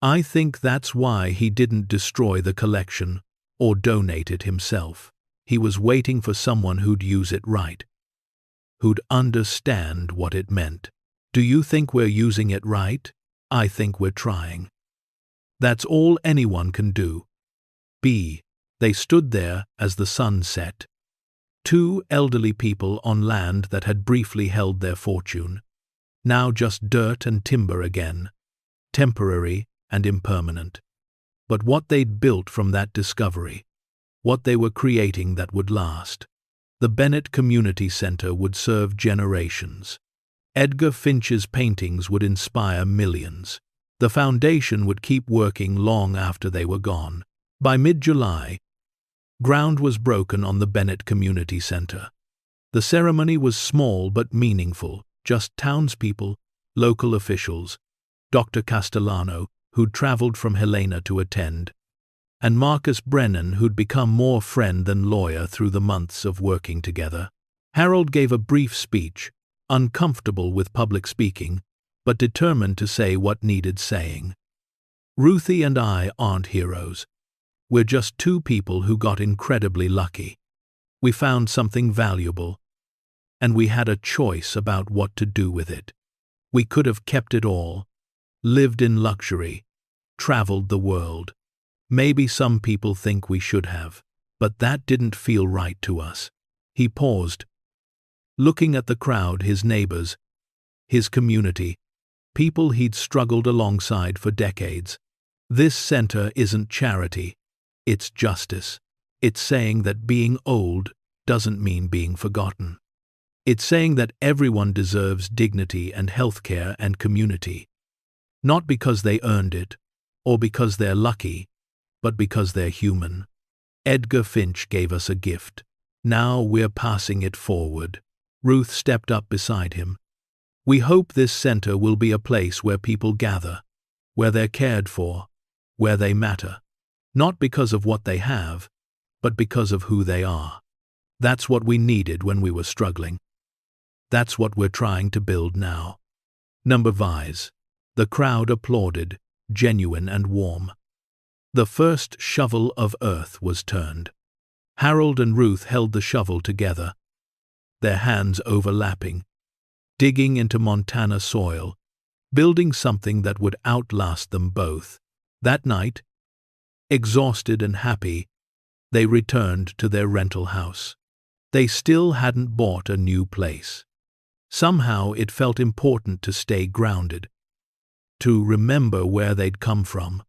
I think that's why he didn't destroy the collection or donate it himself. He was waiting for someone who'd use it right, who'd understand what it meant. Do you think we're using it right? I think we're trying. That's all anyone can do." They stood there as the sun set. Two elderly people on land that had briefly held their fortune, now just dirt and timber again, temporary and impermanent. But what they'd built from that discovery, what they were creating that would last. The Bennett Community Center would serve generations. Edgar Finch's paintings would inspire millions. The foundation would keep working long after they were gone. By mid-July, ground was broken on the Bennett Community Center. The ceremony was small but meaningful, just townspeople, local officials, Dr. Castellano, who'd traveled from Helena to attend, and Marcus Brennan, who'd become more friend than lawyer through the months of working together. Harold gave a brief speech, uncomfortable with public speaking, but determined to say what needed saying. Ruthie and I aren't heroes. We're just two people who got incredibly lucky. We found something valuable, and we had a choice about what to do with it. We could have kept it all, lived in luxury, traveled the world. Maybe some people think we should have, but that didn't feel right to us. He paused, looking at the crowd, his neighbors, his community, people he'd struggled alongside for decades. This center isn't charity, it's justice. It's saying that being old doesn't mean being forgotten. It's saying that everyone deserves dignity and healthcare and community. Not because they earned it, or because they're lucky, but because they're human. Edgar Finch gave us a gift. Now we're passing it forward. Ruth stepped up beside him. We hope this center will be a place where people gather, where they're cared for, where they matter. Not because of what they have, but because of who they are. That's what we needed when we were struggling. That's what we're trying to build now. Number Vise. The crowd applauded, genuine and warm. The first shovel of earth was turned. Harold and Ruth held the shovel together, their hands overlapping, digging into Montana soil, building something that would outlast them both. That night, exhausted and happy, they returned to their rental house. They still hadn't bought a new place. Somehow it felt important to stay grounded, to remember where they'd come from,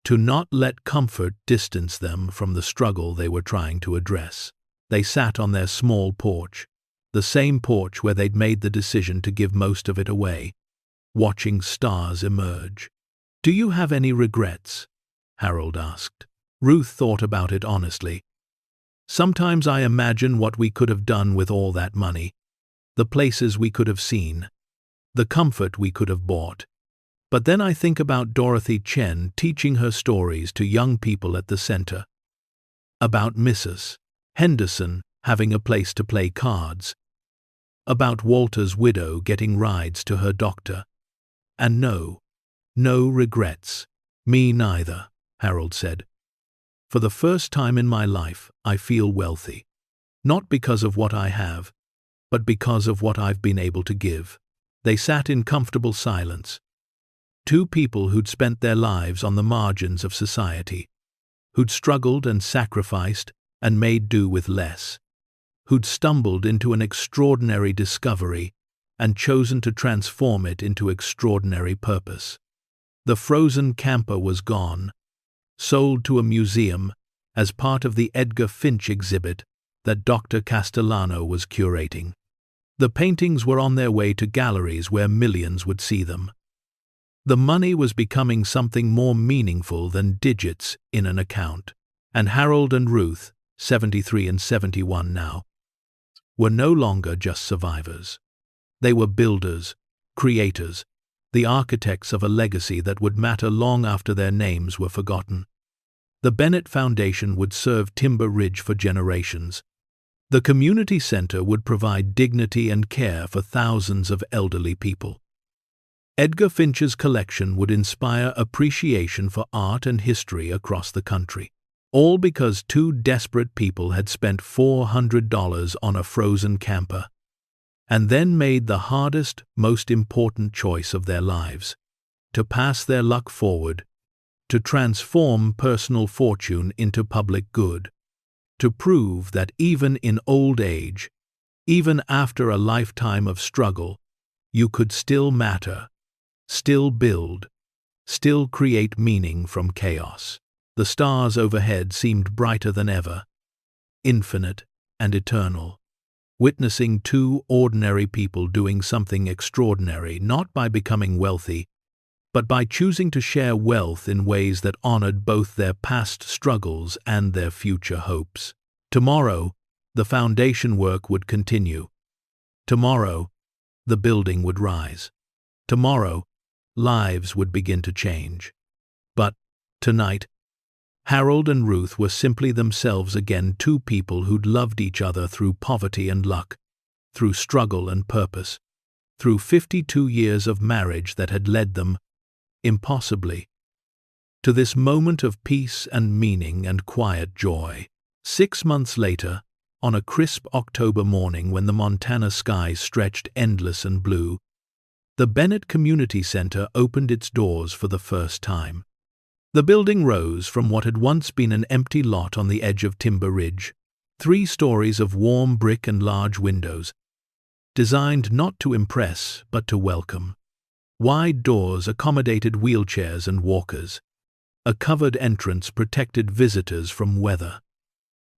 to not let comfort distance them from the struggle they were trying to address. They sat on their small porch, the same porch where they'd made the decision to give most of it away, watching stars emerge. "Do you have any regrets?" Harold asked. Ruth thought about it honestly. "Sometimes I imagine what we could have done with all that money, the places we could have seen, the comfort we could have bought. But then I think about Dorothy Chen teaching her stories to young people at the center, about Mrs. Henderson having a place to play cards, about Walter's widow getting rides to her doctor. And no regrets." "Me neither," Harold said. "For the first time in my life, I feel wealthy. Not because of what I have, but because of what I've been able to give." They sat in comfortable silence. Two people who'd spent their lives on the margins of society, who'd struggled and sacrificed and made do with less, who'd stumbled into an extraordinary discovery and chosen to transform it into extraordinary purpose. The frozen camper was gone, sold to a museum as part of the Edgar Finch exhibit that Dr. Castellano was curating. The paintings were on their way to galleries where millions would see them. The money was becoming something more meaningful than digits in an account. And Harold and Ruth, 73 and 71 now, were no longer just survivors. They were builders, creators, the architects of a legacy that would matter long after their names were forgotten. The Bennett Foundation would serve Timber Ridge for generations. The community center would provide dignity and care for thousands of elderly people. Edgar Finch's collection would inspire appreciation for art and history across the country. All because two desperate people had spent $400 on a frozen camper, and then made the hardest, most important choice of their lives: to pass their luck forward, to transform personal fortune into public good, to prove that even in old age, even after a lifetime of struggle, you could still matter, still build, still create meaning from chaos. The stars overhead seemed brighter than ever, infinite and eternal, witnessing two ordinary people doing something extraordinary, not by becoming wealthy, but by choosing to share wealth in ways that honored both their past struggles and their future hopes. Tomorrow, the foundation work would continue. Tomorrow, the building would rise. Tomorrow, lives would begin to change. But tonight, Harold and Ruth were simply themselves again, two people who'd loved each other through poverty and luck, through struggle and purpose. through 52 years of marriage that had led them, impossibly, to this moment of peace and meaning and quiet joy. 6 months later, on a crisp October morning when the Montana sky stretched endless and blue, the Bennett Community Center opened its doors for the first time. The building rose from what had once been an empty lot on the edge of Timber Ridge, 3 stories of warm brick and large windows, designed not to impress but to welcome. Wide doors accommodated wheelchairs and walkers. A covered entrance protected visitors from weather.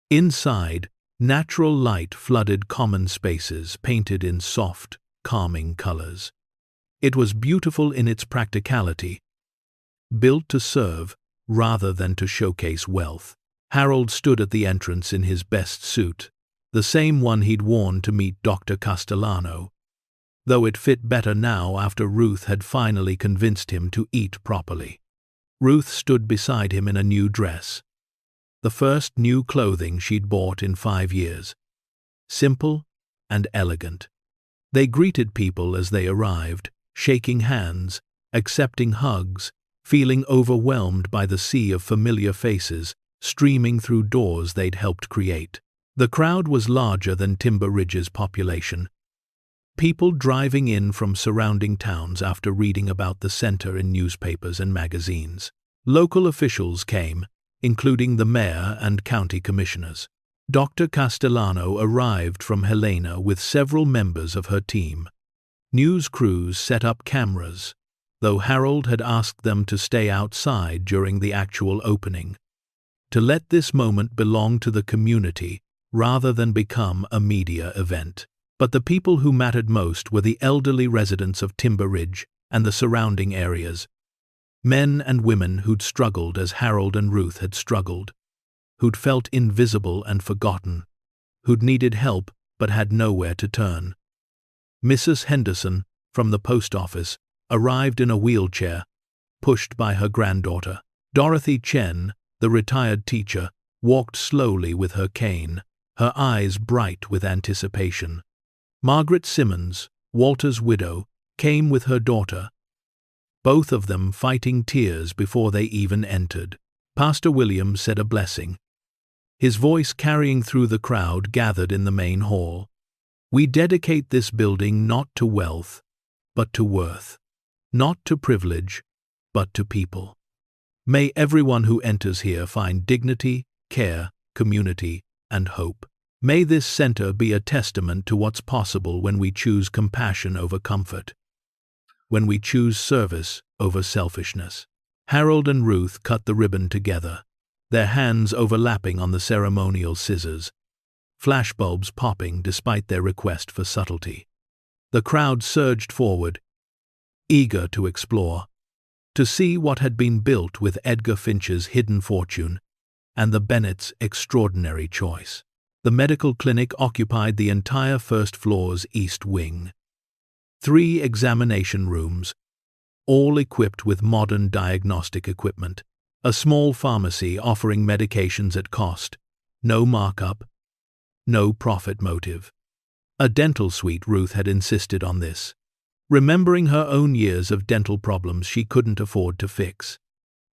Inside, natural light flooded common spaces painted in soft, calming colors. It was beautiful in its practicality, built to serve rather than to showcase wealth. Harold stood at the entrance in his best suit, the same one he'd worn to meet Dr. Castellano, though it fit better now after Ruth had finally convinced him to eat properly. Ruth stood beside him in a new dress, the first new clothing she'd bought in 5 years. Simple and elegant. They greeted people as they arrived, shaking hands, accepting hugs, feeling overwhelmed by the sea of familiar faces streaming through doors they'd helped create. The crowd was larger than Timber Ridge's population. People driving in from surrounding towns after reading about the center in newspapers and magazines. Local officials came, including the mayor and county commissioners. Dr. Castellano arrived from Helena with several members of her team. News crews set up cameras, though Harold had asked them to stay outside during the actual opening, to let this moment belong to the community rather than become a media event. But the people who mattered most were the elderly residents of Timber Ridge and the surrounding areas. Men and women who'd struggled as Harold and Ruth had struggled, who'd felt invisible and forgotten, who'd needed help but had nowhere to turn. Mrs. Henderson, from the post office, arrived in a wheelchair, pushed by her granddaughter. Dorothy Chen, the retired teacher, walked slowly with her cane, her eyes bright with anticipation. Margaret Simmons, Walter's widow, came with her daughter, both of them fighting tears before they even entered. Pastor William said a blessing, his voice carrying through the crowd gathered in the main hall. We dedicate this building not to wealth, but to worth, not to privilege, but to people. May everyone who enters here find dignity, care, community, and hope. May this center be a testament to what's possible when we choose compassion over comfort, when we choose service over selfishness. Harold and Ruth cut the ribbon together, their hands overlapping on the ceremonial scissors, flashbulbs popping despite their request for subtlety. The crowd surged forward, eager to explore, to see what had been built with Edgar Finch's hidden fortune and the Bennett's extraordinary choice. The medical clinic occupied the entire first floor's east wing. 3 examination rooms, all equipped with modern diagnostic equipment. A small pharmacy offering medications at cost, no markup, no profit motive. A dental suite. Ruth had insisted on this, remembering her own years of dental problems she couldn't afford to fix.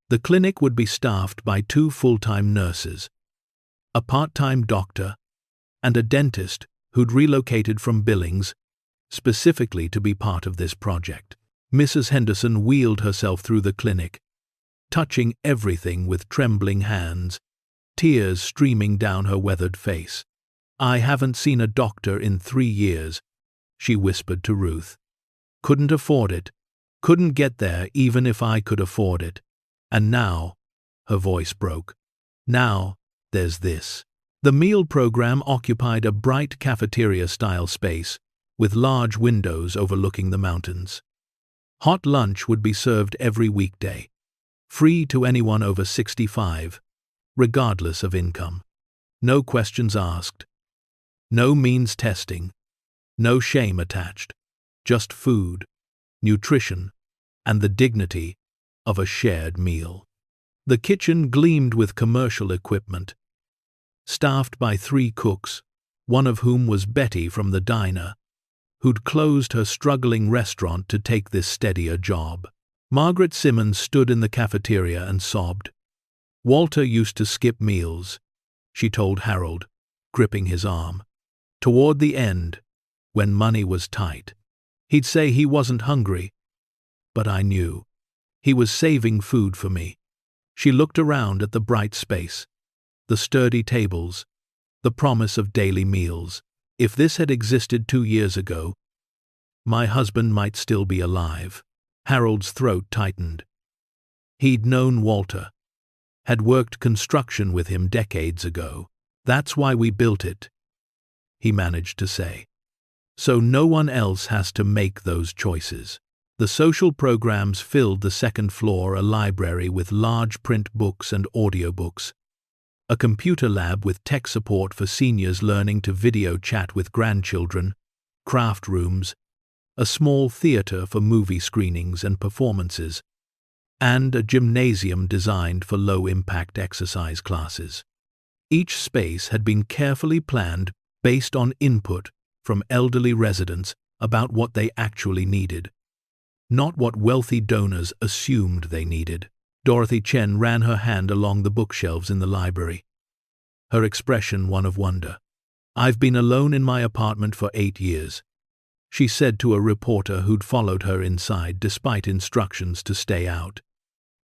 The clinic would be staffed by 2 full-time nurses, a part-time doctor, and a dentist who'd relocated from Billings specifically to be part of this project. Mrs. Henderson wheeled herself through the clinic, touching everything with trembling hands, tears streaming down her weathered face. I haven't seen a doctor in 3 years, she whispered to Ruth. Couldn't afford it, couldn't get there even if I could afford it. And now, her voice broke, now there's this. The meal program occupied a bright cafeteria-style space with large windows overlooking the mountains. Hot lunch would be served every weekday, free to anyone over 65, regardless of income. No questions asked, no means testing, no shame attached, just food, nutrition, and the dignity of a shared meal. The kitchen gleamed with commercial equipment, staffed by 3 cooks, one of whom was Betty from the diner, who'd closed her struggling restaurant to take this steadier job. Margaret Simmons stood in the cafeteria and sobbed. Walter used to skip meals, she told Harold, gripping his arm. Toward the end, when money was tight, he'd say he wasn't hungry, but I knew. He was saving food for me. She looked around at the bright space, the sturdy tables, the promise of daily meals. If this had existed 2 years ago, my husband might still be alive. Harold's throat tightened. He'd known Walter, had worked construction with him decades ago. That's why we built it, he managed to say. So no one else has to make those choices. The social programs filled the second floor, a library with large print books and audiobooks, a computer lab with tech support for seniors learning to video chat with grandchildren, craft rooms, a small theater for movie screenings and performances, and a gymnasium designed for low-impact exercise classes. Each space had been carefully planned based on input from elderly residents about what they actually needed, not what wealthy donors assumed they needed. Dorothy Chen ran her hand along the bookshelves in the library, her expression one of wonder. I've been alone in my apartment for 8 years, she said to a reporter who'd followed her inside despite instructions to stay out.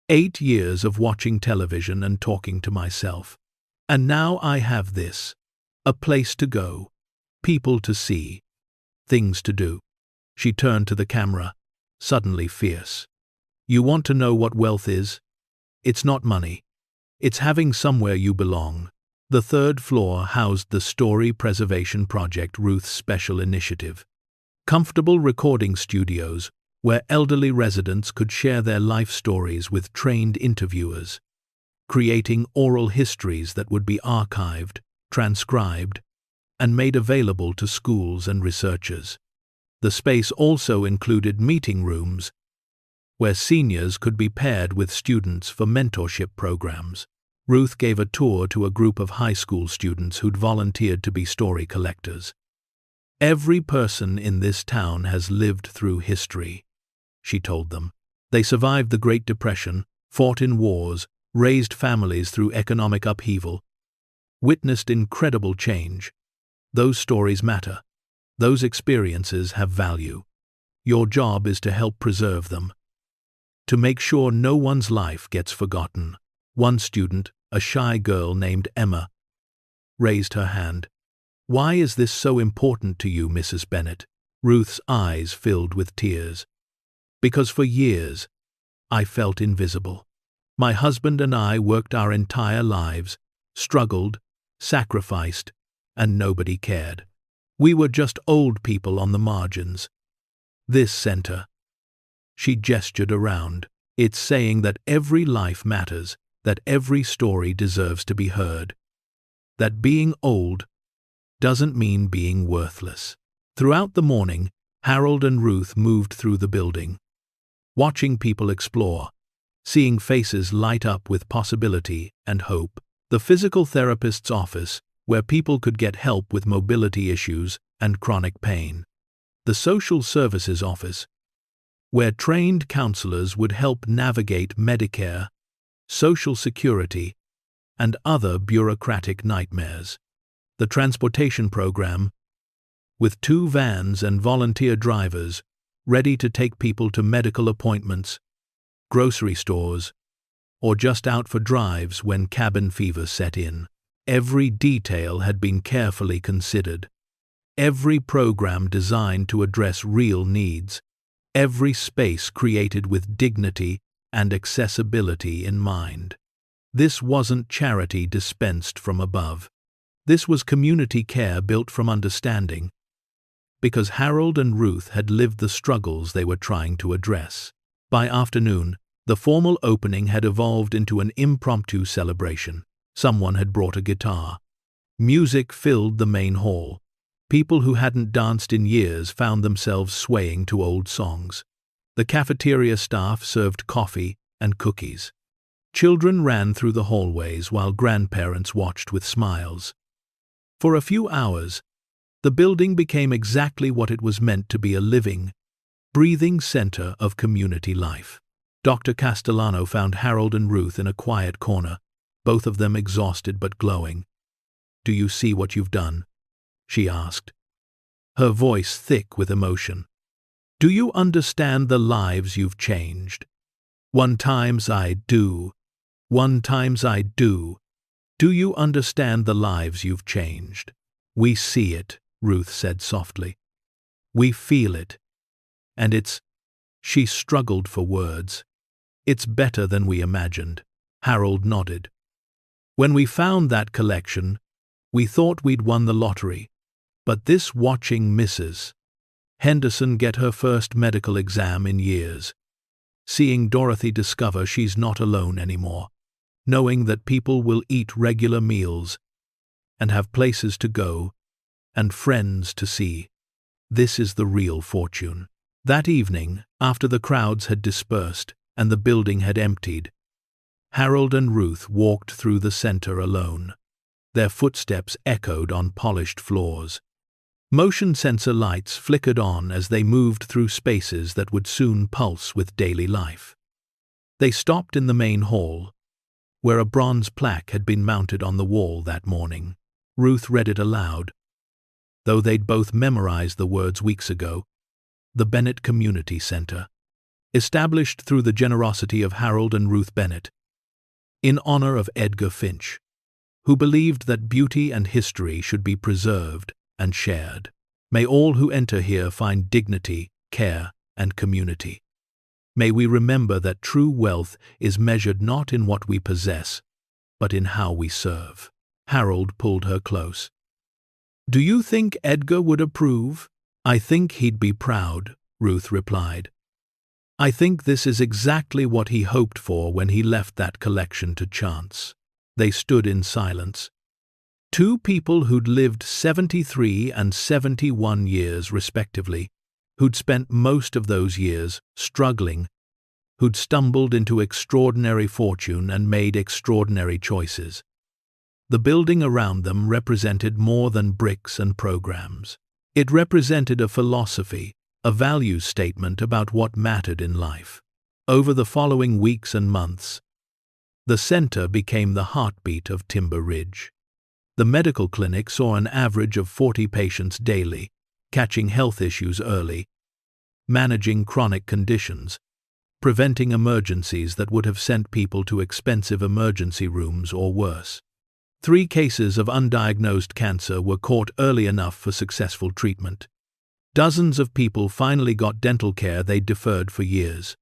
8 years of watching television and talking to myself. And now I have this. A place to go, people to see, things to do. She turned to the camera, suddenly fierce. You want to know what wealth is? It's not money. It's having somewhere you belong. The third floor housed the Story Preservation Project, Ruth's special initiative. Comfortable recording studios where elderly residents could share their life stories with trained interviewers, creating oral histories that would be archived, transcribed, and made available to schools and researchers. The space also included meeting rooms, where seniors could be paired with students for mentorship programs. Ruth gave a tour to a group of high school students who'd volunteered to be story collectors. Every person in this town has lived through history, she told them. They survived the Great Depression, fought in wars, raised families through economic upheaval, witnessed incredible change. Those stories matter. Those experiences have value. Your job is to help preserve them, to make sure no one's life gets forgotten. One student, a shy girl named Emma, raised her hand. Why is this so important to you, Mrs. Bennett? Ruth's eyes filled with tears. Because for years, I felt invisible. My husband and I worked our entire lives, struggled, sacrificed, and nobody cared. We were just old people on the margins. This center, she gestured around, it's saying that every life matters, that every story deserves to be heard, that being old doesn't mean being worthless. Throughout the morning, Harold and Ruth moved through the building, watching people explore, seeing faces light up with possibility and hope. The physical therapist's office, where people could get help with mobility issues and chronic pain. The social services office, where trained counselors would help navigate Medicare, Social Security, and other bureaucratic nightmares. The transportation program, with 2 vans and volunteer drivers ready to take people to medical appointments, grocery stores, or just out for drives when cabin fever set in. Every detail had been carefully considered. Every program designed to address real needs. Every space created with dignity and accessibility in mind. This wasn't charity dispensed from above. This was community care built from understanding, because Harold and Ruth had lived the struggles they were trying to address. By afternoon, the formal opening had evolved into an impromptu celebration. Someone had brought a guitar. Music filled the main hall. People who hadn't danced in years found themselves swaying to old songs. The cafeteria staff served coffee and cookies. Children ran through the hallways while grandparents watched with smiles. For a few hours, The building became exactly what it was meant to be, a living, breathing center of community life. Dr. Castellano found Harold and Ruth in a quiet corner, both of them exhausted but glowing. "Do you see what you've done?" she asked, her voice thick with emotion. "Do you understand the lives you've changed?" "One times I do. One times I do. Do you understand the lives you've changed?" "We see it," Ruth said softly. "We feel it. And it's—" she struggled for words. "It's better than we imagined." Harold nodded. "When we found that collection, we thought we'd won the lottery. But this watching Mrs. Henderson get her first medical exam in years. Seeing Dorothy discover she's not alone anymore. Knowing that people will eat regular meals and have places to go and friends to see. This is the real fortune." That evening, after the crowds had dispersed and the building had emptied, Harold and Ruth walked through the center alone. Their footsteps echoed on polished floors. Motion sensor lights flickered on as they moved through spaces that would soon pulse with daily life. They stopped in the main hall, where a bronze plaque had been mounted on the wall that morning. Ruth read it aloud, though they'd both memorized the words weeks ago. The Bennett Community Center, established through the generosity of Harold and Ruth Bennett, in honor of Edgar Finch, who believed that beauty and history should be preserved and shared. May all who enter here find dignity, care, and community. May we remember that true wealth is measured not in what we possess, but in how we serve. Harold pulled her close. "Do you think Edgar would approve?" "I think he'd be proud," Ruth replied. "I think this is exactly what he hoped for when he left that collection to chance." They stood in silence. Two people who'd lived 73 and 71 years respectively, who'd spent most of those years struggling, who'd stumbled into extraordinary fortune and made extraordinary choices. The building around them represented more than bricks and programs. It represented a philosophy, a values statement about what mattered in life. Over the following weeks and months, the center became the heartbeat of Timber Ridge. The medical clinic saw an average of 40 patients daily, catching health issues early, managing chronic conditions, preventing emergencies that would have sent people to expensive emergency rooms or worse. 3 cases of undiagnosed cancer were caught early enough for successful treatment. Dozens of people finally got dental care they'd deferred for years.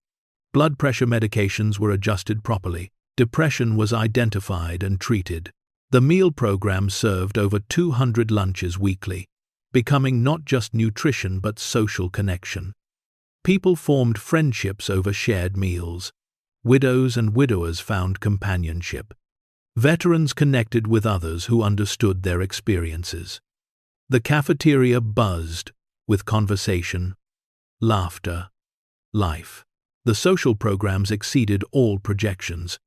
Blood pressure medications were adjusted properly. Depression was identified and treated. The meal program served over 200 lunches weekly, becoming not just nutrition but social connection. People formed friendships over shared meals. Widows and widowers found companionship. Veterans connected with others who understood their experiences. The cafeteria buzzed with conversation, laughter, life. The social programs exceeded all projections.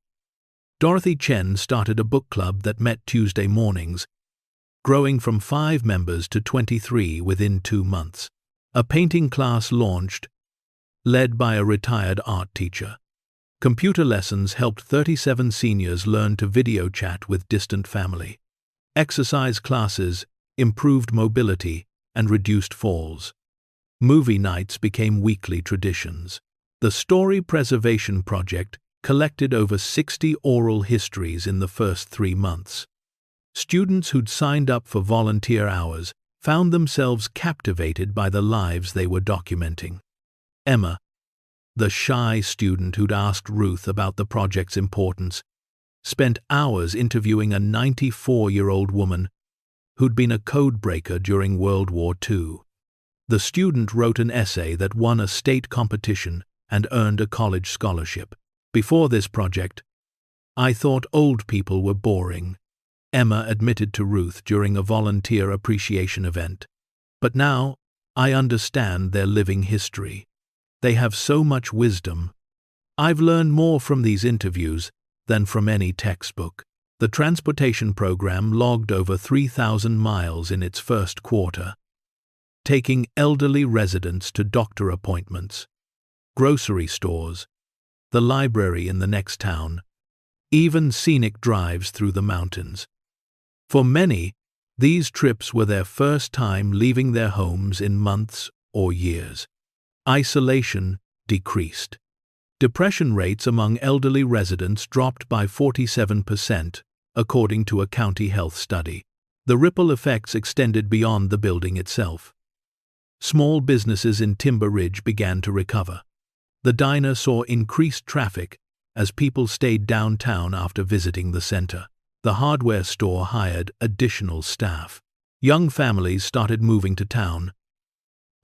Dorothy Chen started a book club that met Tuesday mornings, growing from 5 members to 23 within 2 months. A painting class launched, led by a retired art teacher. Computer lessons helped 37 seniors learn to video chat with distant family. Exercise classes improved mobility and reduced falls. Movie nights became weekly traditions. The Story Preservation Project collected over 60 oral histories in the first 3 months. Students who'd signed up for volunteer hours found themselves captivated by the lives they were documenting. Emma, the shy student who'd asked Ruth about the project's importance, spent hours interviewing a 94-year-old woman who'd been a code breaker during World War II. The student wrote an essay that won a state competition and earned a college scholarship. "Before this project, I thought old people were boring," Emma admitted to Ruth during a volunteer appreciation event. "But now, I understand their living history. They have so much wisdom. I've learned more from these interviews than from any textbook." The transportation program logged over 3,000 miles in its first quarter. taking elderly residents to doctor appointments, grocery stores, the library in the next town, even scenic drives through the mountains. For many, these trips were their first time leaving their homes in months or years. Isolation decreased. Depression rates among elderly residents dropped by 47%, according to a county health study. The ripple effects extended beyond the building itself. Small businesses in Timber Ridge began to recover. The diner saw increased traffic as people stayed downtown after visiting the center. The hardware store hired additional staff. Young families started moving to town,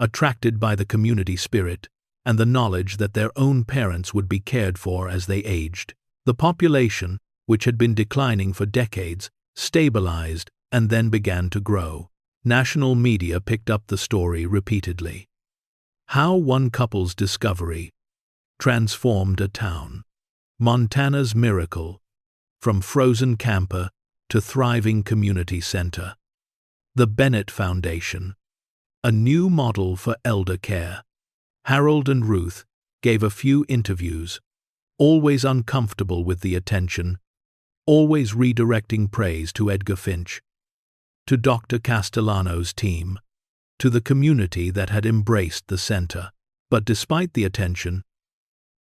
attracted by the community spirit and the knowledge that their own parents would be cared for as they aged. The population, which had been declining for decades, stabilized and then began to grow. National media picked up the story repeatedly. How one couple's discovery transformed a town. Montana's miracle, from frozen camper to thriving community center. The Bennett Foundation, a new model for elder care. Harold and Ruth gave a few interviews, always uncomfortable with the attention, always redirecting praise to Edgar Finch, to Dr. Castellano's team, to the community that had embraced the center. But despite the attention,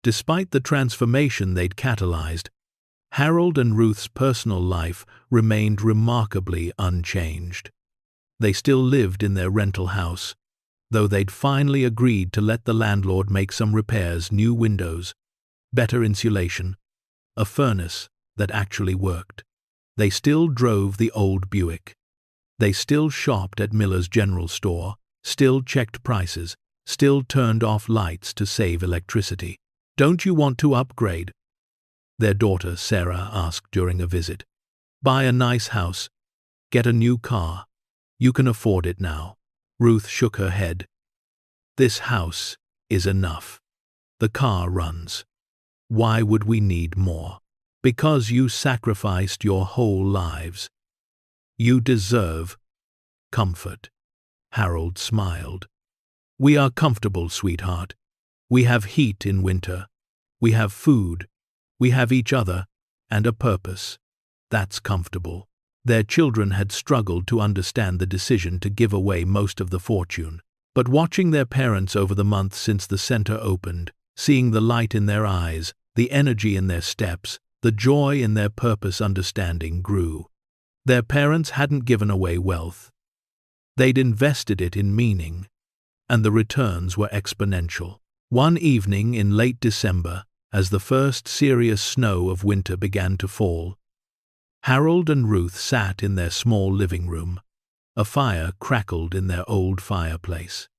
despite the transformation they'd catalyzed, Harold and Ruth's personal life remained remarkably unchanged. They still lived in their rental house, though they'd finally agreed to let the landlord make some repairs: new windows, better insulation, a furnace that actually worked. They still drove the old Buick. They still shopped at Miller's General Store, still checked prices, still turned off lights to save electricity. "Don't you want to upgrade?" their daughter Sarah asked during a visit. "Buy a nice house, get a new car. You can afford it now." Ruth shook her head. "This house is enough. The car runs. Why would we need more?" "Because you sacrificed your whole lives. You deserve comfort." Harold smiled. "We are comfortable, sweetheart. We have heat in winter. We have food. We have each other and a purpose. That's comfortable." Their children had struggled to understand the decision to give away most of the fortune. But watching their parents over the months since the center opened, seeing the light in their eyes, the energy in their steps, the joy in their purpose, understanding grew. Their parents hadn't given away wealth. They'd invested it in meaning, and the returns were exponential. One evening in late December, as the first serious snow of winter began to fall, Harold and Ruth sat in their small living room. A fire crackled in their old fireplace.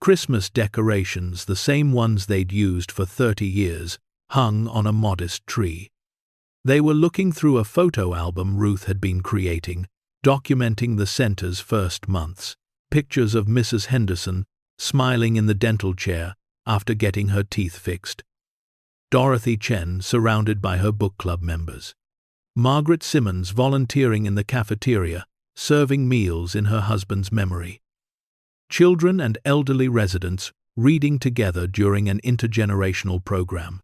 Christmas decorations, the same ones they'd used for 30 years, hung on a modest tree. They were looking through a photo album Ruth had been creating, documenting the center's first months. Pictures of Mrs. Henderson smiling in the dental chair after getting her teeth fixed. Dorothy Chen surrounded by her book club members. Margaret Simmons volunteering in the cafeteria, serving meals in her husband's memory. Children and elderly residents reading together during an intergenerational program.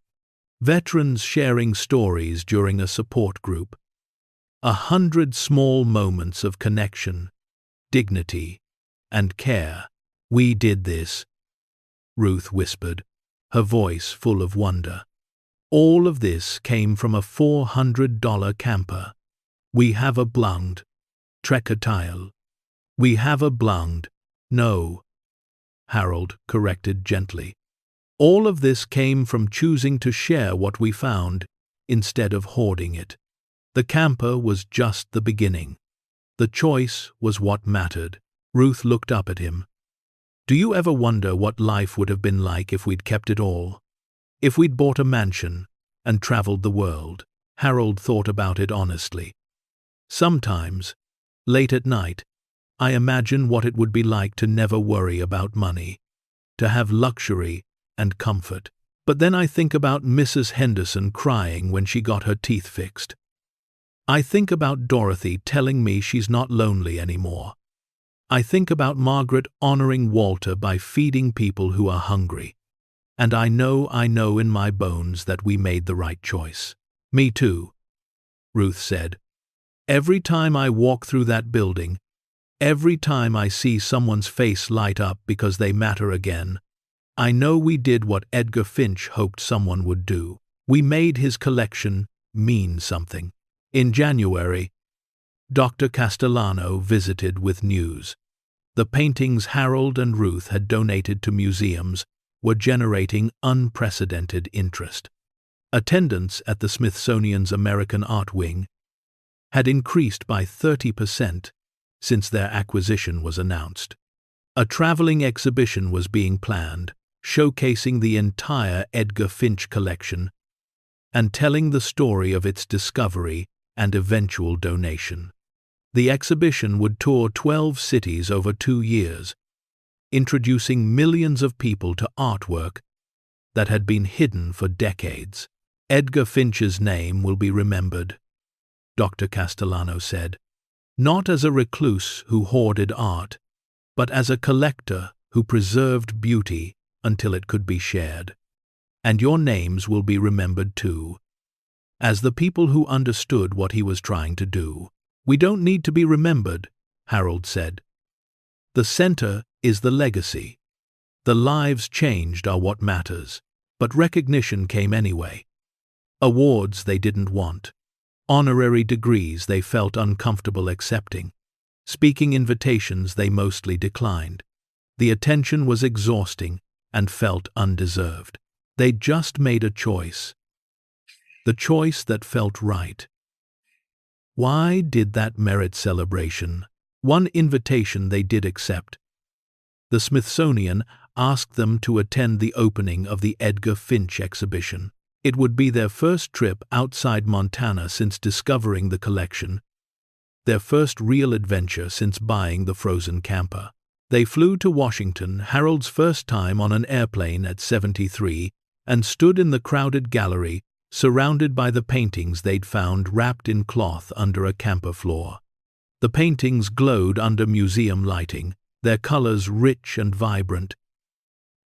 Veterans sharing stories during a support group. 100 small moments of connection, dignity, and care. "We did this," Ruth whispered, her voice full of wonder. "All of this came from a $400 camper. We have a blanged Trekkertile. We have a blanged." "No," Harold corrected gently. "All of this came from choosing to share what we found, instead of hoarding it. The camper was just the beginning. The choice was what mattered." Ruth looked up at him. "Do you ever wonder what life would have been like if we'd kept it all? If we'd bought a mansion and traveled the world?" Harold thought about it honestly. "Sometimes, late at night, I imagine what it would be like to never worry about money, to have luxury and comfort. But then I think about Mrs. Henderson crying when she got her teeth fixed. I think about Dorothy telling me she's not lonely anymore. I think about Margaret honoring Walter by feeding people who are hungry. And I know in my bones that we made the right choice. Me too, Ruth said. Every time I walk through that building, every time I see someone's face light up because they matter again, I know we did what Edgar Finch hoped someone would do. We made his collection mean something. In January, Dr. Castellano visited with news. The paintings Harold and Ruth had donated to museums were generating unprecedented interest. Attendance at the Smithsonian's American Art Wing had increased by 30% since their acquisition was announced. A traveling exhibition was being planned, showcasing the entire Edgar Finch collection and telling the story of its discovery and eventual donation. The exhibition would tour 12 cities over 2 years, introducing millions of people to artwork that had been hidden for decades. Edgar Finch's name will be remembered, Dr. Castellano said, not as a recluse who hoarded art, but as a collector who preserved beauty until it could be shared. And your names will be remembered too, as the people who understood what he was trying to do. We don't need to be remembered, Harold said. The center is the legacy. The lives changed are what matters, but recognition came anyway. Awards they didn't want. Honorary degrees they felt uncomfortable accepting. Speaking invitations they mostly declined. The attention was exhausting and felt undeserved. They just made a choice. The choice that felt right. Why did that merit celebration? One invitation they did accept. The Smithsonian asked them to attend the opening of the Edgar Finch exhibition. It would be their first trip outside Montana since discovering the collection, their first real adventure since buying the frozen camper. They flew to Washington, Harold's first time on an airplane at 73, and stood in the crowded gallery, surrounded by the paintings they'd found wrapped in cloth under a camper floor. The paintings glowed under museum lighting, their colors rich and vibrant,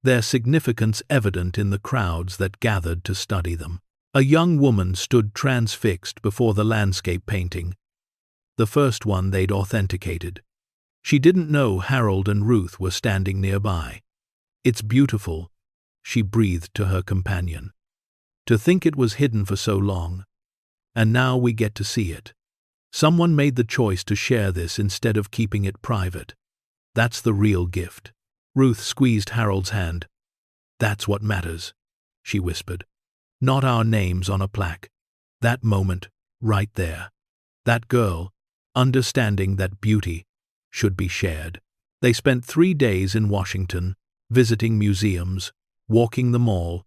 their significance evident in the crowds that gathered to study them. A young woman stood transfixed before the landscape painting, the first one they'd authenticated. She didn't know Harold and Ruth were standing nearby. "It's beautiful," she breathed to her companion. "To think it was hidden for so long, and now we get to see it. Someone made the choice to share this instead of keeping it private. That's the real gift." Ruth squeezed Harold's hand. "That's what matters," she whispered. "Not our names on a plaque. That moment, right there. That girl, understanding that beauty should be shared." They spent 3 days in Washington, visiting museums, walking the mall,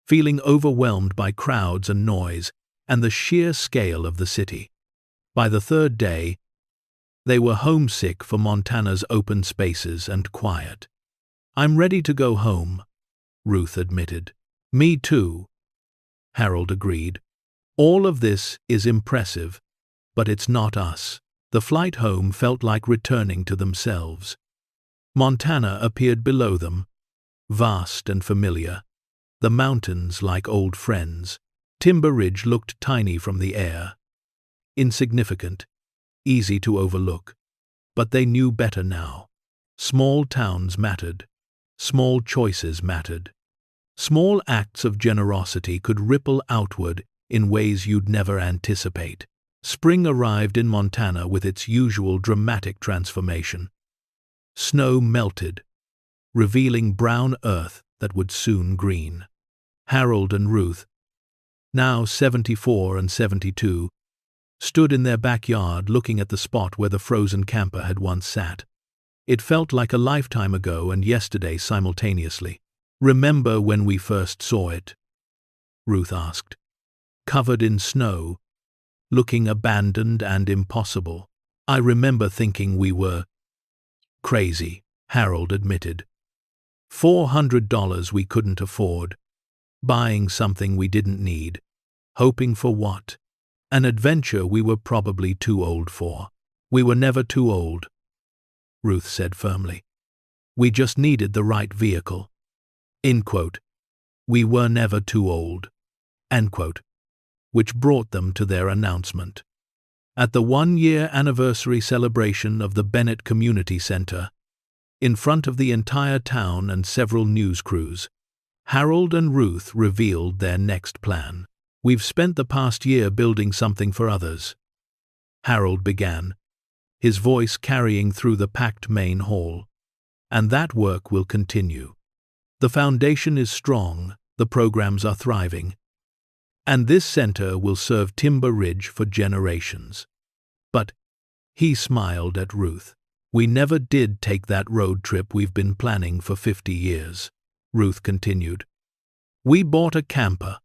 feeling overwhelmed by crowds and noise and the sheer scale of the city. By the 3rd day, they were homesick for Montana's open spaces and quiet. "I'm ready to go home," Ruth admitted. "Me too," Harold agreed. "All of this is impressive, but it's not us." The flight home felt like returning to themselves. Montana appeared below them, vast and familiar, the mountains like old friends. Timber Ridge looked tiny from the air, insignificant, easy to overlook. But they knew better now. Small towns mattered. Small choices mattered. Small acts of generosity could ripple outward in ways you'd never anticipate. Spring arrived in Montana with its usual dramatic transformation. Snow melted, revealing brown earth that would soon green. Harold and Ruth, now 74 and 72, stood in their backyard looking at the spot where the frozen camper had once sat. It felt like a lifetime ago and yesterday simultaneously. "Remember when we first saw it?" Ruth asked. "Covered in snow, looking abandoned and impossible. I remember thinking we were crazy," Harold admitted. $400 we couldn't afford, buying something we didn't need, hoping for what? An adventure we were probably too old for. "We were never too old," Ruth said firmly. "We just needed the right vehicle." End quote. "We were never too old." End quote. Which brought them to their announcement. At the 1-year anniversary celebration of the Bennett Community Center, in front of the entire town and several news crews, Harold and Ruth revealed their next plan. "We've spent the past year building something for others," Harold began, his voice carrying through the packed main hall. "And that work will continue. The foundation is strong, the programs are thriving, and this center will serve Timber Ridge for generations." But he smiled at Ruth. "We never did take that road trip we've been planning for 50 years, Ruth continued. "We bought a camper.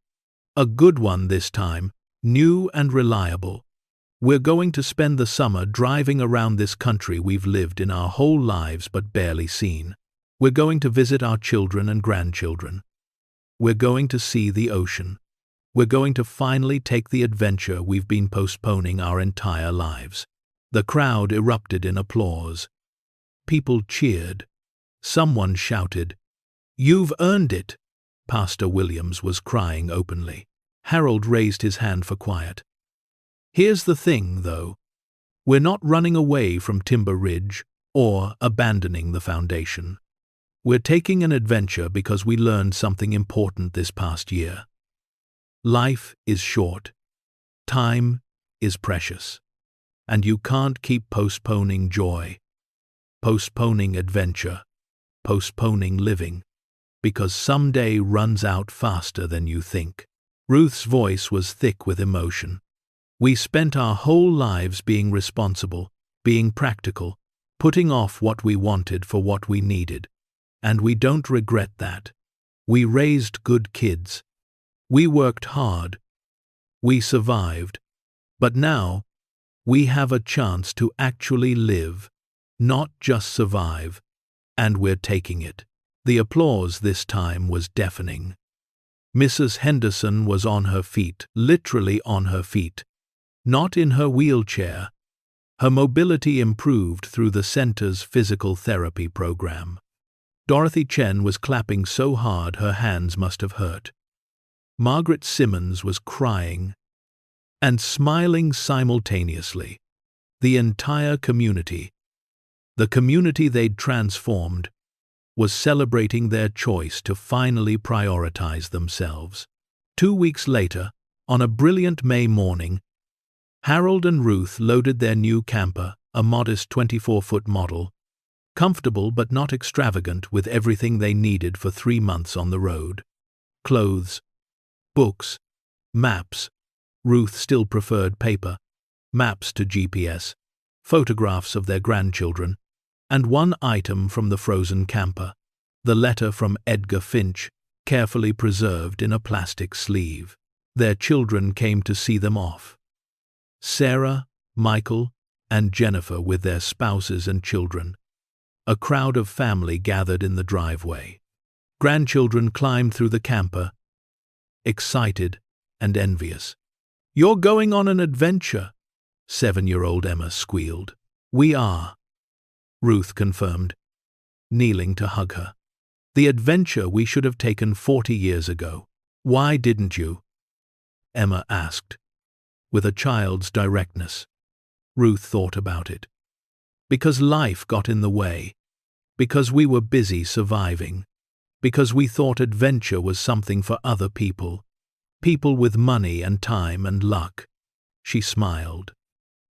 A good one this time, new and reliable. We're going to spend the summer driving around this country we've lived in our whole lives but barely seen. We're going to visit our children and grandchildren. We're going to see the ocean. We're going to finally take the adventure we've been postponing our entire lives." The crowd erupted in applause. People cheered. Someone shouted, "You've earned it!" Pastor Williams was crying openly. Harold raised his hand for quiet. "Here's the thing, though. We're not running away from Timber Ridge or abandoning the foundation. We're taking an adventure because we learned something important this past year. Life is short. Time is precious. And you can't keep postponing joy, postponing adventure, postponing living, because someday runs out faster than you think." Ruth's voice was thick with emotion. "We spent our whole lives being responsible, being practical, putting off what we wanted for what we needed. And we don't regret that. We raised good kids. We worked hard. We survived. But now, we have a chance to actually live, not just survive, and we're taking it." The applause this time was deafening. Mrs. Henderson was on her feet, literally on her feet. Not in her wheelchair. Her mobility improved through the center's physical therapy program. Dorothy Chen was clapping so hard her hands must have hurt. Margaret Simmons was crying and smiling simultaneously. The entire community, the community they'd transformed, was celebrating their choice to finally prioritize themselves. 2 weeks later, on a brilliant May morning, Harold and Ruth loaded their new camper, a modest 24-foot model, comfortable but not extravagant, with everything they needed for 3 months on the road. Clothes, books, maps. Ruth still preferred paper, maps to GPS, photographs of their grandchildren, and one item from the frozen camper, the letter from Edgar Finch, carefully preserved in a plastic sleeve. Their children came to see them off. Sarah, Michael, and Jennifer with their spouses and children. A crowd of family gathered in the driveway. Grandchildren climbed through the camper, excited and envious. "You're going on an adventure," 7-year-old Emma squealed. "We are," Ruth confirmed, kneeling to hug her. "The adventure we should have taken 40 years ago. Why didn't you?" Emma asked, with a child's directness. Ruth thought about it. "Because life got in the way. Because we were busy surviving. Because we thought adventure was something for other people. People with money and time and luck." She smiled.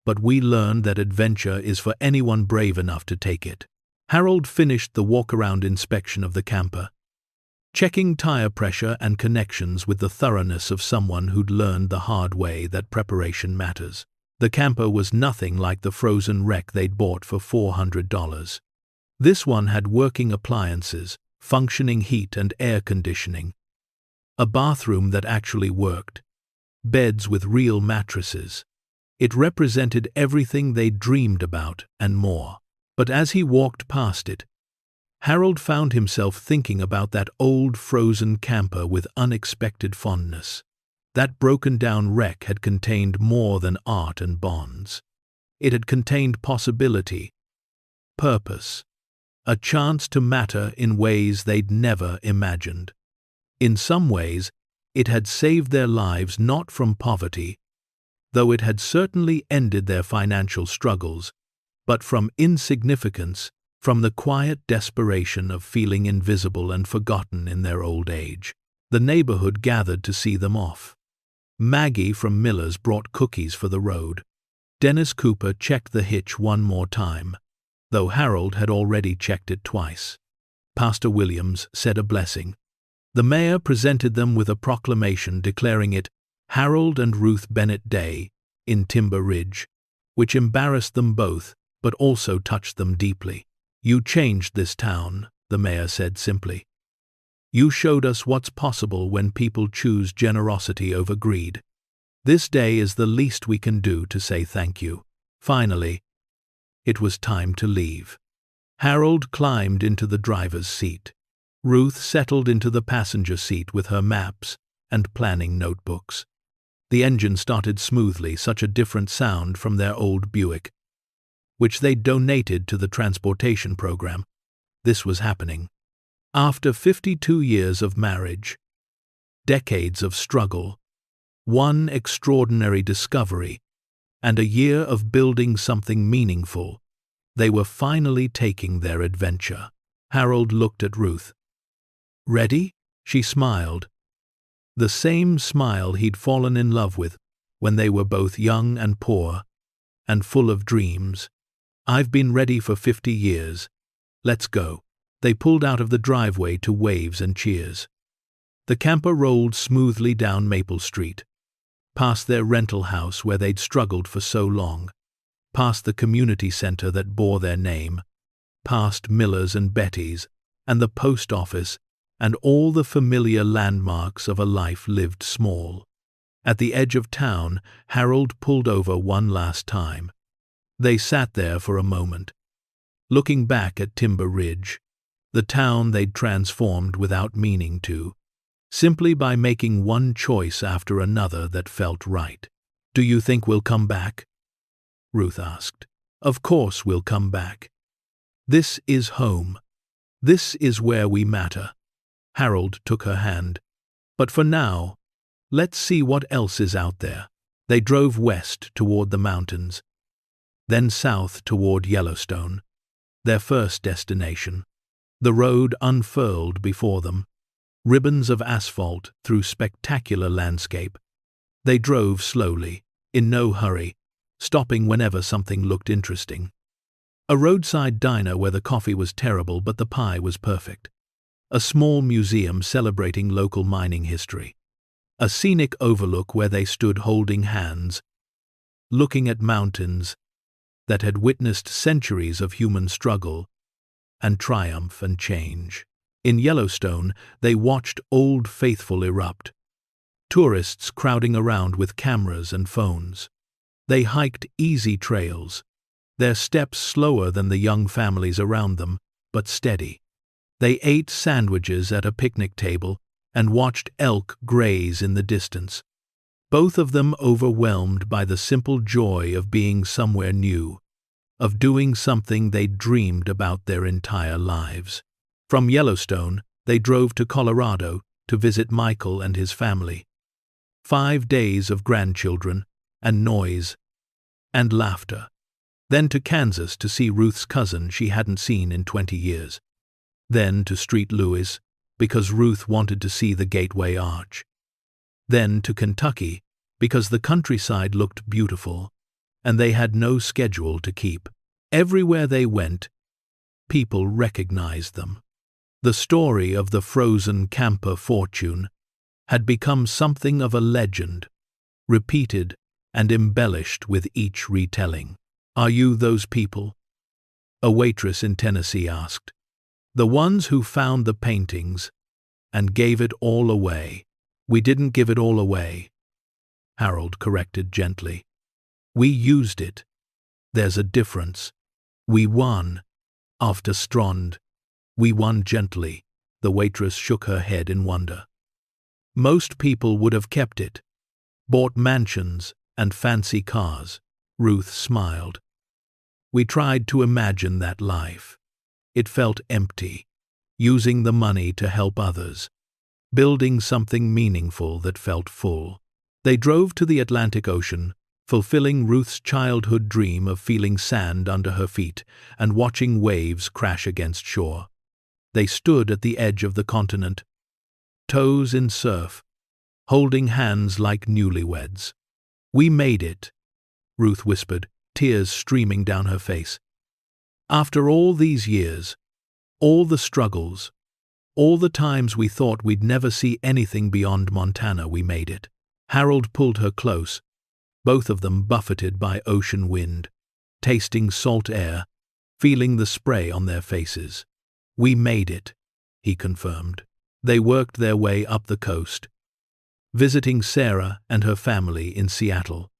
"But we learned that adventure is for anyone brave enough to take it." Harold finished the walk-around inspection of the camper, checking tire pressure and connections with the thoroughness of someone who'd learned the hard way that preparation matters. The camper was nothing like the frozen wreck they'd bought for $400. This one had working appliances, functioning heat and air conditioning, a bathroom that actually worked, beds with real mattresses. It represented everything they'd dreamed about and more. But as he walked past it, Harold found himself thinking about that old frozen camper with unexpected fondness. That broken-down wreck had contained more than art and bonds. It had contained possibility, purpose, a chance to matter in ways they'd never imagined. In some ways, it had saved their lives not from poverty, though it had certainly ended their financial struggles, but from insignificance, from the quiet desperation of feeling invisible and forgotten in their old age. The neighborhood gathered to see them off. Maggie from Miller's brought cookies for the road. Dennis Cooper checked the hitch one more time, though Harold had already checked it twice. Pastor Williams said a blessing. The mayor presented them with a proclamation declaring it Harold and Ruth Bennett Day in Timber Ridge, which embarrassed them both, but also touched them deeply. "You changed this town," the mayor said simply. "You showed us what's possible when people choose generosity over greed. This day is the least we can do to say thank you." Finally, it was time to leave. Harold climbed into the driver's seat. Ruth settled into the passenger seat with her maps and planning notebooks. The engine started smoothly, such a different sound from their old Buick, which they donated to the transportation program. This was happening. After 52 years of marriage, decades of struggle, one extraordinary discovery, and a year of building something meaningful, they were finally taking their adventure. Harold looked at Ruth. "Ready?" She smiled. The same smile he'd fallen in love with when they were both young and poor, and full of dreams. "I've been ready for 50 years. Let's go." They pulled out of the driveway to waves and cheers. The camper rolled smoothly down Maple Street, past their rental house where they'd struggled for so long, past the community center that bore their name, past Miller's and Betty's, and the post office, and all the familiar landmarks of a life lived small. At the edge of town, Harold pulled over one last time. They sat there for a moment, looking back at Timber Ridge, the town they'd transformed without meaning to, simply by making one choice after another that felt right. "Do you think we'll come back?" Ruth asked. "Of course we'll come back. This is home. This is where we matter." Harold took her hand. "But for now, let's see what else is out there." They drove west toward the mountains, then south toward Yellowstone, their first destination. The road unfurled before them, ribbons of asphalt through spectacular landscape. They drove slowly, in no hurry, stopping whenever something looked interesting. A roadside diner where the coffee was terrible but the pie was perfect. A small museum celebrating local mining history. A scenic overlook where they stood holding hands, looking at mountains that had witnessed centuries of human struggle and triumph and change. In Yellowstone, they watched Old Faithful erupt, tourists crowding around with cameras and phones. They hiked easy trails, their steps slower than the young families around them, but steady. They ate sandwiches at a picnic table and watched elk graze in the distance, both of them overwhelmed by the simple joy of being somewhere new, of doing something they'd dreamed about their entire lives. From Yellowstone, they drove to Colorado to visit Michael and his family. 5 days of grandchildren, and noise, and laughter. Then to Kansas to see Ruth's cousin she hadn't seen in 20 years. Then to St. Louis, because Ruth wanted to see the Gateway Arch. Then to Kentucky, because the countryside looked beautiful, and they had no schedule to keep. Everywhere they went, people recognized them. The story of the frozen camper fortune had become something of a legend, repeated and embellished with each retelling. "Are you those people?" a waitress in Tennessee asked. "The ones who found the paintings and gave it all away." "We didn't give it all away," Harold corrected gently. "We used it. There's a difference. We won. After Strand. We won gently." The waitress shook her head in wonder. "Most people would have kept it, bought mansions and fancy cars." Ruth smiled. We tried to imagine that life. It felt empty, using the money to help others, building something meaningful that felt full. They drove to the Atlantic Ocean, fulfilling Ruth's childhood dream of feeling sand under her feet and watching waves crash against shore. They stood at the edge of the continent, toes in surf, holding hands like newlyweds. "We made it," Ruth whispered, tears streaming down her face. "After all these years, all the struggles, all the times we thought we'd never see anything beyond Montana, we made it." Harold pulled her close, both of them buffeted by ocean wind, tasting salt air, feeling the spray on their faces. "We made it," he confirmed. They worked their way up the coast, visiting Sarah and her family in Seattle.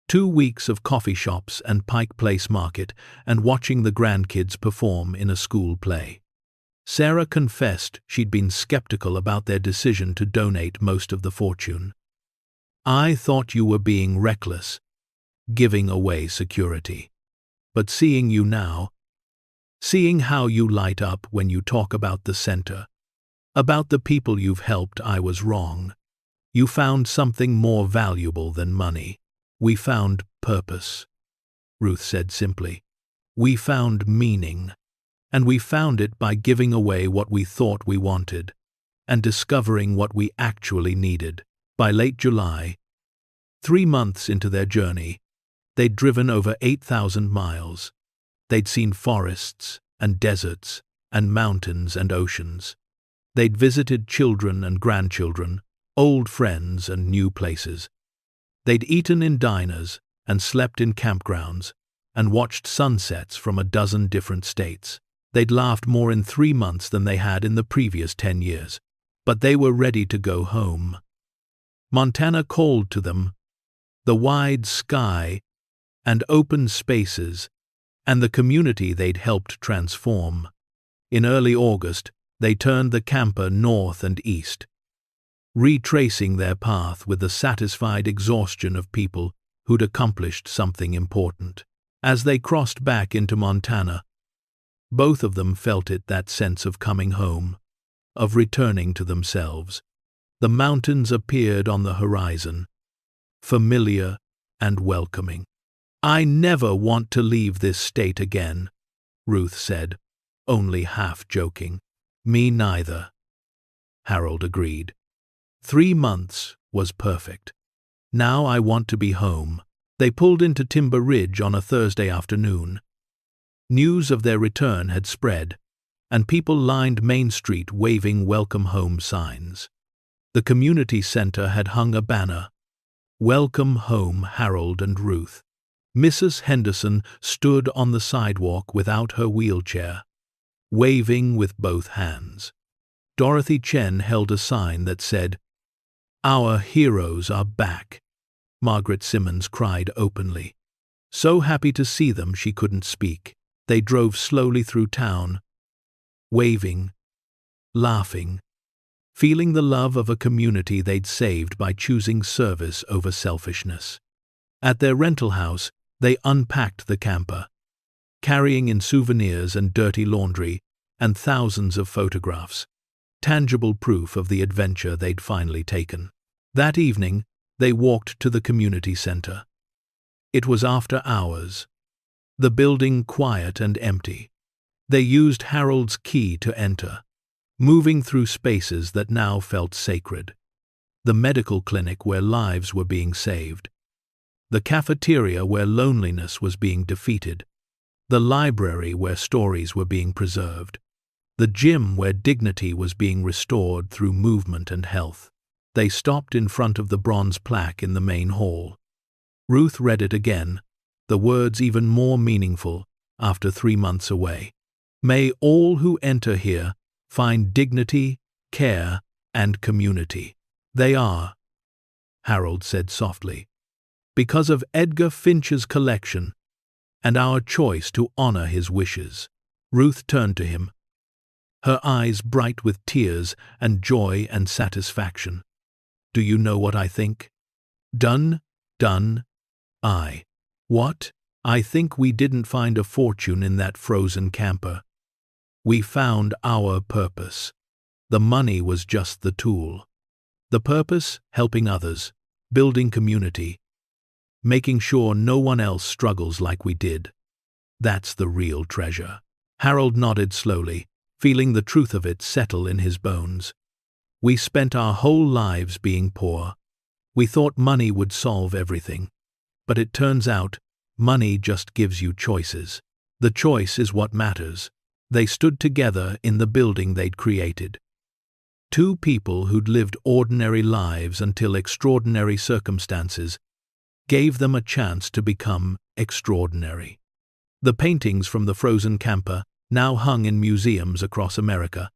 2 weeks of coffee shops and Pike Place Market, and watching the grandkids perform in a school play. Sarah confessed she'd been skeptical about their decision to donate most of the fortune. "I thought you were being reckless, giving away security. But seeing you now, seeing how you light up when you talk about the center, about the people you've helped, I was wrong. You found something more valuable than money. We found purpose," Ruth said simply. "We found meaning. And we found it by giving away what we thought we wanted, and discovering what we actually needed." By late July, 3 months into their journey, they'd driven over 8,000 miles. They'd seen forests and deserts and mountains and oceans. They'd visited children and grandchildren, old friends and new places. They'd eaten in diners and slept in campgrounds and watched sunsets from a dozen different states. They'd laughed more in 3 months than they had in the previous 10 years. But they were ready to go home. Montana called to them, the wide sky and open spaces, and the community they'd helped transform. In early August, they turned the camper north and east, retracing their path with the satisfied exhaustion of people who'd accomplished something important. As they crossed back into Montana, both of them felt it, that sense of coming home, of returning to themselves. The mountains appeared on the horizon, familiar and welcoming. "I never want to leave this state again," Ruth said, only half joking. "Me neither," Harold agreed. 3 months was perfect. "Now I want to be home." They pulled into Timber Ridge on a Thursday afternoon. News of their return had spread, and people lined Main Street waving welcome home signs. The community center had hung a banner, "Welcome home, Harold and Ruth." Mrs. Henderson stood on the sidewalk without her wheelchair, waving with both hands. Dorothy Chen held a sign that said, "Our heroes are back." Margaret Simmons cried openly. So happy to see them she couldn't speak. They drove slowly through town, waving, laughing, feeling the love of a community they'd saved by choosing service over selfishness. At their rental house, they unpacked the camper, carrying in souvenirs and dirty laundry and thousands of photographs, tangible proof of the adventure they'd finally taken. That evening, they walked to the community center. It was after hours, the building quiet and empty. They used Harold's key to enter, moving through spaces that now felt sacred. The medical clinic where lives were being saved. The cafeteria where loneliness was being defeated. The library where stories were being preserved. The gym where dignity was being restored through movement and health. They stopped in front of the bronze plaque in the main hall. Ruth read it again, the words even more meaningful after 3 months away. "May all who enter here find dignity, care, and community." "They are," Harold said softly, "because of Edgar Finch's collection and our choice to honor his wishes." Ruth turned to him, her eyes bright with tears and joy and satisfaction. "Do you know what I think?" Done. I. What? I think we didn't find a fortune in that frozen camper. We found our purpose. The money was just the tool. The purpose, helping others, building community, making sure no one else struggles like we did. That's the real treasure. Harold nodded slowly, feeling the truth of it settle in his bones. We spent our whole lives being poor. We thought money would solve everything. But it turns out, money just gives you choices. The choice is what matters. They stood together in the building they'd created. Two people who'd lived ordinary lives until extraordinary circumstances gave them a chance to become extraordinary. The paintings from the frozen camper now hung in museums across America,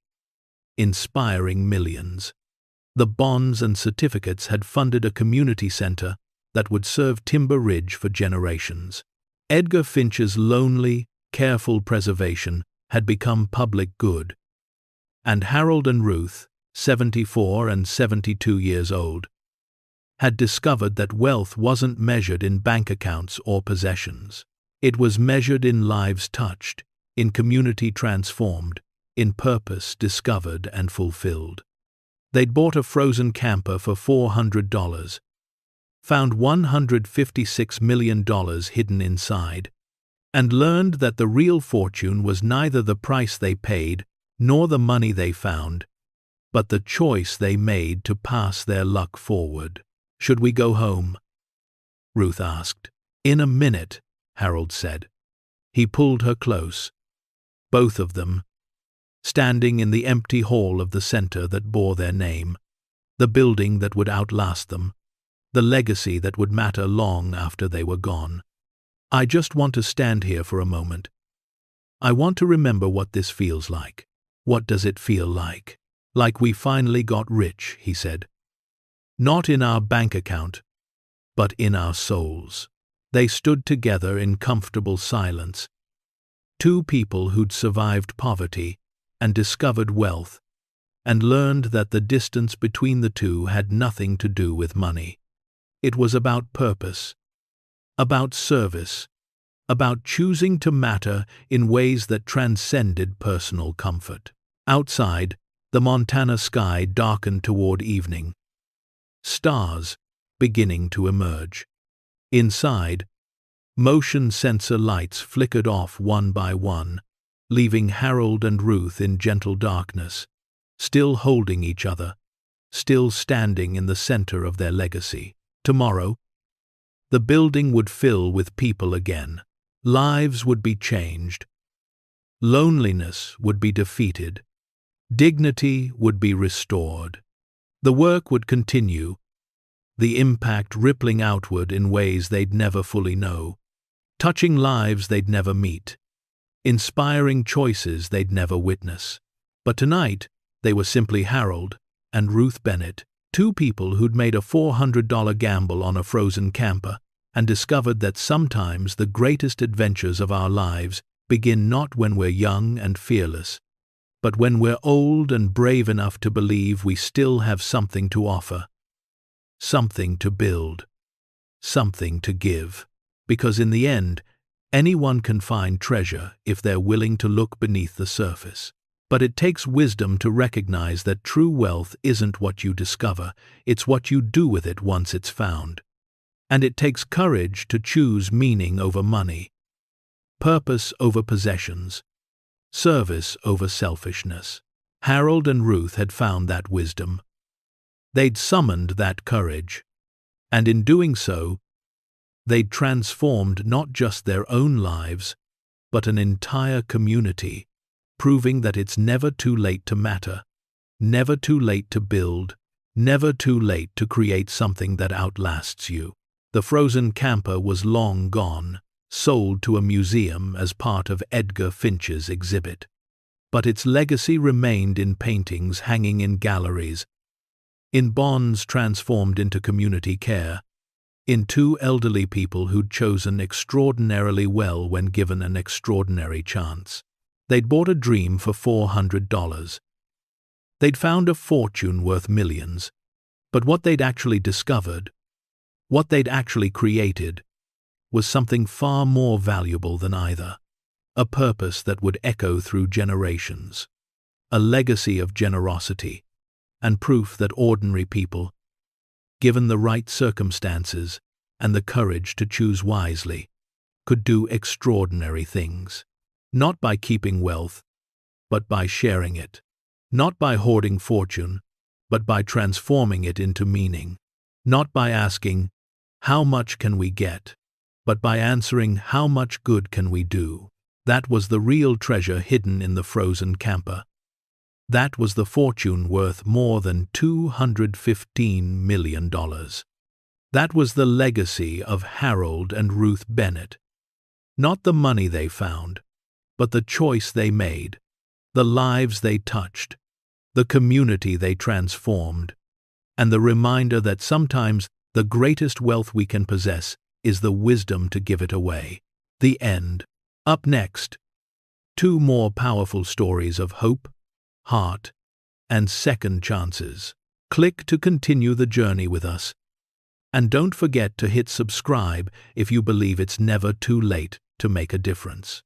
inspiring millions. The bonds and certificates had funded a community center that would serve Timber Ridge for generations. Edgar Finch's lonely, careful preservation had become public good. And Harold and Ruth, 74 and 72 years old, had discovered that wealth wasn't measured in bank accounts or possessions. It was measured in lives touched, in community transformed, in purpose discovered and fulfilled. They'd bought a frozen camper for $400, found $156 million hidden inside, and learned that the real fortune was neither the price they paid nor the money they found, but the choice they made to pass their luck forward. "Should we go home?" Ruth asked. "In a minute," Harold said. He pulled her close. Both of them, standing in the empty hall of the center that bore their name, the building that would outlast them, the legacy that would matter long after they were gone. "I just want to stand here for a moment. I want to remember what this feels like." "What does it feel like?" "Like we finally got rich," he said. "Not in our bank account, but in our souls." They stood together in comfortable silence. Two people who'd survived poverty and discovered wealth, and learned that the distance between the two had nothing to do with money. It was about purpose, about service, about choosing to matter in ways that transcended personal comfort. Outside, the Montana sky darkened toward evening, stars beginning to emerge. Inside, motion sensor lights flickered off one by one, leaving Harold and Ruth in gentle darkness, still holding each other, still standing in the center of their legacy. Tomorrow, the building would fill with people again. Lives would be changed. Loneliness would be defeated. Dignity would be restored. The work would continue, the impact rippling outward in ways they'd never fully know, touching lives they'd never meet, inspiring choices they'd never witness. But tonight, they were simply Harold and Ruth Bennett, two people who'd made a $400 gamble on a frozen camper and discovered that sometimes the greatest adventures of our lives begin not when we're young and fearless, but when we're old and brave enough to believe we still have something to offer, something to build, something to give. Because in the end, anyone can find treasure if they're willing to look beneath the surface. But it takes wisdom to recognize that true wealth isn't what you discover, it's what you do with it once it's found. And it takes courage to choose meaning over money, purpose over possessions, service over selfishness. Harold and Ruth had found that wisdom. They'd summoned that courage, and in doing so, they'd transformed not just their own lives, but an entire community, proving that it's never too late to matter, never too late to build, never too late to create something that outlasts you. The frozen camper was long gone, sold to a museum as part of Edgar Finch's exhibit. But its legacy remained in paintings hanging in galleries, in bonds transformed into community care, in two elderly people who'd chosen extraordinarily well when given an extraordinary chance. They'd bought a dream for $400. They'd found a fortune worth millions. But what they'd actually discovered, what they'd actually created, was something far more valuable than either. A purpose that would echo through generations. A legacy of generosity, and proof that ordinary people, given the right circumstances and the courage to choose wisely, could do extraordinary things. Not by keeping wealth, but by sharing it. Not by hoarding fortune, but by transforming it into meaning. Not by asking, "How much can we get?" but by answering, "How much good can we do?" That was the real treasure hidden in the frozen camper. That was the fortune worth more than $215 million. That was the legacy of Harold and Ruth Bennett. Not the money they found, but the choice they made, the lives they touched, the community they transformed, and the reminder that sometimes the greatest wealth we can possess is the wisdom to give it away. The end. Up next, 2 more powerful stories of hope, heart, and second chances. Click to continue the journey with us. And don't forget to hit subscribe if you believe it's never too late to make a difference.